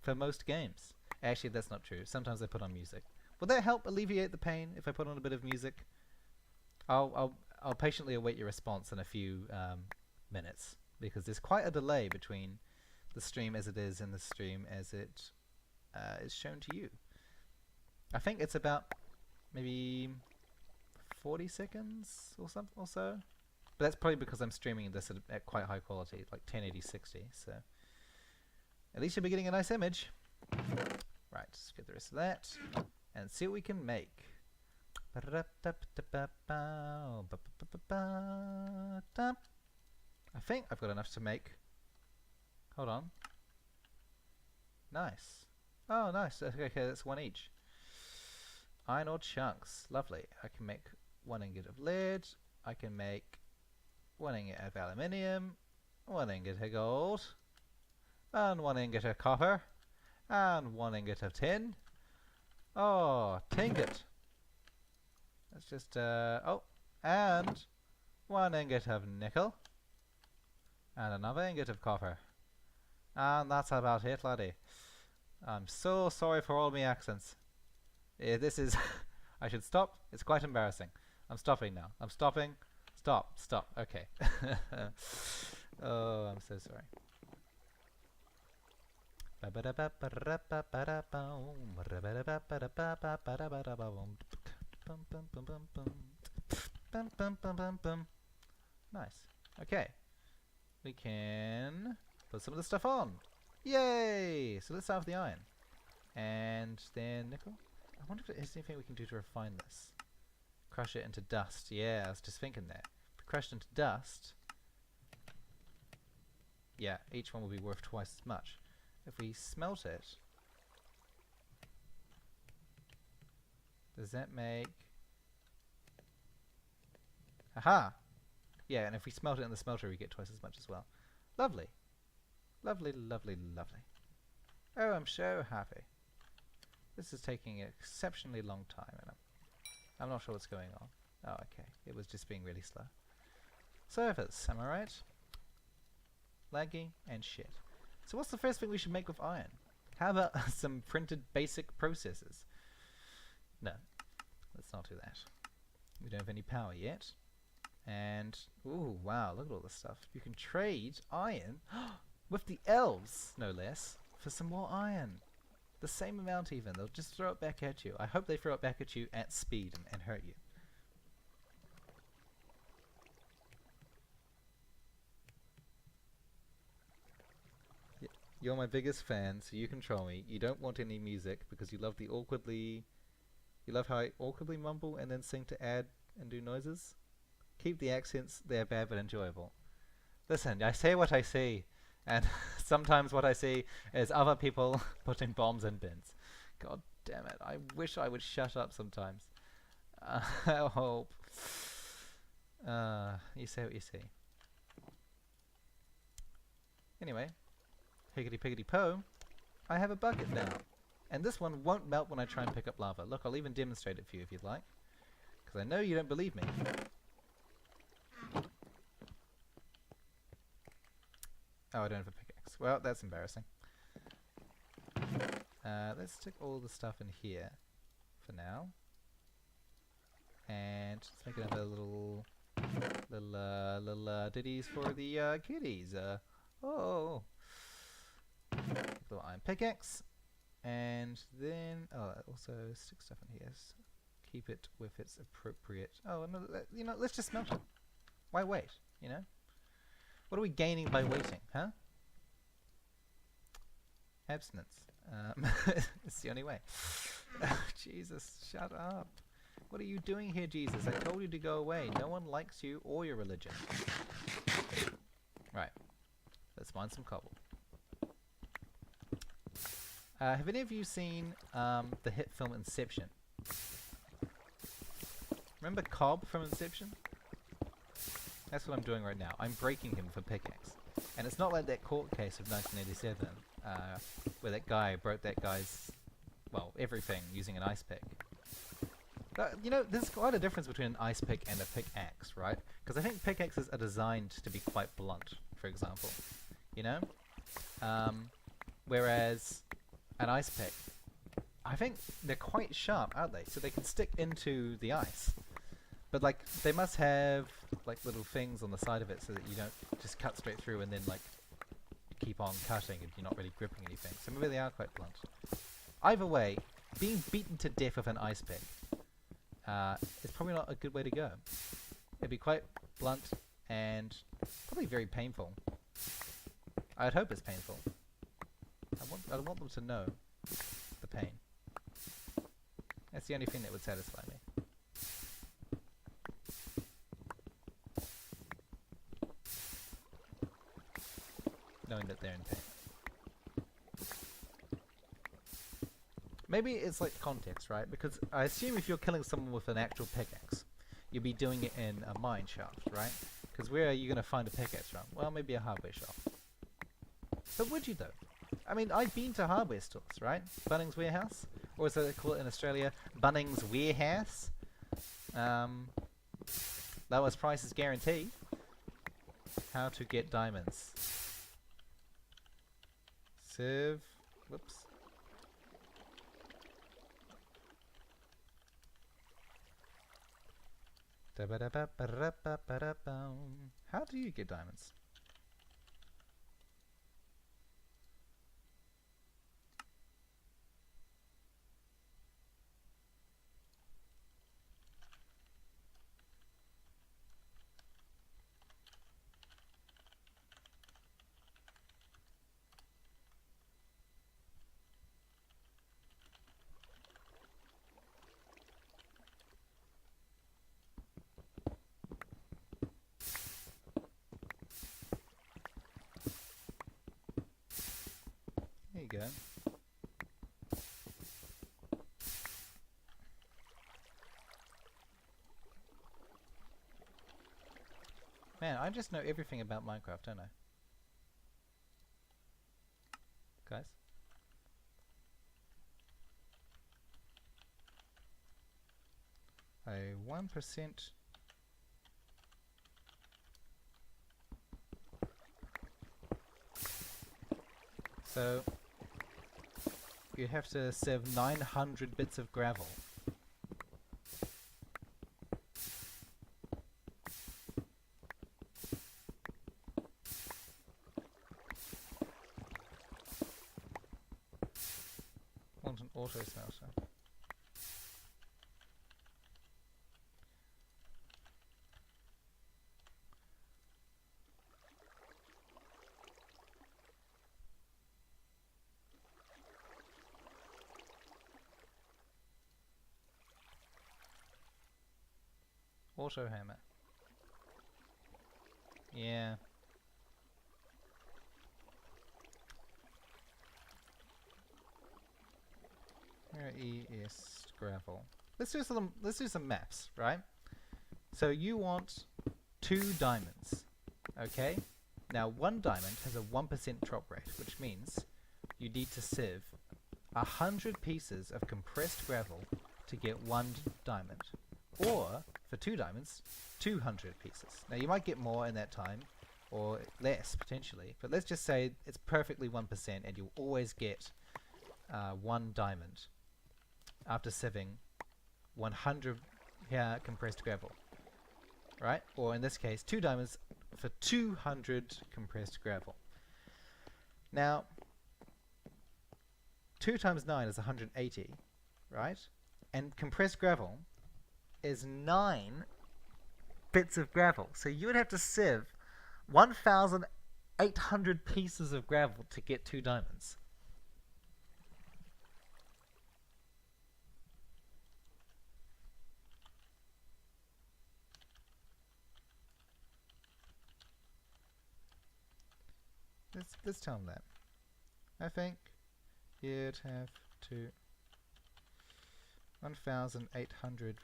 for most games. Actually, that's not true. Sometimes I put on music. Will that help alleviate the pain if I put on a bit of music? I'll patiently await your response in a few minutes, because there's quite a delay between the stream as it is and the stream as it is shown to you. I think it's about maybe 40 seconds or something or so. But that's probably because I'm streaming this at quite high quality, like 1080-60. So at least you'll be getting a nice image. Right, let's get the rest of that and see what we can make. I think I've got enough to make. Hold on. Nice. Oh, nice. Okay, that's one each. Iron ore chunks. Lovely. I can make 1 ingot of lead. I can make 1 ingot of aluminium, 1 ingot of gold, and 1 ingot of copper, and 1 ingot of tin. Oh, tingot. Let's just, oh, and 1 ingot of nickel, and another ingot of copper. And that's about it, laddie. I'm so sorry for all my accents. This is... I should stop. It's quite embarrassing. I'm stopping now. I'm stopping. Stop. Okay. Oh, I'm so sorry. Nice. Okay. We can put some of the stuff on. Yay! So let's start with the iron. And then nickel. I wonder if there's anything we can do to refine this. Crush it into dust. Yeah, I was just thinking that. If we crushed into dust, yeah, each one will be worth twice as much. If we smelt it, does that make... Aha! Yeah, and if we smelt it in the smelter, we get twice as much as well. Lovely. Lovely, lovely, lovely. Oh, I'm so happy. This is taking an exceptionally long time, and I'm not sure what's going on. Oh, okay. It was just being really slow. Servers, am I right? Laggy and shit. So what's the first thing we should make with iron? How about some printed basic processors? No, let's not do that. We don't have any power yet. And, ooh, wow, look at all this stuff. You can trade iron with the elves, no less, for some more iron. The same amount even. They'll just throw it back at you. I hope they throw it back at you at speed and hurt you. You're my biggest fan, so you control me. You don't want any music because you love the awkwardly... You love how I awkwardly mumble and then sing to add and do noises? Keep the accents, they're bad but enjoyable. Listen, I say what I see, and sometimes what I see is other people putting bombs in bins. God damn it, I wish I would shut up sometimes. I hope. You say what you see. Anyway, higgity piggity po, I have a bucket now. And this one won't melt when I try and pick up lava. Look, I'll even demonstrate it for you if you'd like. Because I know you don't believe me. Oh, I don't have a pickaxe. Well, that's embarrassing. Let's stick all the stuff in here for now. And let's make another little ditties for the kiddies. Oh. Little iron pickaxe. And then, also stick stuff in here. So keep it with its appropriate... Oh, no, you know, let's just smelt it. Why wait, you know? What are we gaining by waiting, huh? Abstinence. It's the only way. Jesus, shut up. What are you doing here, Jesus? I told you to go away. No one likes you or your religion. Right. Let's find some cobble. Have any of you seen the hit film Inception? Remember Cobb from Inception? That's what I'm doing right now. I'm breaking him with a pickaxe. And it's not like that court case of 1987, where that guy broke that guy's, well, everything using an ice pick. But, you know, there's quite a difference between an ice pick and a pickaxe, right? Because I think pickaxes are designed to be quite blunt, for example. You know? Whereas an ice pick, I think they're quite sharp, aren't they? So they can stick into the ice. But, like, they must have, like, little things on the side of it so that you don't just cut straight through and then, like, keep on cutting if you're not really gripping anything. So maybe they are quite blunt. Either way, being beaten to death with an ice pick is probably not a good way to go. It'd be quite blunt and probably very painful. I'd hope it's painful. I want them to know the pain. That's the only thing that would satisfy me. Knowing that they're in pain. Maybe it's like context, right? Because I assume if you're killing someone with an actual pickaxe, you'll be doing it in a mine shaft, right? Because where are you going to find a pickaxe from? Well, maybe a hardware shop. But would you though? I mean, I've been to hardware stores, right? Bunnings Warehouse? Or as they call it in Australia, Bunnings Warehouse. Lowest prices guaranteed. How to get diamonds. Civ. Whoops. How do you get diamonds? There you go. Man, I just know everything about Minecraft, don't I? Guys? A 1%. So you have to sieve 900 bits of gravel. Want an auto smelter. Auto hammer. Yeah. Where is gravel? Let's do some maps, right? So you want 2 diamonds. Okay? Now 1 diamond has a 1% drop rate, which means you need to sieve 100 pieces of compressed gravel to get 1 diamond. Or, for 2 diamonds, 200 pieces. Now you might get more in that time, or less, potentially, but let's just say it's perfectly 1% and you'll always get 1 diamond after sieving 100 compressed gravel. Right? Or in this case, 2 diamonds for 200 compressed gravel. Now, 2 times 9 is 180, right? And compressed gravel is 9 bits of gravel. So you would have to sieve 1,800 pieces of gravel to get 2 diamonds. Let's tell them that. I think you'd have to 1,800.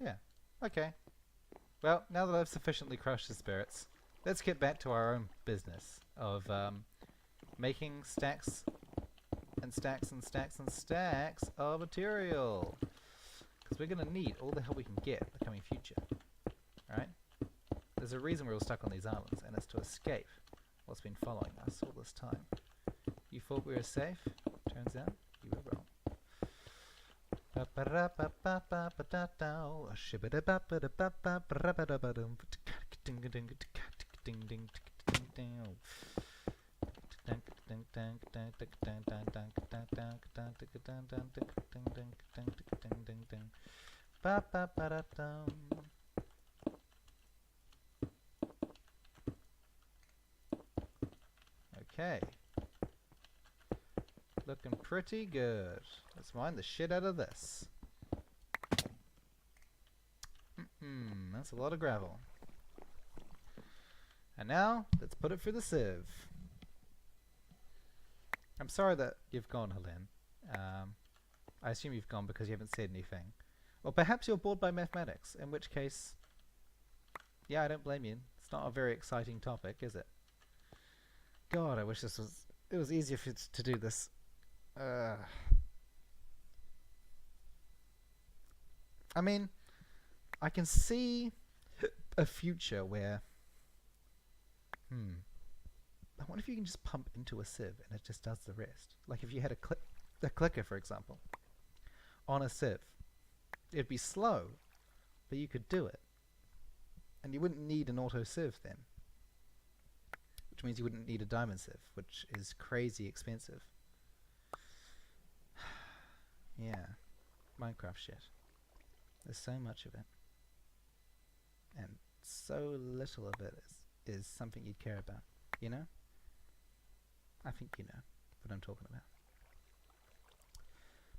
Yeah. Okay. Well, now that I've sufficiently crushed the spirits, let's get back to our own business of making stacks and stacks and stacks and stacks of material. Because we're going to need all the help we can get in the coming future. Alright? There's a reason we're all stuck on these islands, and it's to escape what's been following us all this time. You thought we were safe? Turns out you were wrong. Okay. Looking pretty good. Let's mine the shit out of this. That's a lot of gravel. And now, let's put it through the sieve. I'm sorry that you've gone, Helene. I assume you've gone because you haven't said anything. Or perhaps you're bored by mathematics, in which case, yeah, I don't blame you. It's not a very exciting topic, is it? God, I wish it was easier to do this. I mean, I can see a future where, I wonder if you can just pump into a sieve and it just does the rest. Like if you had a clicker, for example, on a sieve, it'd be slow, but you could do it, and you wouldn't need an auto sieve then, which means you wouldn't need a diamond sieve, which is crazy expensive. Yeah, Minecraft shit. There's so much of it, and so little of it is something you'd care about, you know? I think you know what I'm talking about.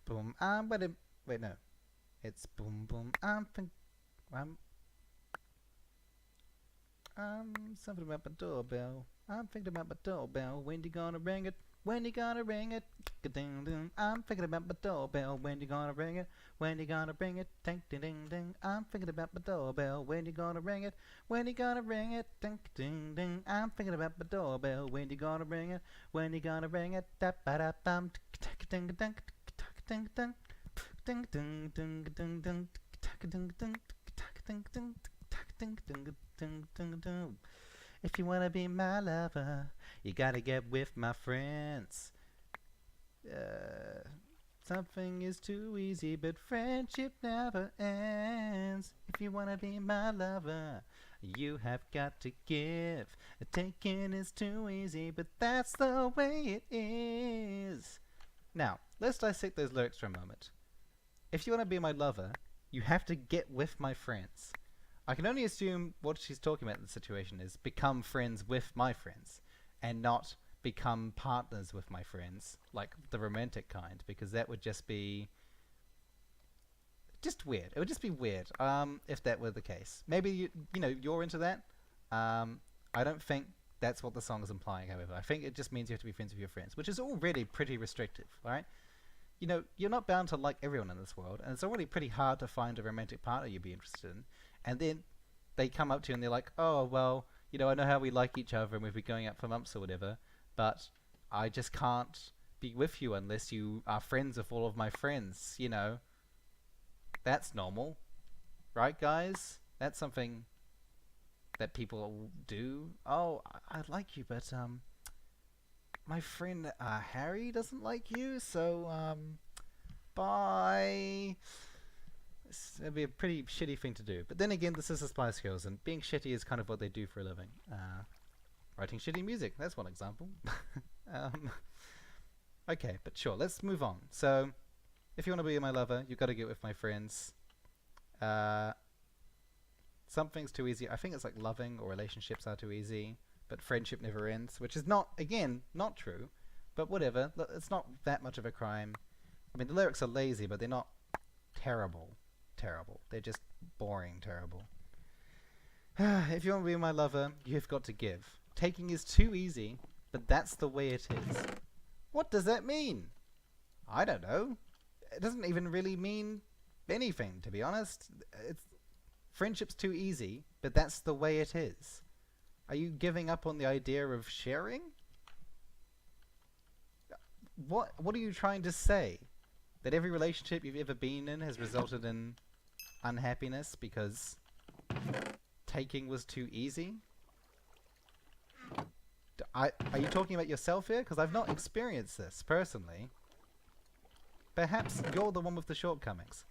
Boom, wait, no. It's boom, boom, I'm something about my doorbell. I'm thinking about my doorbell. When you gonna ring it? When you gonna ring it? Ding ding. I'm thinking about my doorbell. When you gonna ring it? When you gonna ring it? Ding ding ding ding. I'm thinking about my doorbell. When you gonna ring it? When you gonna ring it? Ding ding ding. I'm thinking about my doorbell. When you gonna ring it? When you gonna ring it? Da ba da bum. Ding ding ding ding ding ding ding ding ding ding ding ding ding ding ding ding ding. If you wanna be my lover, you gotta get with my friends. Something is too easy, but friendship never ends. If you wanna be my lover, you have got to give. Taking is too easy, but that's the way it is. Now, let's dissect those lyrics for a moment. If you wanna be my lover, you have to get with my friends. I can only assume what she's talking about in the situation is become friends with my friends, and not become partners with my friends, like the romantic kind, because that would just be weird. It would just be weird if that were the case. Maybe you're into that. I don't think that's what the song is implying, however. I think it just means you have to be friends with your friends, which is already pretty restrictive, alright? You know, you're not bound to like everyone in this world, and it's already pretty hard to find a romantic partner you'd be interested in. And then they come up to you and they're like, oh, well, I know how we like each other and we've been going out for months or whatever, but I just can't be with you unless you are friends with all of my friends, you know. That's normal. Right, guys? That's something that people do. Oh, I like you, but, my friend, Harry doesn't like you, so, bye. It'd be a pretty shitty thing to do. But then again, this is the Spice Girls, and being shitty is kind of what they do for a living. Writing shitty music, that's one example. Okay, but sure, let's move on. So, if you want to be my lover, you've got to get with my friends. Something's too easy. I think it's like loving or relationships are too easy, but friendship never ends, which is not, again, not true. But whatever, it's not that much of a crime. I mean, the lyrics are lazy, but they're not terrible. They're just boring terrible. If you want to be my lover, you've got to give. Taking is too easy, but that's the way it is. What does that mean? I don't know. It doesn't even really mean anything, to be honest. Friendship's too easy, but that's the way it is. Are you giving up on the idea of sharing? What are you trying to say? That every relationship you've ever been in has resulted in unhappiness because taking was too easy? Are you talking about yourself here? Because I've not experienced this personally. Perhaps you're the one with the shortcomings.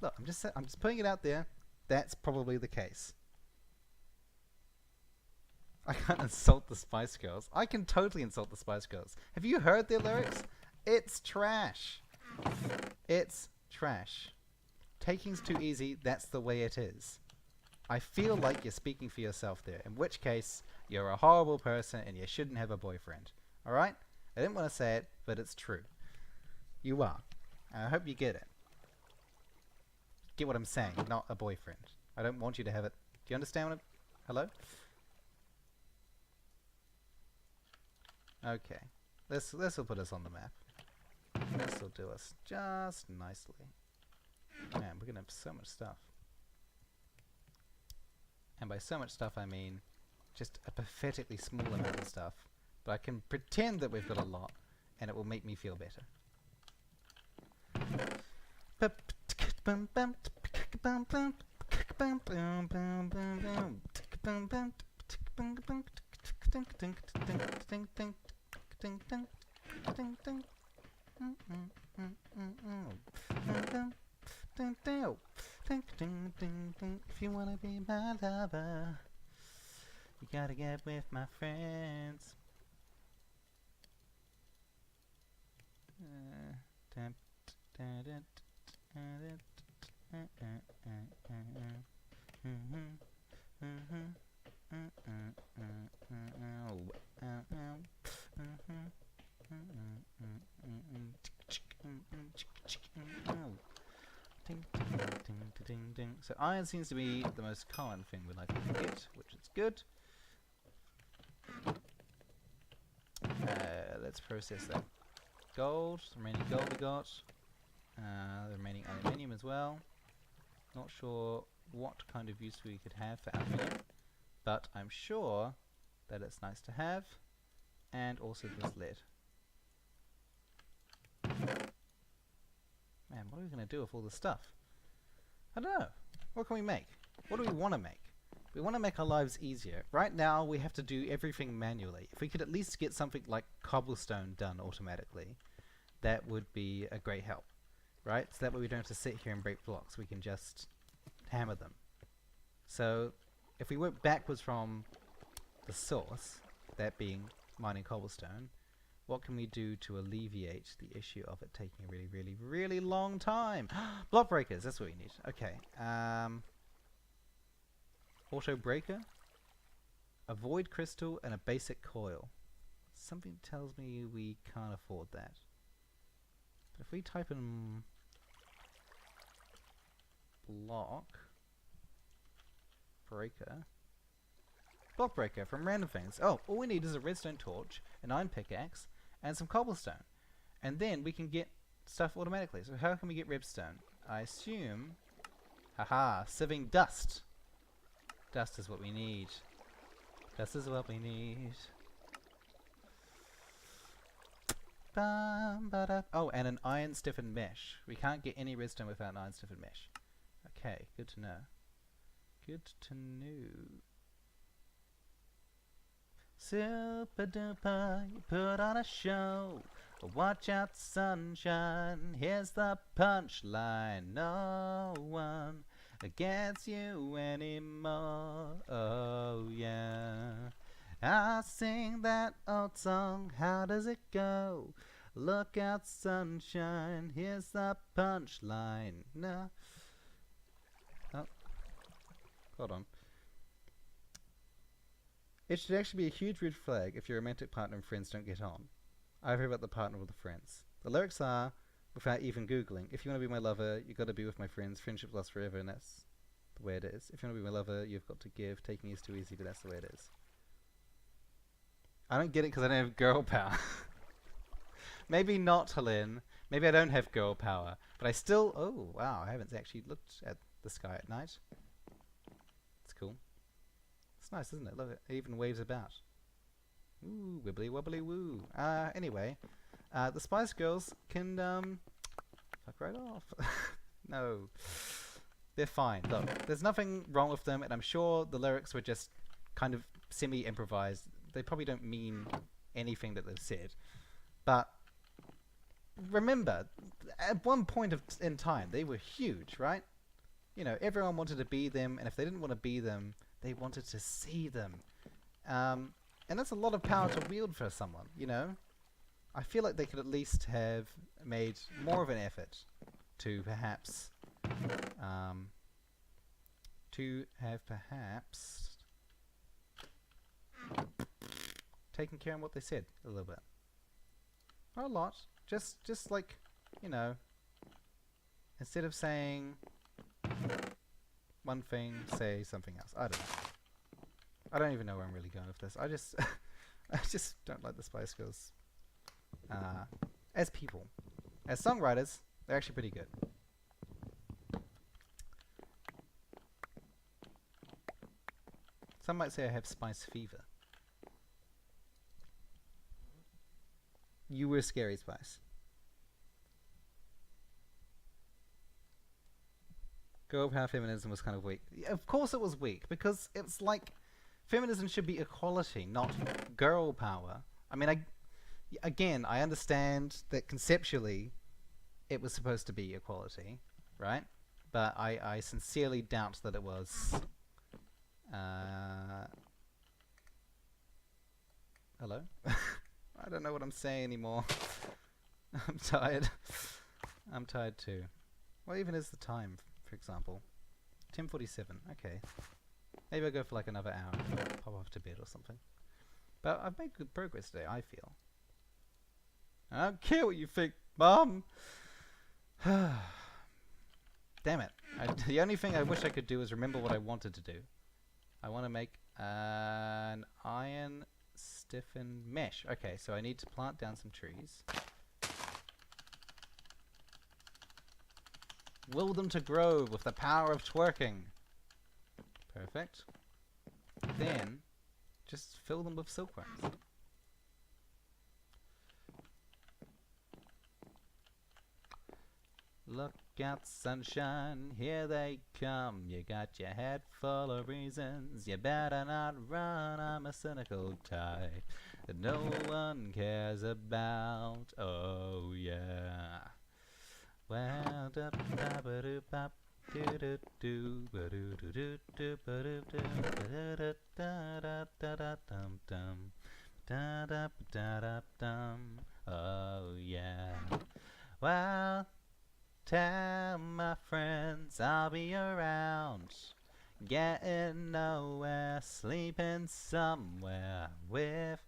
Look, I'm just putting it out there. That's probably the case. I can't insult the Spice Girls. I can totally insult the Spice Girls. Have you heard their lyrics? It's trash. It's trash. Taking's too easy, that's the way it is. I feel like you're speaking for yourself there, in which case, you're a horrible person and you shouldn't have a boyfriend. Alright? I didn't want to say it, but it's true. You are. And I hope you get it. Get what I'm saying, not a boyfriend. I don't want you to have it. Do you understand what I'm... Hello? Okay. This will put us on the map. This will do us just nicely. Man, we're gonna have so much stuff. And by so much stuff I mean just a pathetically small amount of stuff. But I can pretend that we've got a lot, and it will make me feel better. If you wanna be my lover, you gotta get with my friends. So iron seems to be the most common thing we'd like to get, which is good. Let's process that gold, the remaining gold we got, the remaining aluminium as well. Not sure what kind of use we could have for aluminium, but I'm sure that it's nice to have, and also this lead. Man, what are we going to do with all this stuff? I don't know. What can we make? What do we want to make? We want to make our lives easier. Right now, we have to do everything manually. If we could at least get something like cobblestone done automatically, that would be a great help. Right? So that way we don't have to sit here and break blocks. We can just hammer them. So, if we work backwards from the source, that being mining cobblestone, what can we do to alleviate the issue of it taking a really, really, really long time? Block breakers, that's what we need. Okay. Auto breaker, a void crystal, and a basic coil. Something tells me we can't afford that. But if we type in block breaker from random things. Oh, all we need is a redstone torch, an iron pickaxe, and some cobblestone. And then we can get stuff automatically. So how can we get redstone? I assume... Haha, sieving dust. Dust is what we need. Dust is what we need. Oh, and an iron stiffened mesh. We can't get any redstone without an iron stiffened mesh. Okay, good to know. Good to know. Super duper, you put on a show. Watch out, sunshine. Here's the punchline. No one gets you anymore. Oh yeah. I sing that old song. How does it go? Look out, sunshine. Here's the punchline. No. Oh. Hold on. It should actually be a huge red flag if your romantic partner and friends don't get on. I heard about the partner with the friends. The lyrics are, without even googling, if you want to be my lover, you got to be with my friends. Friendship lasts forever, and that's the way it is. If you want to be my lover, you've got to give. Taking is too easy, but that's the way it is. I don't get it because I don't have girl power. Maybe not, Helene. Maybe I don't have girl power, but I still... Oh, wow, I haven't actually looked at the sky at night. It's cool. It's nice, isn't it? Look, it even waves about. Ooh, wibbly wobbly woo. Anyway, the Spice Girls can, fuck right off. No. They're fine. Look, there's nothing wrong with them, and I'm sure the lyrics were just kind of semi-improvised. They probably don't mean anything that they've said. But remember, at one point in time, they were huge, right? You know, everyone wanted to be them, and if they didn't want to be them, they wanted to see them. And that's a lot of power to wield for someone, you know? I feel like they could at least have made more of an effort to perhaps... taken care of what they said a little bit. Not a lot. Just like, you know, instead of saying one thing, say something else. I don't know. I don't even know where I'm really going with this. I just I just don't like the Spice Girls as people. As songwriters, they're actually pretty good. Some might say I have spice fever. You were Scary Spice. Girl power feminism was kind of weak. Yeah, of course it was weak, because it's like feminism should be equality, not girl power. I mean, again, I understand that conceptually it was supposed to be equality, right? But I sincerely doubt that it was. Hello? I don't know what I'm saying anymore. I'm tired. I'm tired too. What even is the time, for example? 10:47. Okay. Maybe I'll go for like another hour and pop off to bed or something. But I've made good progress today, I feel. I don't care what you think, Mom! Damn it. The only thing I wish I could do is remember what I wanted to do. I want to make an iron stiffened mesh. Okay, so I need to plant down some trees. Will them to grow with the power of twerking. Perfect. Then, just fill them with silkworms. Look out, sunshine, here they come. You got your head full of reasons. You better not run, I'm a cynical type that no one cares about. Oh yeah. Well, da ba ba do bop do do do ba do do do do ba do do da da da da da dum dum da da da da dum. Oh yeah. Well, tell my friends I'll be around, getting nowhere, sleeping somewhere with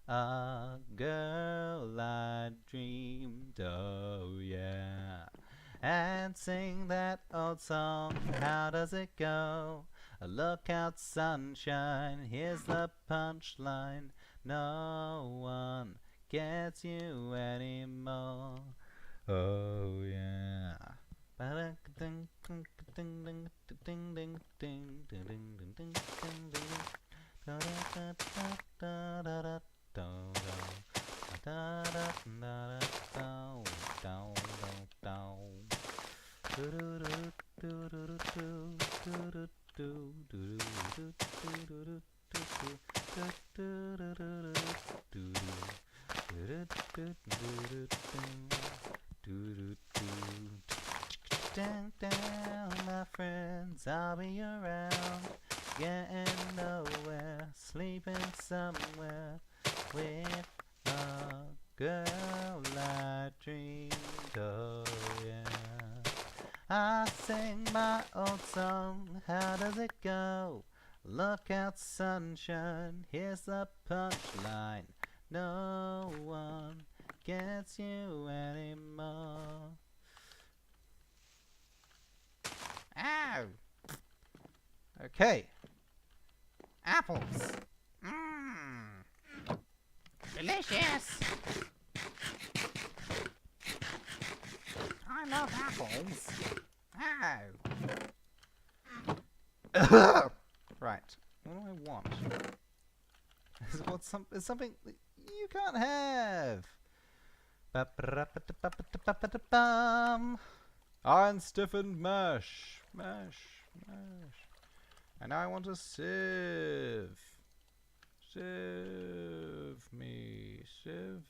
a girl I dreamed. Oh yeah. And sing that old song, how does it go? Look out, sunshine, here's the punchline. No one gets you anymore. Oh yeah. Down, down, my friends, I'll be around, getting nowhere, sleeping somewhere with a girl I dreamed of, yeah. I sing my old song, how does it go? Look out, sunshine, here's the punchline. No one gets you anymore. Ow! Okay. Apples. Mmm. Delicious. I love apples. Ow. Right. What do I want? It's something that you can't have. Iron stiffened mash. Mash. And now I want a sieve. Sieve me. Sieve.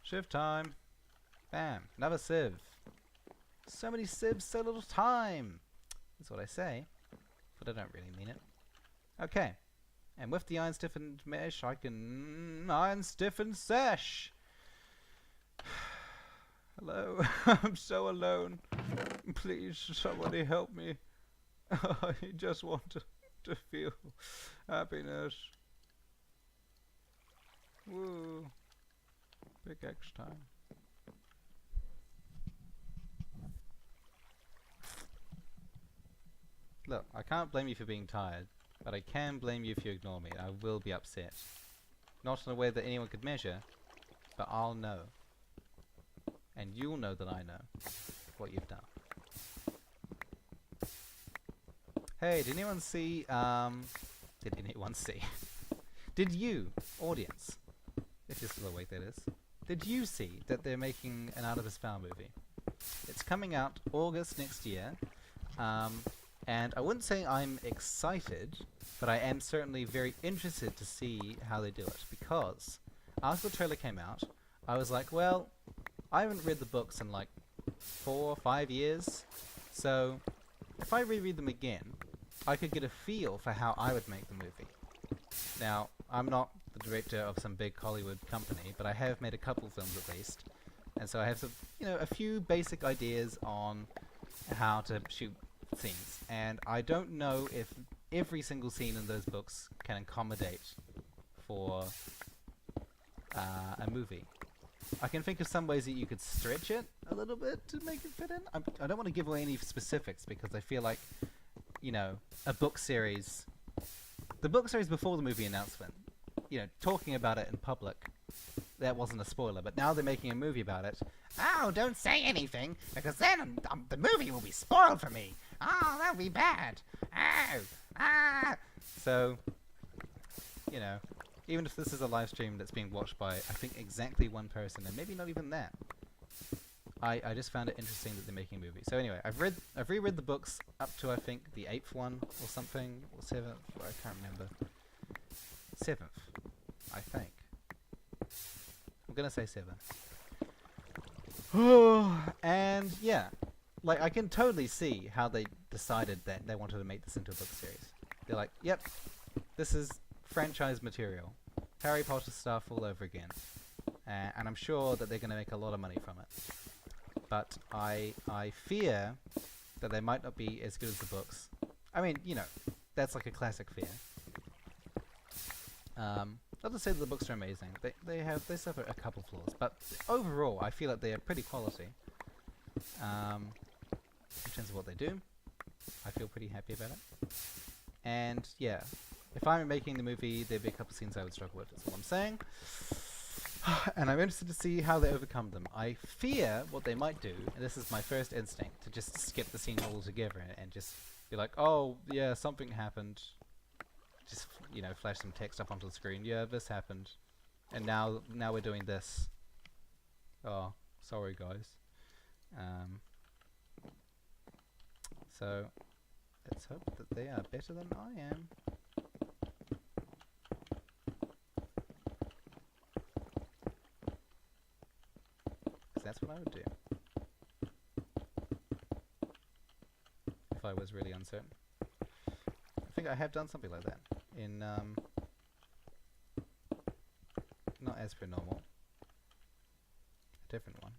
Sieve time. Bam. Another sieve. So many sieves, so little time. That's what I say. But I don't really mean it. Okay. And with the iron stiffened mesh, I can iron stiffened sesh. Hello, I'm so alone. Please, somebody help me. I just want to feel happiness. Woo. Pickaxe time. Look, I can't blame you for being tired, but I can blame you if you ignore me. I will be upset. Not in a way that anyone could measure, but I'll know. And you'll know that I know what you've done. Hey, did anyone see, did you, audience, if you're still awake that is, did you see that they're making an Out of This Foul movie? It's coming out August next year, and I wouldn't say I'm excited, but I am certainly very interested to see how they do it, because after the trailer came out, I was like, well, I haven't read the books in like 4 or 5 years, so if I reread them again, I could get a feel for how I would make the movie. Now, I'm not the director of some big Hollywood company, but I have made a couple films at least, and so I have some, a few basic ideas on how to shoot scenes, and I don't know if every single scene in those books can accommodate for a movie. I can think of some ways that you could stretch it a little bit to make it fit in. I don't want to give away any specifics because I feel like, a book series... The book series before the movie announcement, talking about it in public, that wasn't a spoiler, but now they're making a movie about it. Oh, don't say anything, because then the movie will be spoiled for me. Oh, that'll be bad. Oh, ah. So, even if this is a live stream that's being watched by, I think, exactly one person, and maybe not even that, I just found it interesting that they're making a movie. So anyway, I've reread the books up to, I think, the 8th one or something, or 7th, I can't remember. 7th, I think. I'm gonna say 7th. And yeah, like I can totally see how they decided that they wanted to make this into a book series. They're like, yep, this is franchise material. Harry Potter stuff all over again. And I'm sure that they're going to make a lot of money from it. But I fear that they might not be as good as the books. I mean, that's like a classic fear. Not to say that the books are amazing. They suffer a couple flaws, but overall, I feel like they are pretty quality. In terms of what they do, I feel pretty happy about it. And yeah, if I'm making the movie, there'd be a couple scenes I would struggle with. That's all I'm saying. And I'm interested to see how they overcome them. I fear what they might do, and this is my first instinct, to just skip the scene altogether and just be like, oh, yeah, something happened. Just, flash some text up onto the screen. Yeah, this happened. And now we're doing this. Oh, sorry, guys. So let's hope that they are better than I am. 'Cause that's what I would do if I was really uncertain. I think I have done something like that in not As Per Normal, a different one.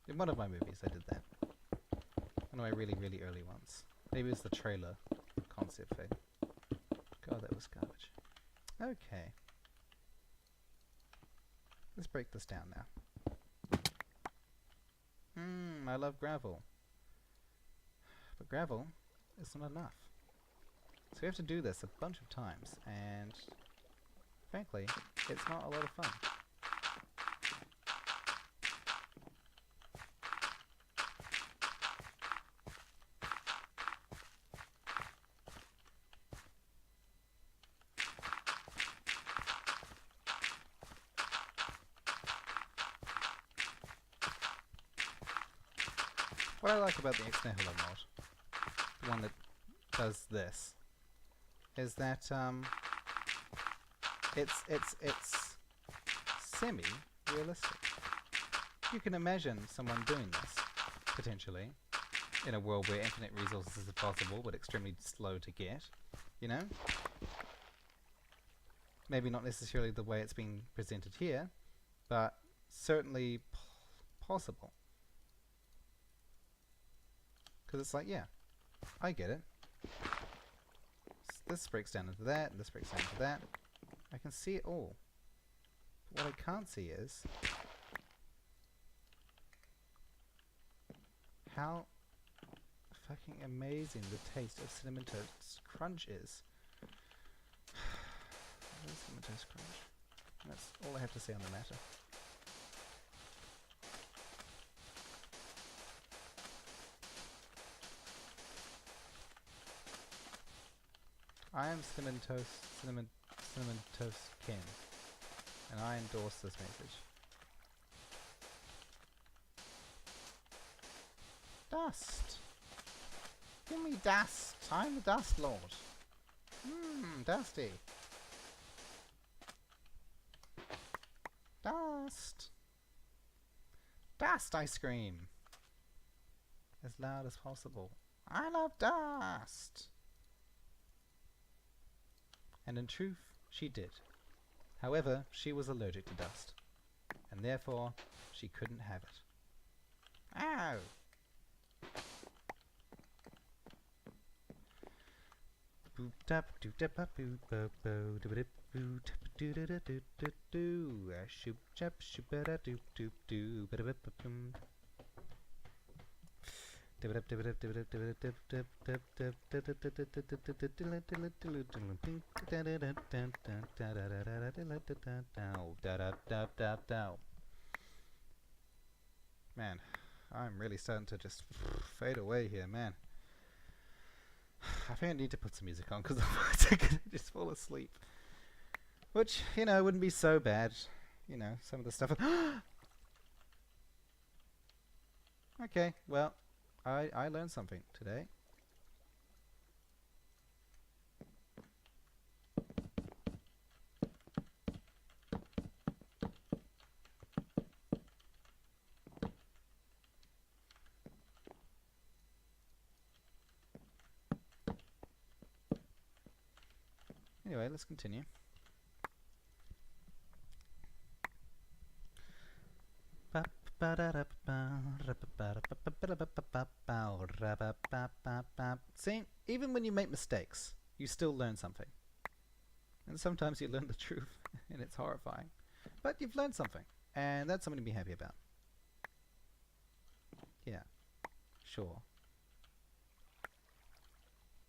In one of my movies I did that. One of my really, really early ones. Maybe it was the trailer concept thing. God, that was garbage. Okay. Let's break this down now. I love gravel. But gravel is not enough. So we have to do this a bunch of times, and frankly, it's not a lot of fun. What I like about the Ex-Nihilo mod, the one that does this, is that it's semi-realistic. You can imagine someone doing this, potentially, in a world where infinite resources are possible but extremely slow to get, you know? Maybe not necessarily the way it's being presented here, but certainly possible. Because it's like, yeah, I get it. This breaks down into that, and this breaks down into that. I can see it all. But what I can't see is how fucking amazing the taste of Cinnamon Toast Crunch is. What is Cinnamon Toast Crunch? And that's all I have to say on the matter. I am Cinnamon Toast Ken, and I endorse this message. Dust! Give me dust! I'm the Dust Lord! Dusty! Dust! Dust ice cream! As loud as possible. I love dust! And in truth, she did. However, she was allergic to dust, and therefore, she couldn't have it. Ow! Boop tap doo tap boop bo bo do dip boo tap doo da da doo doo doo. Shoop chap shoop da doop doop doo ba da bip boom. Man, I'm really starting to just fade away here, man. I think I need to put some music on because otherwise I'm gonna just fall asleep. Which, you know, wouldn't be so bad. You know, some of the stuff. Okay, well. I learned something today. Anyway, let's continue. See, even when you make mistakes, you still learn something. And sometimes you learn the truth, and it's horrifying. But you've learned something, and that's something to be happy about. Yeah, sure.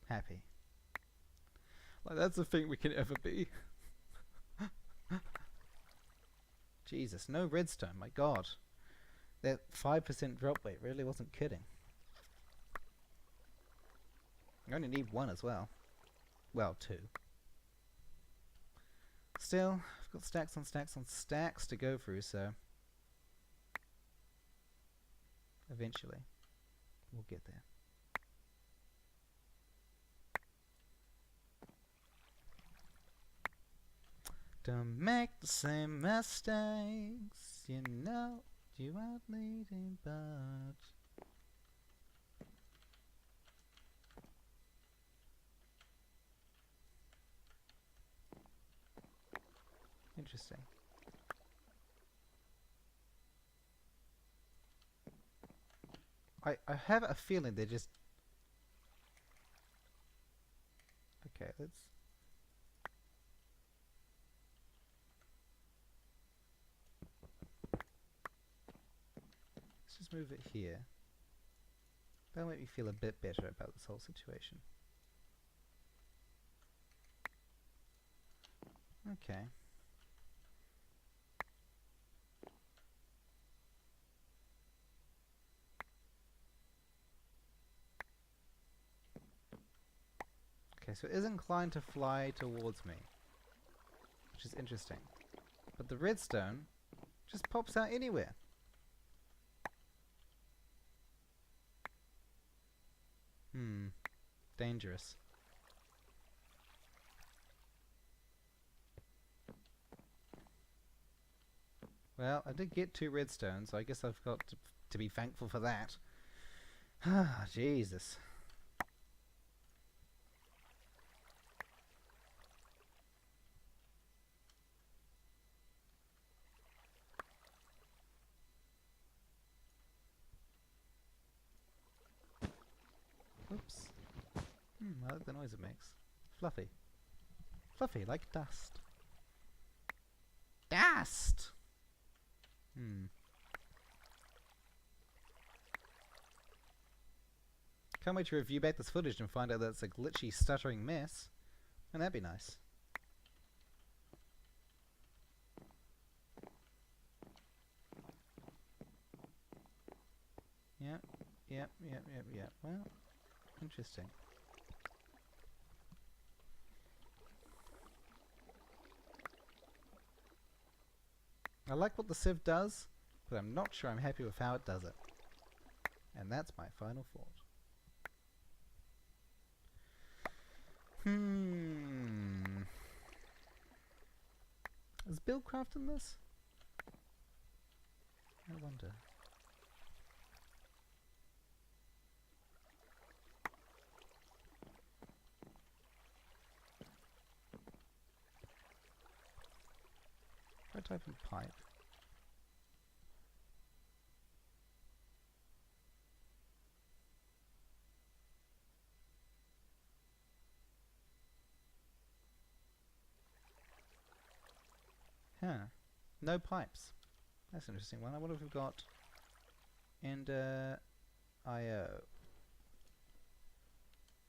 Happy. Like, that's the thing we can ever be. Jesus, no redstone, my god. That 5% drop rate really wasn't kidding. I only need one as well. Well, two. Still, I've got stacks on stacks on stacks to go through, so... Eventually. We'll get there. Don't make the same mistakes, you know you aren't leading, but interesting. I have a feeling they're just okay, let's just move it here. That'll make me feel a bit better about this whole situation. Okay. Okay, so it is inclined to fly towards me, which is interesting. But the redstone just pops out anywhere. Dangerous. Well, I did get 2 redstones, so I guess I've got to be thankful for that. Ah, Jesus. Oops. I like the noise it makes. Fluffy. Fluffy, like dust. Dust! Can't wait to review back this footage and find out that it's a glitchy, stuttering mess. And that'd be nice. Yep. Well, interesting. I like what the sieve does, but I'm not sure I'm happy with how it does it. And that's my final thought. Is Buildcraft in this? I wonder. If I type in pipe. Huh. No pipes. That's an interesting one. I wonder if we've got Ender IO.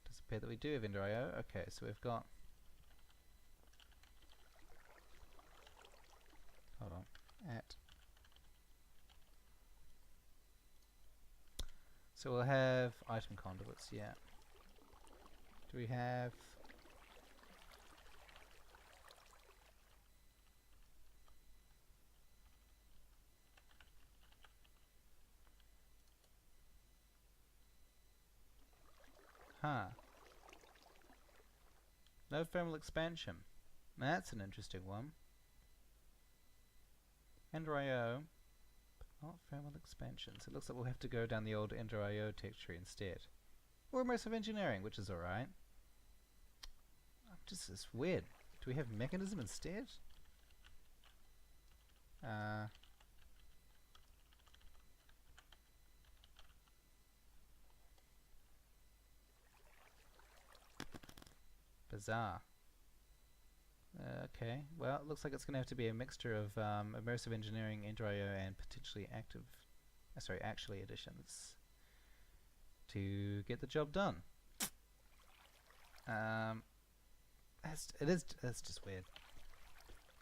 Does appear that we do have Ender IO. Okay, so we've got. Hold on. At. So we'll have item conduits, yeah. Do we have. No thermal expansion. That's an interesting one. Ender IO, but not thermal expansions. It looks like we'll have to go down the old Ender IO tech tree instead. Or immersive engineering, which is alright. It's weird. Do we have mechanism instead? Bizarre. Okay, well, it looks like it's going to have to be a mixture of immersive engineering, Ender IO, and potentially actually additions to get the job done. It's just weird.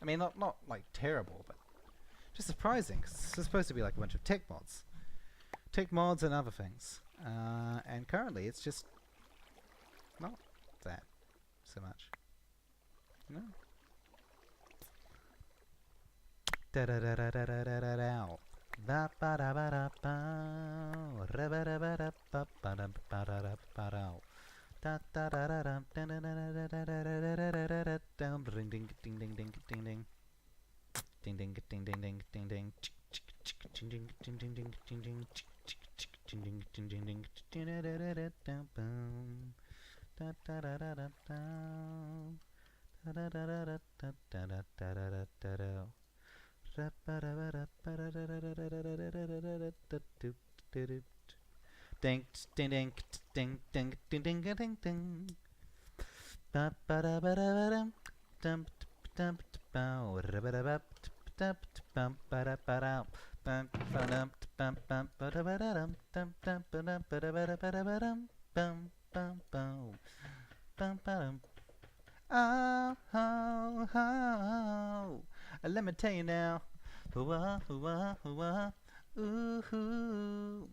I mean, not like terrible, but just surprising, because it's supposed to be like a bunch of tech mods and other things. And currently, it's just not that so much. No. Da da da da da da da da da. Ba ba da ba da ba, ra ba da ba da ba ba da ba da da ba da. Da da da da da da da da da da da da da da. Ding ding ding ding ding ding ding. Ding ding ding ding ding ding ding. Ding ding ding ding ding ding ding. Ding ding ding ding ding. Da da da da da boom. Da da da da da da. Da da da da da da da da da da da da. Ding ding ding ding ding ding ding ding ding. Ba ba da ba da ba dum dum dum bow da ba da ba dum bum ba da ba da bum ba dum bum bum ba da ba da dum dum ba dum ba da ba da ba da ba dum bum bum bow bum ba dum. Oh, oh, oh. Let me tell you now. Ooh, ooh, ooh, ooh.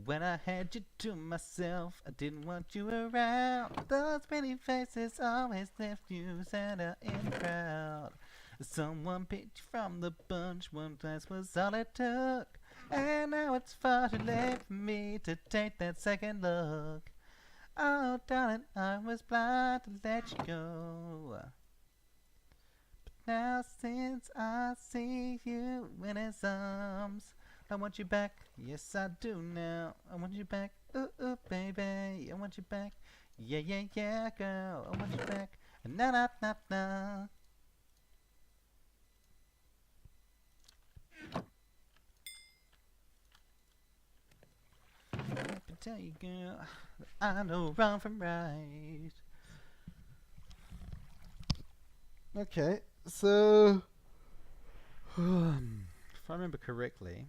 When I had you to myself, I didn't want you around. Those pretty faces always left you center in the crowd. Someone picked you from the bunch, one glance was all it took. And now it's far too late for me to take that second look. Oh, darling, I was blind to let you go. But now since I see you in his arms, I want you back, yes I do now. I want you back, ooh, ooh, baby. I want you back, yeah, yeah, yeah, girl. I want you back, na na na na. Let me tell you, girl, I know wrong from right. Okay, so if I remember correctly.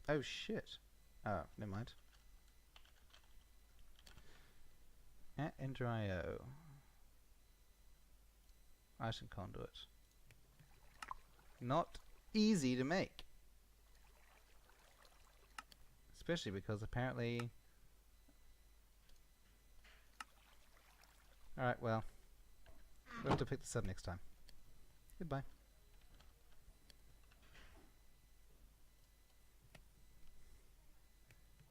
Oh shit. Oh, never mind. At Ender.io. Item conduit. Not easy to make. Especially because apparently... Alright, well. We'll have to pick this up next time. Goodbye.